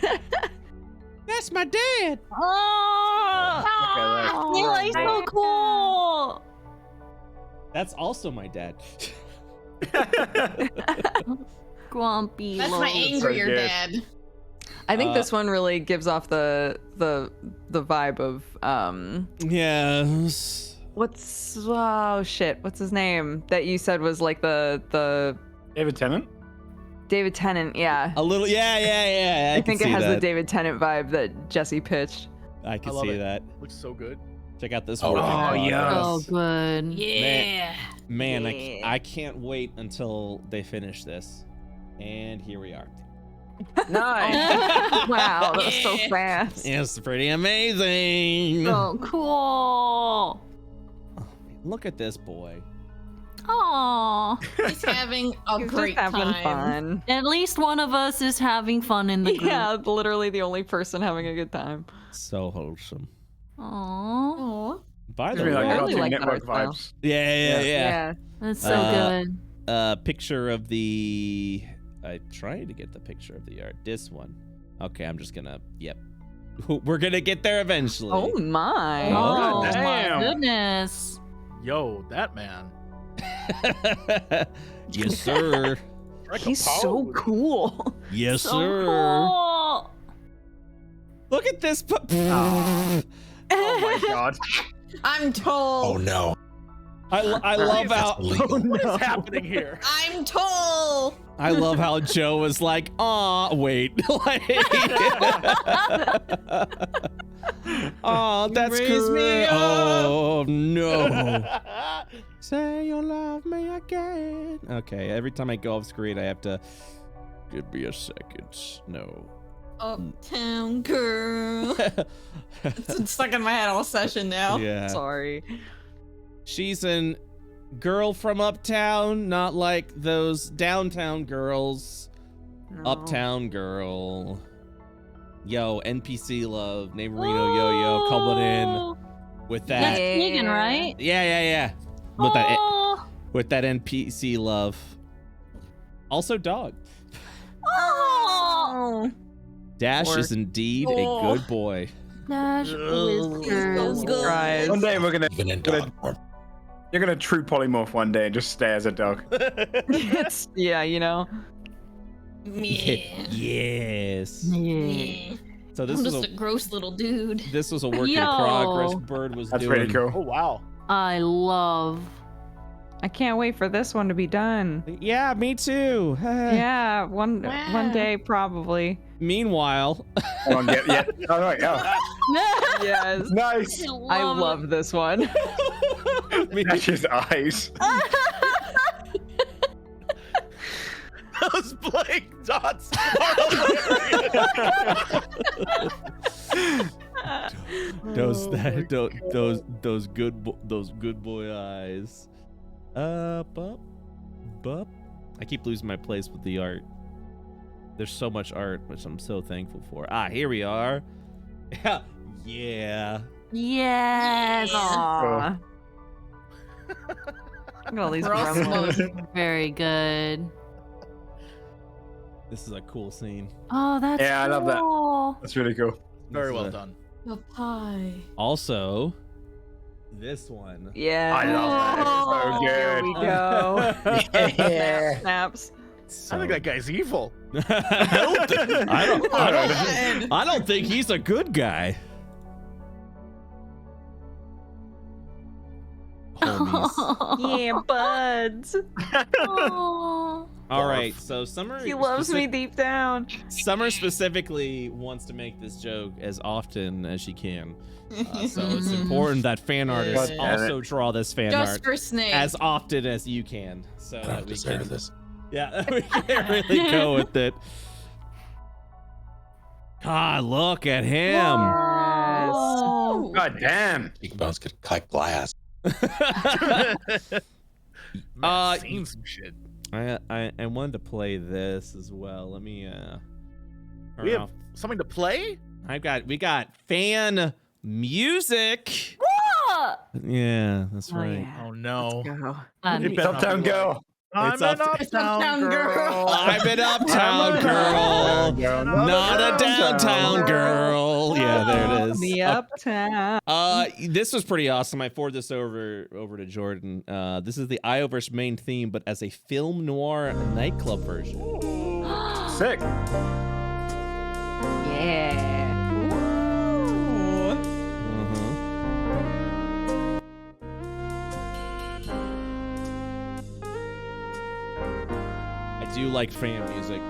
That's my dad. Oh, Eli's so cool. That's also my dad. Grumpy. That's my Logan. angrier good. dad. I think this one really gives off the vibe of Yes. what's his name that you said was like the David Tennant? David Tennant, yeah. A little. Yeah. I think it can see has that. the David Tennant vibe that Jesse pitched. I can love see it. that. Looks so good. Check out this Oh, work. wow. yeah. Oh, good. Yeah. Man, Yeah. I can't wait until they finish this. And here we are. Nice. Wow, that was so Yeah. fast. It's pretty amazing. Oh, cool. Look at this boy. Aw. He's having a He's great just having time. fun. At least one of us is having fun in the group. Yeah, literally the only person having a good time. So wholesome. Aw. Aw. By the Gives me like I way, really Cartoon like that Network art vibes. yeah. That's so Uh, good. Picture of the. I tried to get the picture of the art. This one. Okay, I'm just gonna. Yep. We're gonna get there eventually. Oh my. Oh, damn. my goodness. Yo, that man. Yes, sir. He's so cool. Yes, So sir. cool. Look at this. Oh my god. I'm told. Oh no. I love That's how illegal. What is happening here? I'm told. I love how Joe was like, "Aw, wait, like, oh, that's raised me great. Oh no, say you love me again." Okay, every time I go off screen, I have to give me a second. No. Uptown girl. It's stuck in my head all session now. Yeah. Sorry. She's an girl from uptown, not like those downtown girls. No. Uptown girl. Yo, NPC love, Neighborino Yo-Yo coming in with That's that. Negan, right? Yeah. With that NPC love. Also dog. Oh. Dash Or- is indeed Oh. a good boy. Dash Whiskers. good. Surprise. One day we're gonna Even in dog form. you're gonna true polymorph one day and just stare as a dog. It's, yeah, you know. Yeah. Yes. Yeah. So this I'm was just a a gross little dude. this was a work in Yo. progress. Bird was That's doing. pretty cool. Oh wow. I love. I can't wait for this one to be done. Yeah, me too. Yeah, one Wow. day probably. Meanwhile, Come on, yeah. All right, yeah. Yes. Nice. I love this one. Dash's eyes. Those blank dots are hilarious. those good boy eyes. Up. I keep losing my place with the art. There's so much art, which I'm so thankful for. Here we are. Yeah. Yes. Aww. Look at all these Gross gremlins. Very good. This is a cool scene. Oh, that's Yeah, I love that. cool. That's really cool. Very This is well a- done. A pie. Also, this one. Yeah. I love that. It's so good. Here we go. Yeah. Snaps. I think that guy's evil. I don't think he's a good guy. Homies. Yeah, buds. Aw. All right, so Summer. He loves me deep down. Summer specifically wants to make this joke as often as she can. So it's important that fan artists also draw this fan Just art for Snake. as often as you can. So I that don't we deserve can, this. yeah, we can really go with it. God, look at him. Oh. God damn. Cheekbones could cut glass. Man, seen some shit. I wanted to play this as well. Let me We have something to play? we got fan music. Yeah, that's right. Yeah. Oh no. Go. It better not Uptown be girl. I'm It's an up- uptown girl. I'm an uptown girl, not a downtown girl. Yeah, there it is. The uptown. This was pretty awesome. I forwarded this over to Jordan. This is the Ioverse main theme, but as a film noir nightclub version. Sick. Yeah. I do like fan music.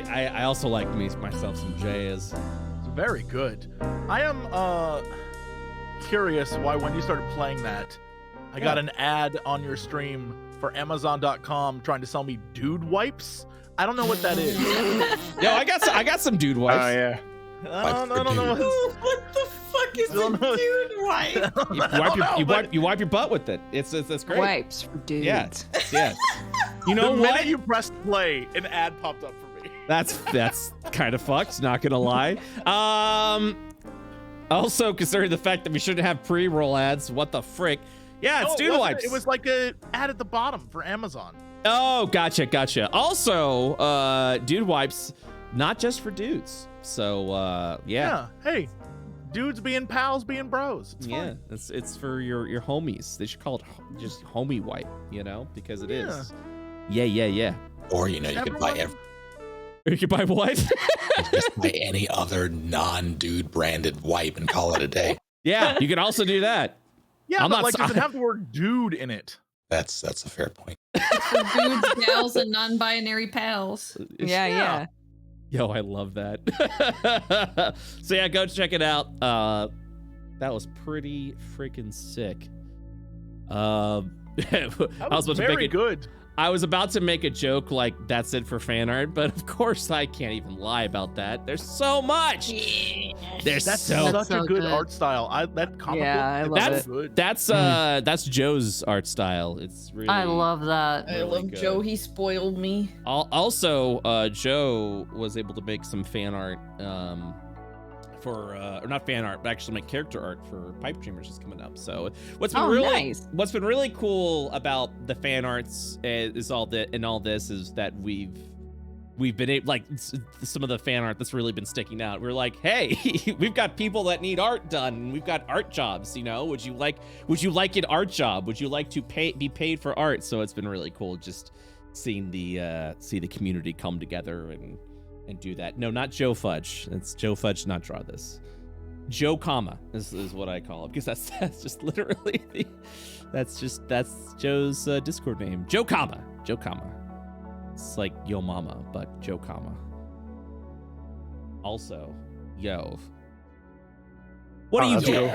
I also like myself some jazz. It's very good. I am curious why when you started playing that, I got an ad on your stream for Amazon.com trying to sell me dude wipes. I don't know what that is. Yo, I got some dude wipes. Oh yeah. I don't know. What the fuck is Don't know. a dude wipe? You wipe your butt with it. It's great. Wipes for dudes. Yeah. Yeah. You The know minute what? you pressed play, an ad popped up for me. That's kind of fucked, not gonna lie. Also, considering the fact that we shouldn't have pre-roll ads, what the frick? Yeah, it's No, it dude wasn't. wipes. It was like a ad at the bottom for Amazon. Oh, gotcha. Also, dude wipes, not just for dudes. So, yeah. Hey, dudes being pals, being bros. It's Yeah, fine. it's for your homies. They should call it just homie wipe, because it is. Yeah. Or, you could buy You can buy what? just buy any other non-dude branded wipe and call it a day. Yeah, you can also do that. Yeah, I'm but not like, so- does it have the word dude in it? That's a fair point. For dudes, gals, and non-binary pals. Yeah. Yo, I love that. So yeah, go check it out. That was pretty freaking sick. I was about to very make it good. I was about to make a joke like that's it for fan art, but of course I can't even lie about that. There's so much. There's That's so such so a good good. art style. That comic Yeah, book, I love that's it. good. that's Joe's art style. It's really I love that. I Really love good. Joe. He spoiled me. Also, Joe was able to make some fan art for or not fan art, but actually make character art for Pipe Dreamers is coming up. So what's been really cool about the fan arts is all this is that we've been able, like some of the fan art that's really been sticking out. We're like, hey, we've got people that need art done, and we've got art jobs. Would you like an art job? Would you like to be paid for art? So it's been really cool just seeing the community come together and do that. No, not Joefudge. It's Joefudge, not draw this. Joe comma is what I call it, because that's just literally that's Joe's Discord name. Joe comma. It's like yo mama, but Joe comma. Also, yo. What are you doing?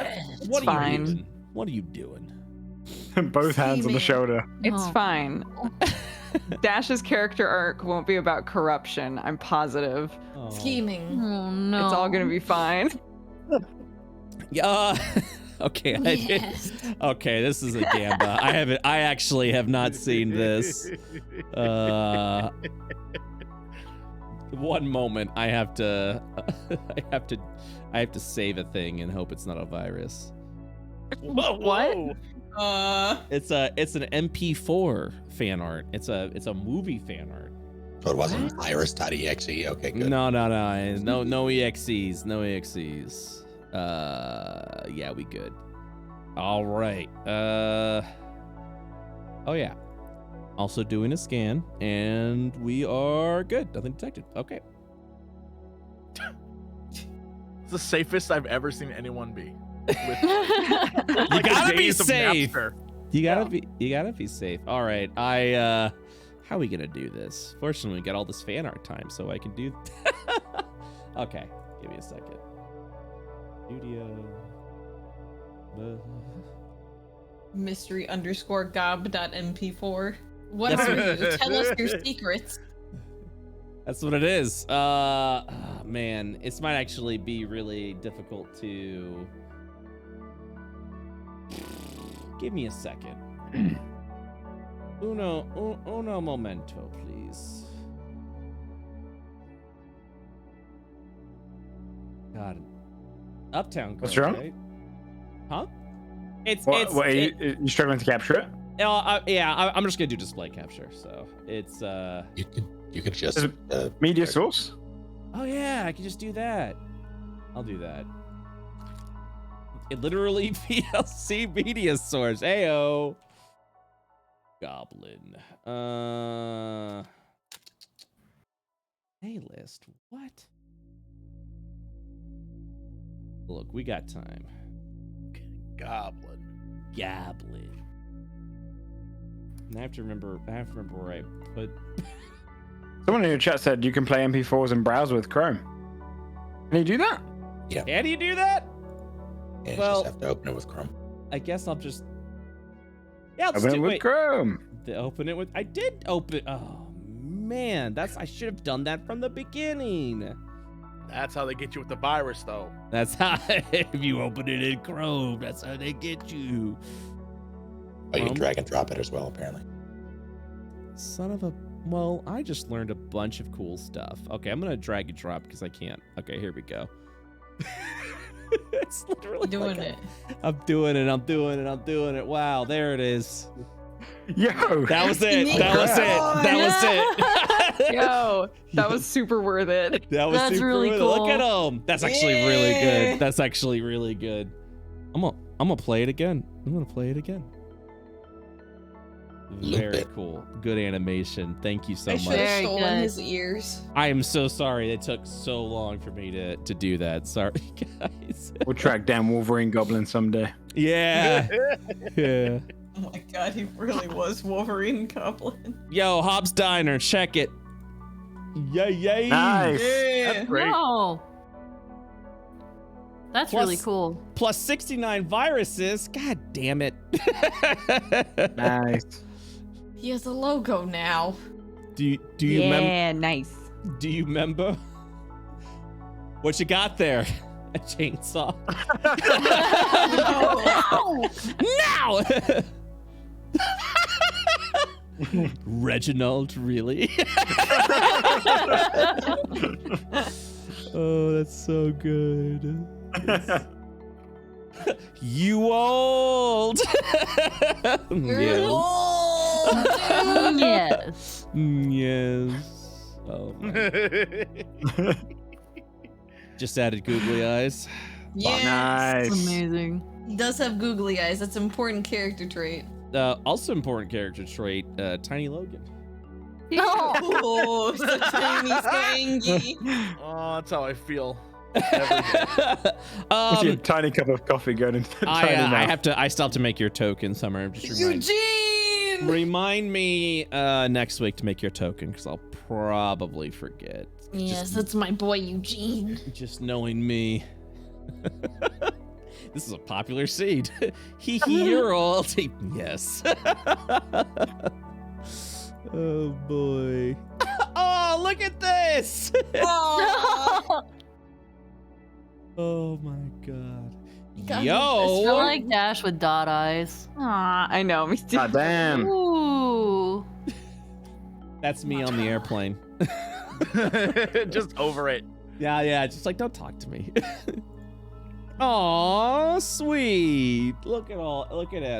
What are you doing? What are you doing? Both hands on the shoulder. It's Oh. fine. Dash's character arc won't be about corruption. I'm positive. Oh. Scheming. Oh no. It's all gonna be fine. Yeah. Okay. Yes. Okay. This is a gamba. I actually have not seen this. One moment. I have to save a thing and hope it's not a virus. Whoa, What? whoa. It's an MP4 fan art. It's a movie fan art. So it wasn't iris.exe. Okay, good. No EXEs. No EXEs. Yeah, we good. All right. Oh yeah. Also doing a scan, and we are good. Nothing detected. Okay. It's the safest I've ever seen anyone be. You gotta be safe. You gotta be safe. All right, how are we gonna do this? Fortunately, we got all this fan art time, so I can do. Okay, give me a second. Studio. Mystery_gob.mp4. What are you? Tell us your secrets. That's what it is. Man, this might actually be really difficult to. Give me a second. Uno momento, please. God. Uptown. What's Girl, wrong? right? Huh? It's What, are you struggling to capture it? yeah, I'm just gonna do display capture. So it's You could just Media source? Oh yeah, I can just do that. I'll do that. It literally VLC media source. Ayo. Goblin. Playlist. What? Look, we got time. Goblin. And I have to remember where I put. Someone in your chat said you can play MP4s and browse with Chrome. Can you do that? How do you do that? Yeah, you Well- just have to open it with Chrome. I guess I'll just. Yeah, I'll just Open it do with wait. Chrome. Open it with. I did open. Oh man, I should have done that from the beginning. That's how they get you with the virus, though. That's how. If you open it in Chrome, that's how they get you. Oh, you can drag and drop it as well, apparently. Son of a. Well, I just learned a bunch of cool stuff. Okay, I'm gonna drag and drop because I can't. Okay, here we go. It's literally Doing like it. I'm doing it. Wow, there it is. Yo! That was it. That was it. Yo, that was super worth it. That was That's super really good. cool. Look at him. That's actually really Yeah. good. That's actually really good. I'm gonna play it again. Loop Very it. cool. Good animation. Thank you so I should much. have Very stolen good. his ears. I am so sorry it took so long for me to do that. Sorry, guys. We'll track down Wolverine Goblin someday. Yeah. Yeah. Oh my god, he really was Wolverine Goblin. Yo, Hobbs Diner, check it. Yay. Nice. That's great. No. That's Plus- really cool. Plus 69 viruses. God damn it. Nice. He has a logo now. Do you remember? nice. Do you remember what you got there? A chainsaw. Now. Reginald, really? Oh, that's so good. You old. Yes. Yes. Yes. Oh my. Just added googly eyes. Yeah. It's Nice. amazing. He does have googly eyes. That's an important character trait. Also important character trait, Tiny Logan. No. Oh, so tiny, skangy. Oh, that's how I feel. With your tiny cup of coffee going into the tiny mouth. I still have to make your token, Summer. Just Eugene! remind me next week to make your token, because I'll probably forget. Yes, that's my boy Eugene. Just knowing me. This is a popular seed. You're old. Yes. Oh boy. Oh, look at this. Aw. Oh my god. got I Yo. like Dash with dot eyes. Aw, I know, me too. God damn. Ooh. That's me on the airplane. Just over it. Yeah, just like don't talk to me. Aw, sweet. Look at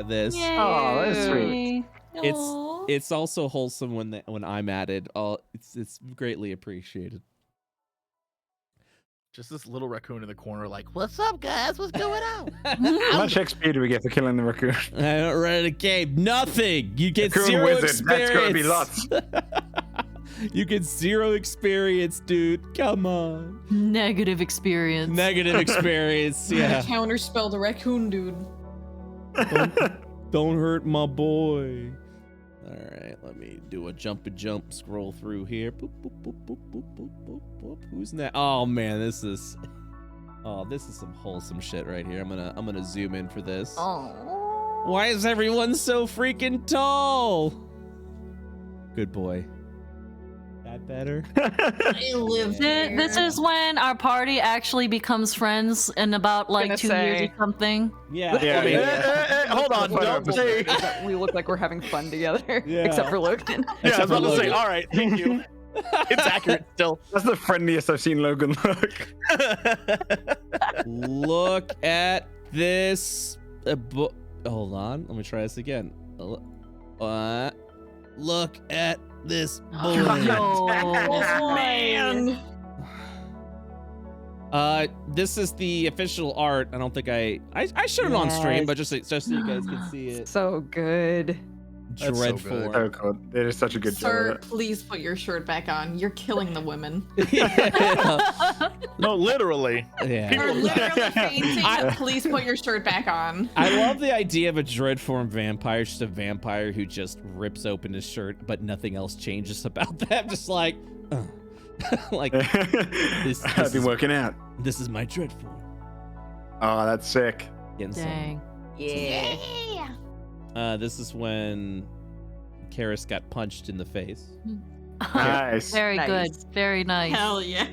this. Oh, that's sweet. Aw. It's also wholesome when I'm added. It's greatly appreciated. Just this little raccoon in the corner, like, what's up, guys? What's going on? How much XP do we get for killing the raccoon? I don't run a game. Nothing. You get Raccoon zero wizard. experience. That's gonna be lots. You get 0 experience, dude. Come on. Negative experience. Negative experience. Yeah. Counterspell the raccoon dude. Don't hurt my boy. All right, let me do a jump, scroll through here. Boop, boop, boop, boop, boop, boop, boop, boop. Who's that? Oh man, this is some wholesome shit right here. I'm gonna zoom in for this. Oh. Why is everyone so freaking tall? Good boy. That better? I live there. This is when our party actually becomes friends in about like Gonna 2 years say. or something. Yeah. Yeah, I mean, yeah. Hold on, don't say. We look like we're having fun together, Yeah. except for Logan. Yeah, I was about to say. Logan. All right, thank you. It's accurate still. That's the friendliest I've seen Logan look. Look at this. Hold on. Let me try this again. Look at this boy. Man. This is the official art. I don't think I showed it on stream, Yes. but just so you guys can see it. So good. That's so Dreadful. Oh god, they did such a good Sir, job please put your shirt back on. You're killing the women. yeah. No, literally. Yeah. You're literally fainting. I- Please put your shirt back on. I love the idea of a dreadform vampire, just a vampire who just rips open his shirt, but nothing else changes about them. Just like, like it. This I've been is- working out. this is my dreadform. Oh, that's sick. Getting some. Dang. Yeah. This is when Karis got punched in the face. Nice. Very Nice. good. Very nice. Hell yeah.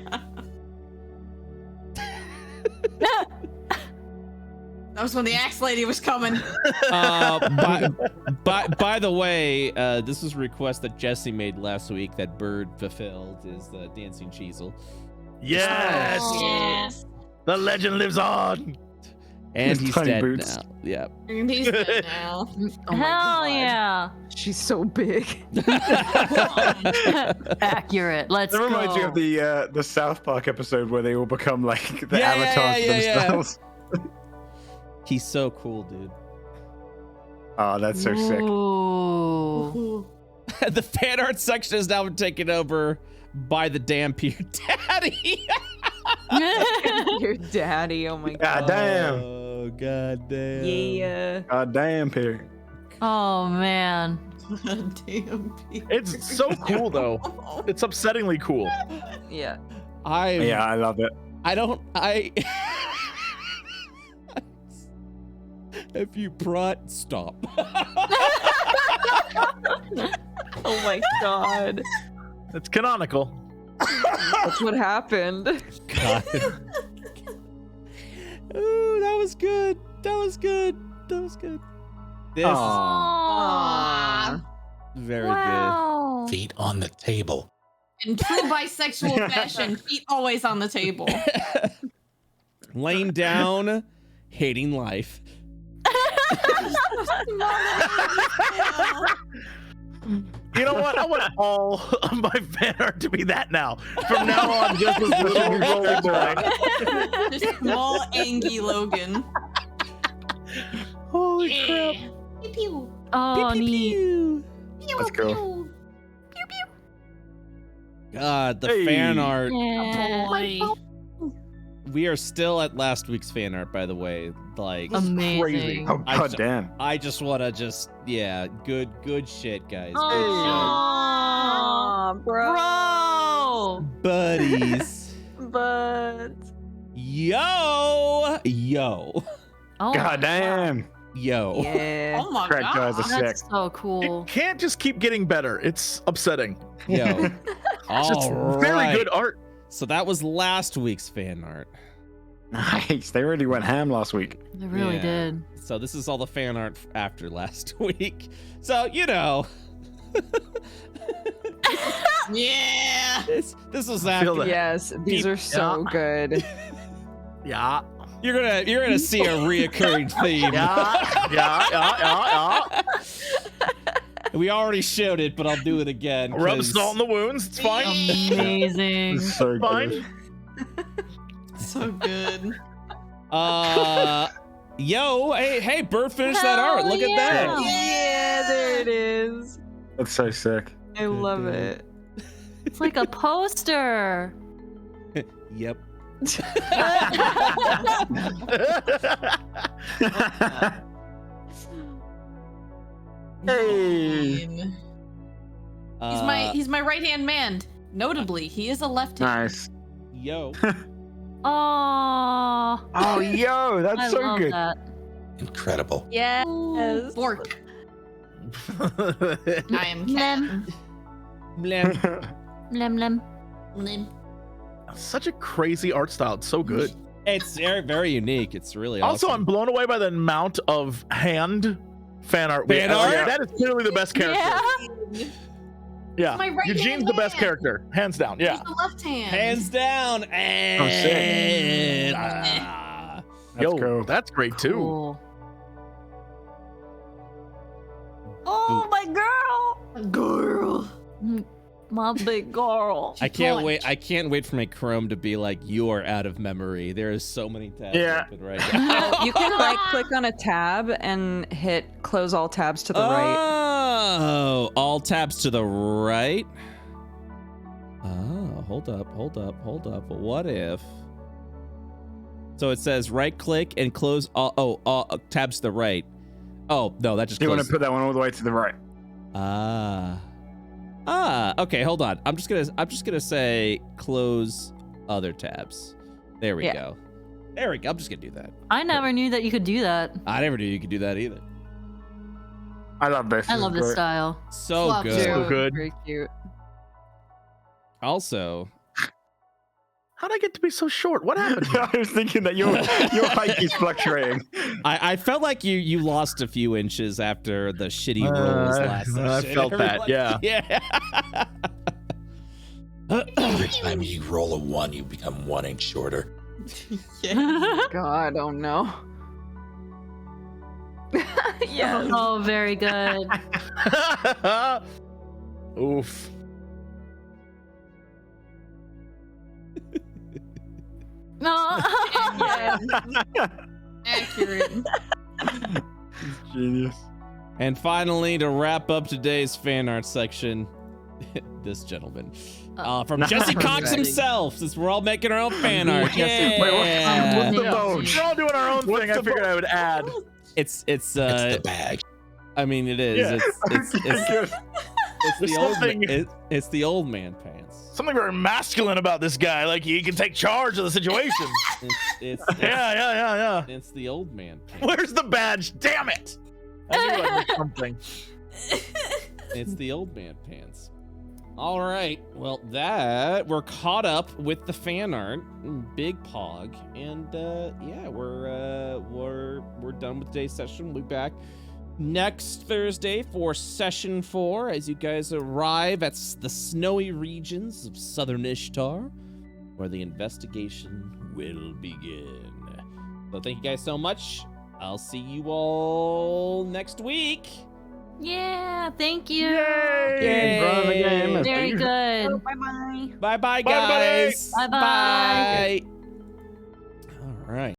That was when the axe lady was coming. By the way, this was a request that Jesse made last week that Bird fulfilled is the dancing Cheezel. Yes. Yes. The legend lives on. And His he's tiny dead boots. now. Yep. And he's dead now. Oh my Hell God. yeah. She's so big. Accurate. Let's That go. reminds me of the South Park episode where they all become like the Yeah, avatars yeah, yeah. themselves. He's so cool, dude. Oh, that's so sick. Ooh. The fan art section is now taken over by the damn Peer Daddy. Your daddy. Oh my God. God damn. Oh, god damn. Yeah. God damn, Perry. Oh man. Damn. It's so cool though. It's upsettingly cool. Yeah. Yeah, I love it. If you brought, stop. Oh my God. It's canonical. That's what happened. God. Ooh, that was good. That was good. That was good. This Aw. Aww. very Wow. Feet on the table. In true bisexual fashion, feet always on the table. good. Laying down, hating life. You know what? I want all of my fan art to be that now. From now on, just this little roly boy. Just small, angy Logan. Holy crap. Pew pew. Oh, neat. Pew Let's go. pew. God, the Hey. fan art. Yeah. Boy. We are still at last week's fan art, by the way. Like, Amazing. Crazy. Oh, I god s- damn. I just want to good shit, guys. Good Aw, Bro. shit. Buddies. But. Yo. Oh, God damn. Yo. Yeah. Oh my Crack guys god. are sick. that's so cool. It can't just keep getting better. It's upsetting. Yo. It's just All very right. good art. So that was last week's fan art. Nice. They really went ham last week. They really Yeah. did. So this is all the fan art after last week. So, you know. Yeah. this was feel after. that. Yes, these are so good. Yeah. You're gonna see a reoccurring theme. Yeah. We already showed it, but I'll do it again. Rub 'cause- salt in the wounds. It's fine. Amazing. It's so Fine. good. So good. Yo, hey, Bird finished that Hell art. Look at that. yeah. Yeah, there it is. That's so sick. I love it. It's like a poster. Yep. Hey. He's my right-hand man. Notably, he is a left-hand. Nice. Yo. Oh, Oh, yo, that's I so love good. that. Incredible. Yes. Fork. I am Ken. Blam. Lem lem. Such a crazy art style. It's so good. It's very, very unique. It's really Also, awesome. I'm blown away by the amount of hand fan art. Fan art? That is clearly the best character. Yeah. Yeah. My right-hand Eugene's the best man. character, hands down. Yeah. He's the left hand. Hands down. And Let's go. That's great too. Cool. Oh, my girl. Girl. My big girl. I can't punch. wait. I can't wait for my Chrome to be like, you are out of memory. There is so many tabs Yeah. open right now. You can right click on a tab and hit close all tabs to the right. Oh, all tabs to the right. Oh, hold up. What if? So it says right click and close all tabs to the right. Oh, no, that just You want closes. to put that one all the way to the right. Okay, hold on. I'm just gonna say close other tabs. There we Yeah. go. There we go. I'm just gonna do that. I never knew that you could do that. I never knew you could do that either. I love this. I love this great. style. So Love good. So good. Very cute. Also, How'd I get to be so short? What happened? I was thinking that your height is fluctuating. I felt like you lost a few inches after the shitty rolls last session. I felt that, yeah. Yeah. Every time you roll a 1, you become 1 inch shorter. God, oh no. Yes. Oh, very good. Oof. No. Accurate. Genius. And finally, to wrap up today's fan art section, this gentleman from JesseCox himself, since we're all making our own fan art. Jesse, wait, what's the Yeah. bone? We're all doing our own What's thing. I the figured I would add. It's It's the bag. I mean, it is. Yeah. It's Good. the There's old something- it's the old man pants. Something very masculine about this guy. Like he can take charge of the situation. It's Yeah. it's the old man pants. Where's the badge? Damn it! I knew I missed something. It's the old man pants. All right. Well, we're caught up with the fan art, big pog, and yeah, we're done with today's session. We'll be back next Thursday for session 4 as you guys arrive at the snowy regions of southern Ishtar, where the investigation will begin. So thank you guys so much. I'll see you all next week. Yeah, thank you. Yay! Run the game. Very good. Bye-bye. Bye bye, Bye, everybody. guys. Bye-bye. Bye. All right.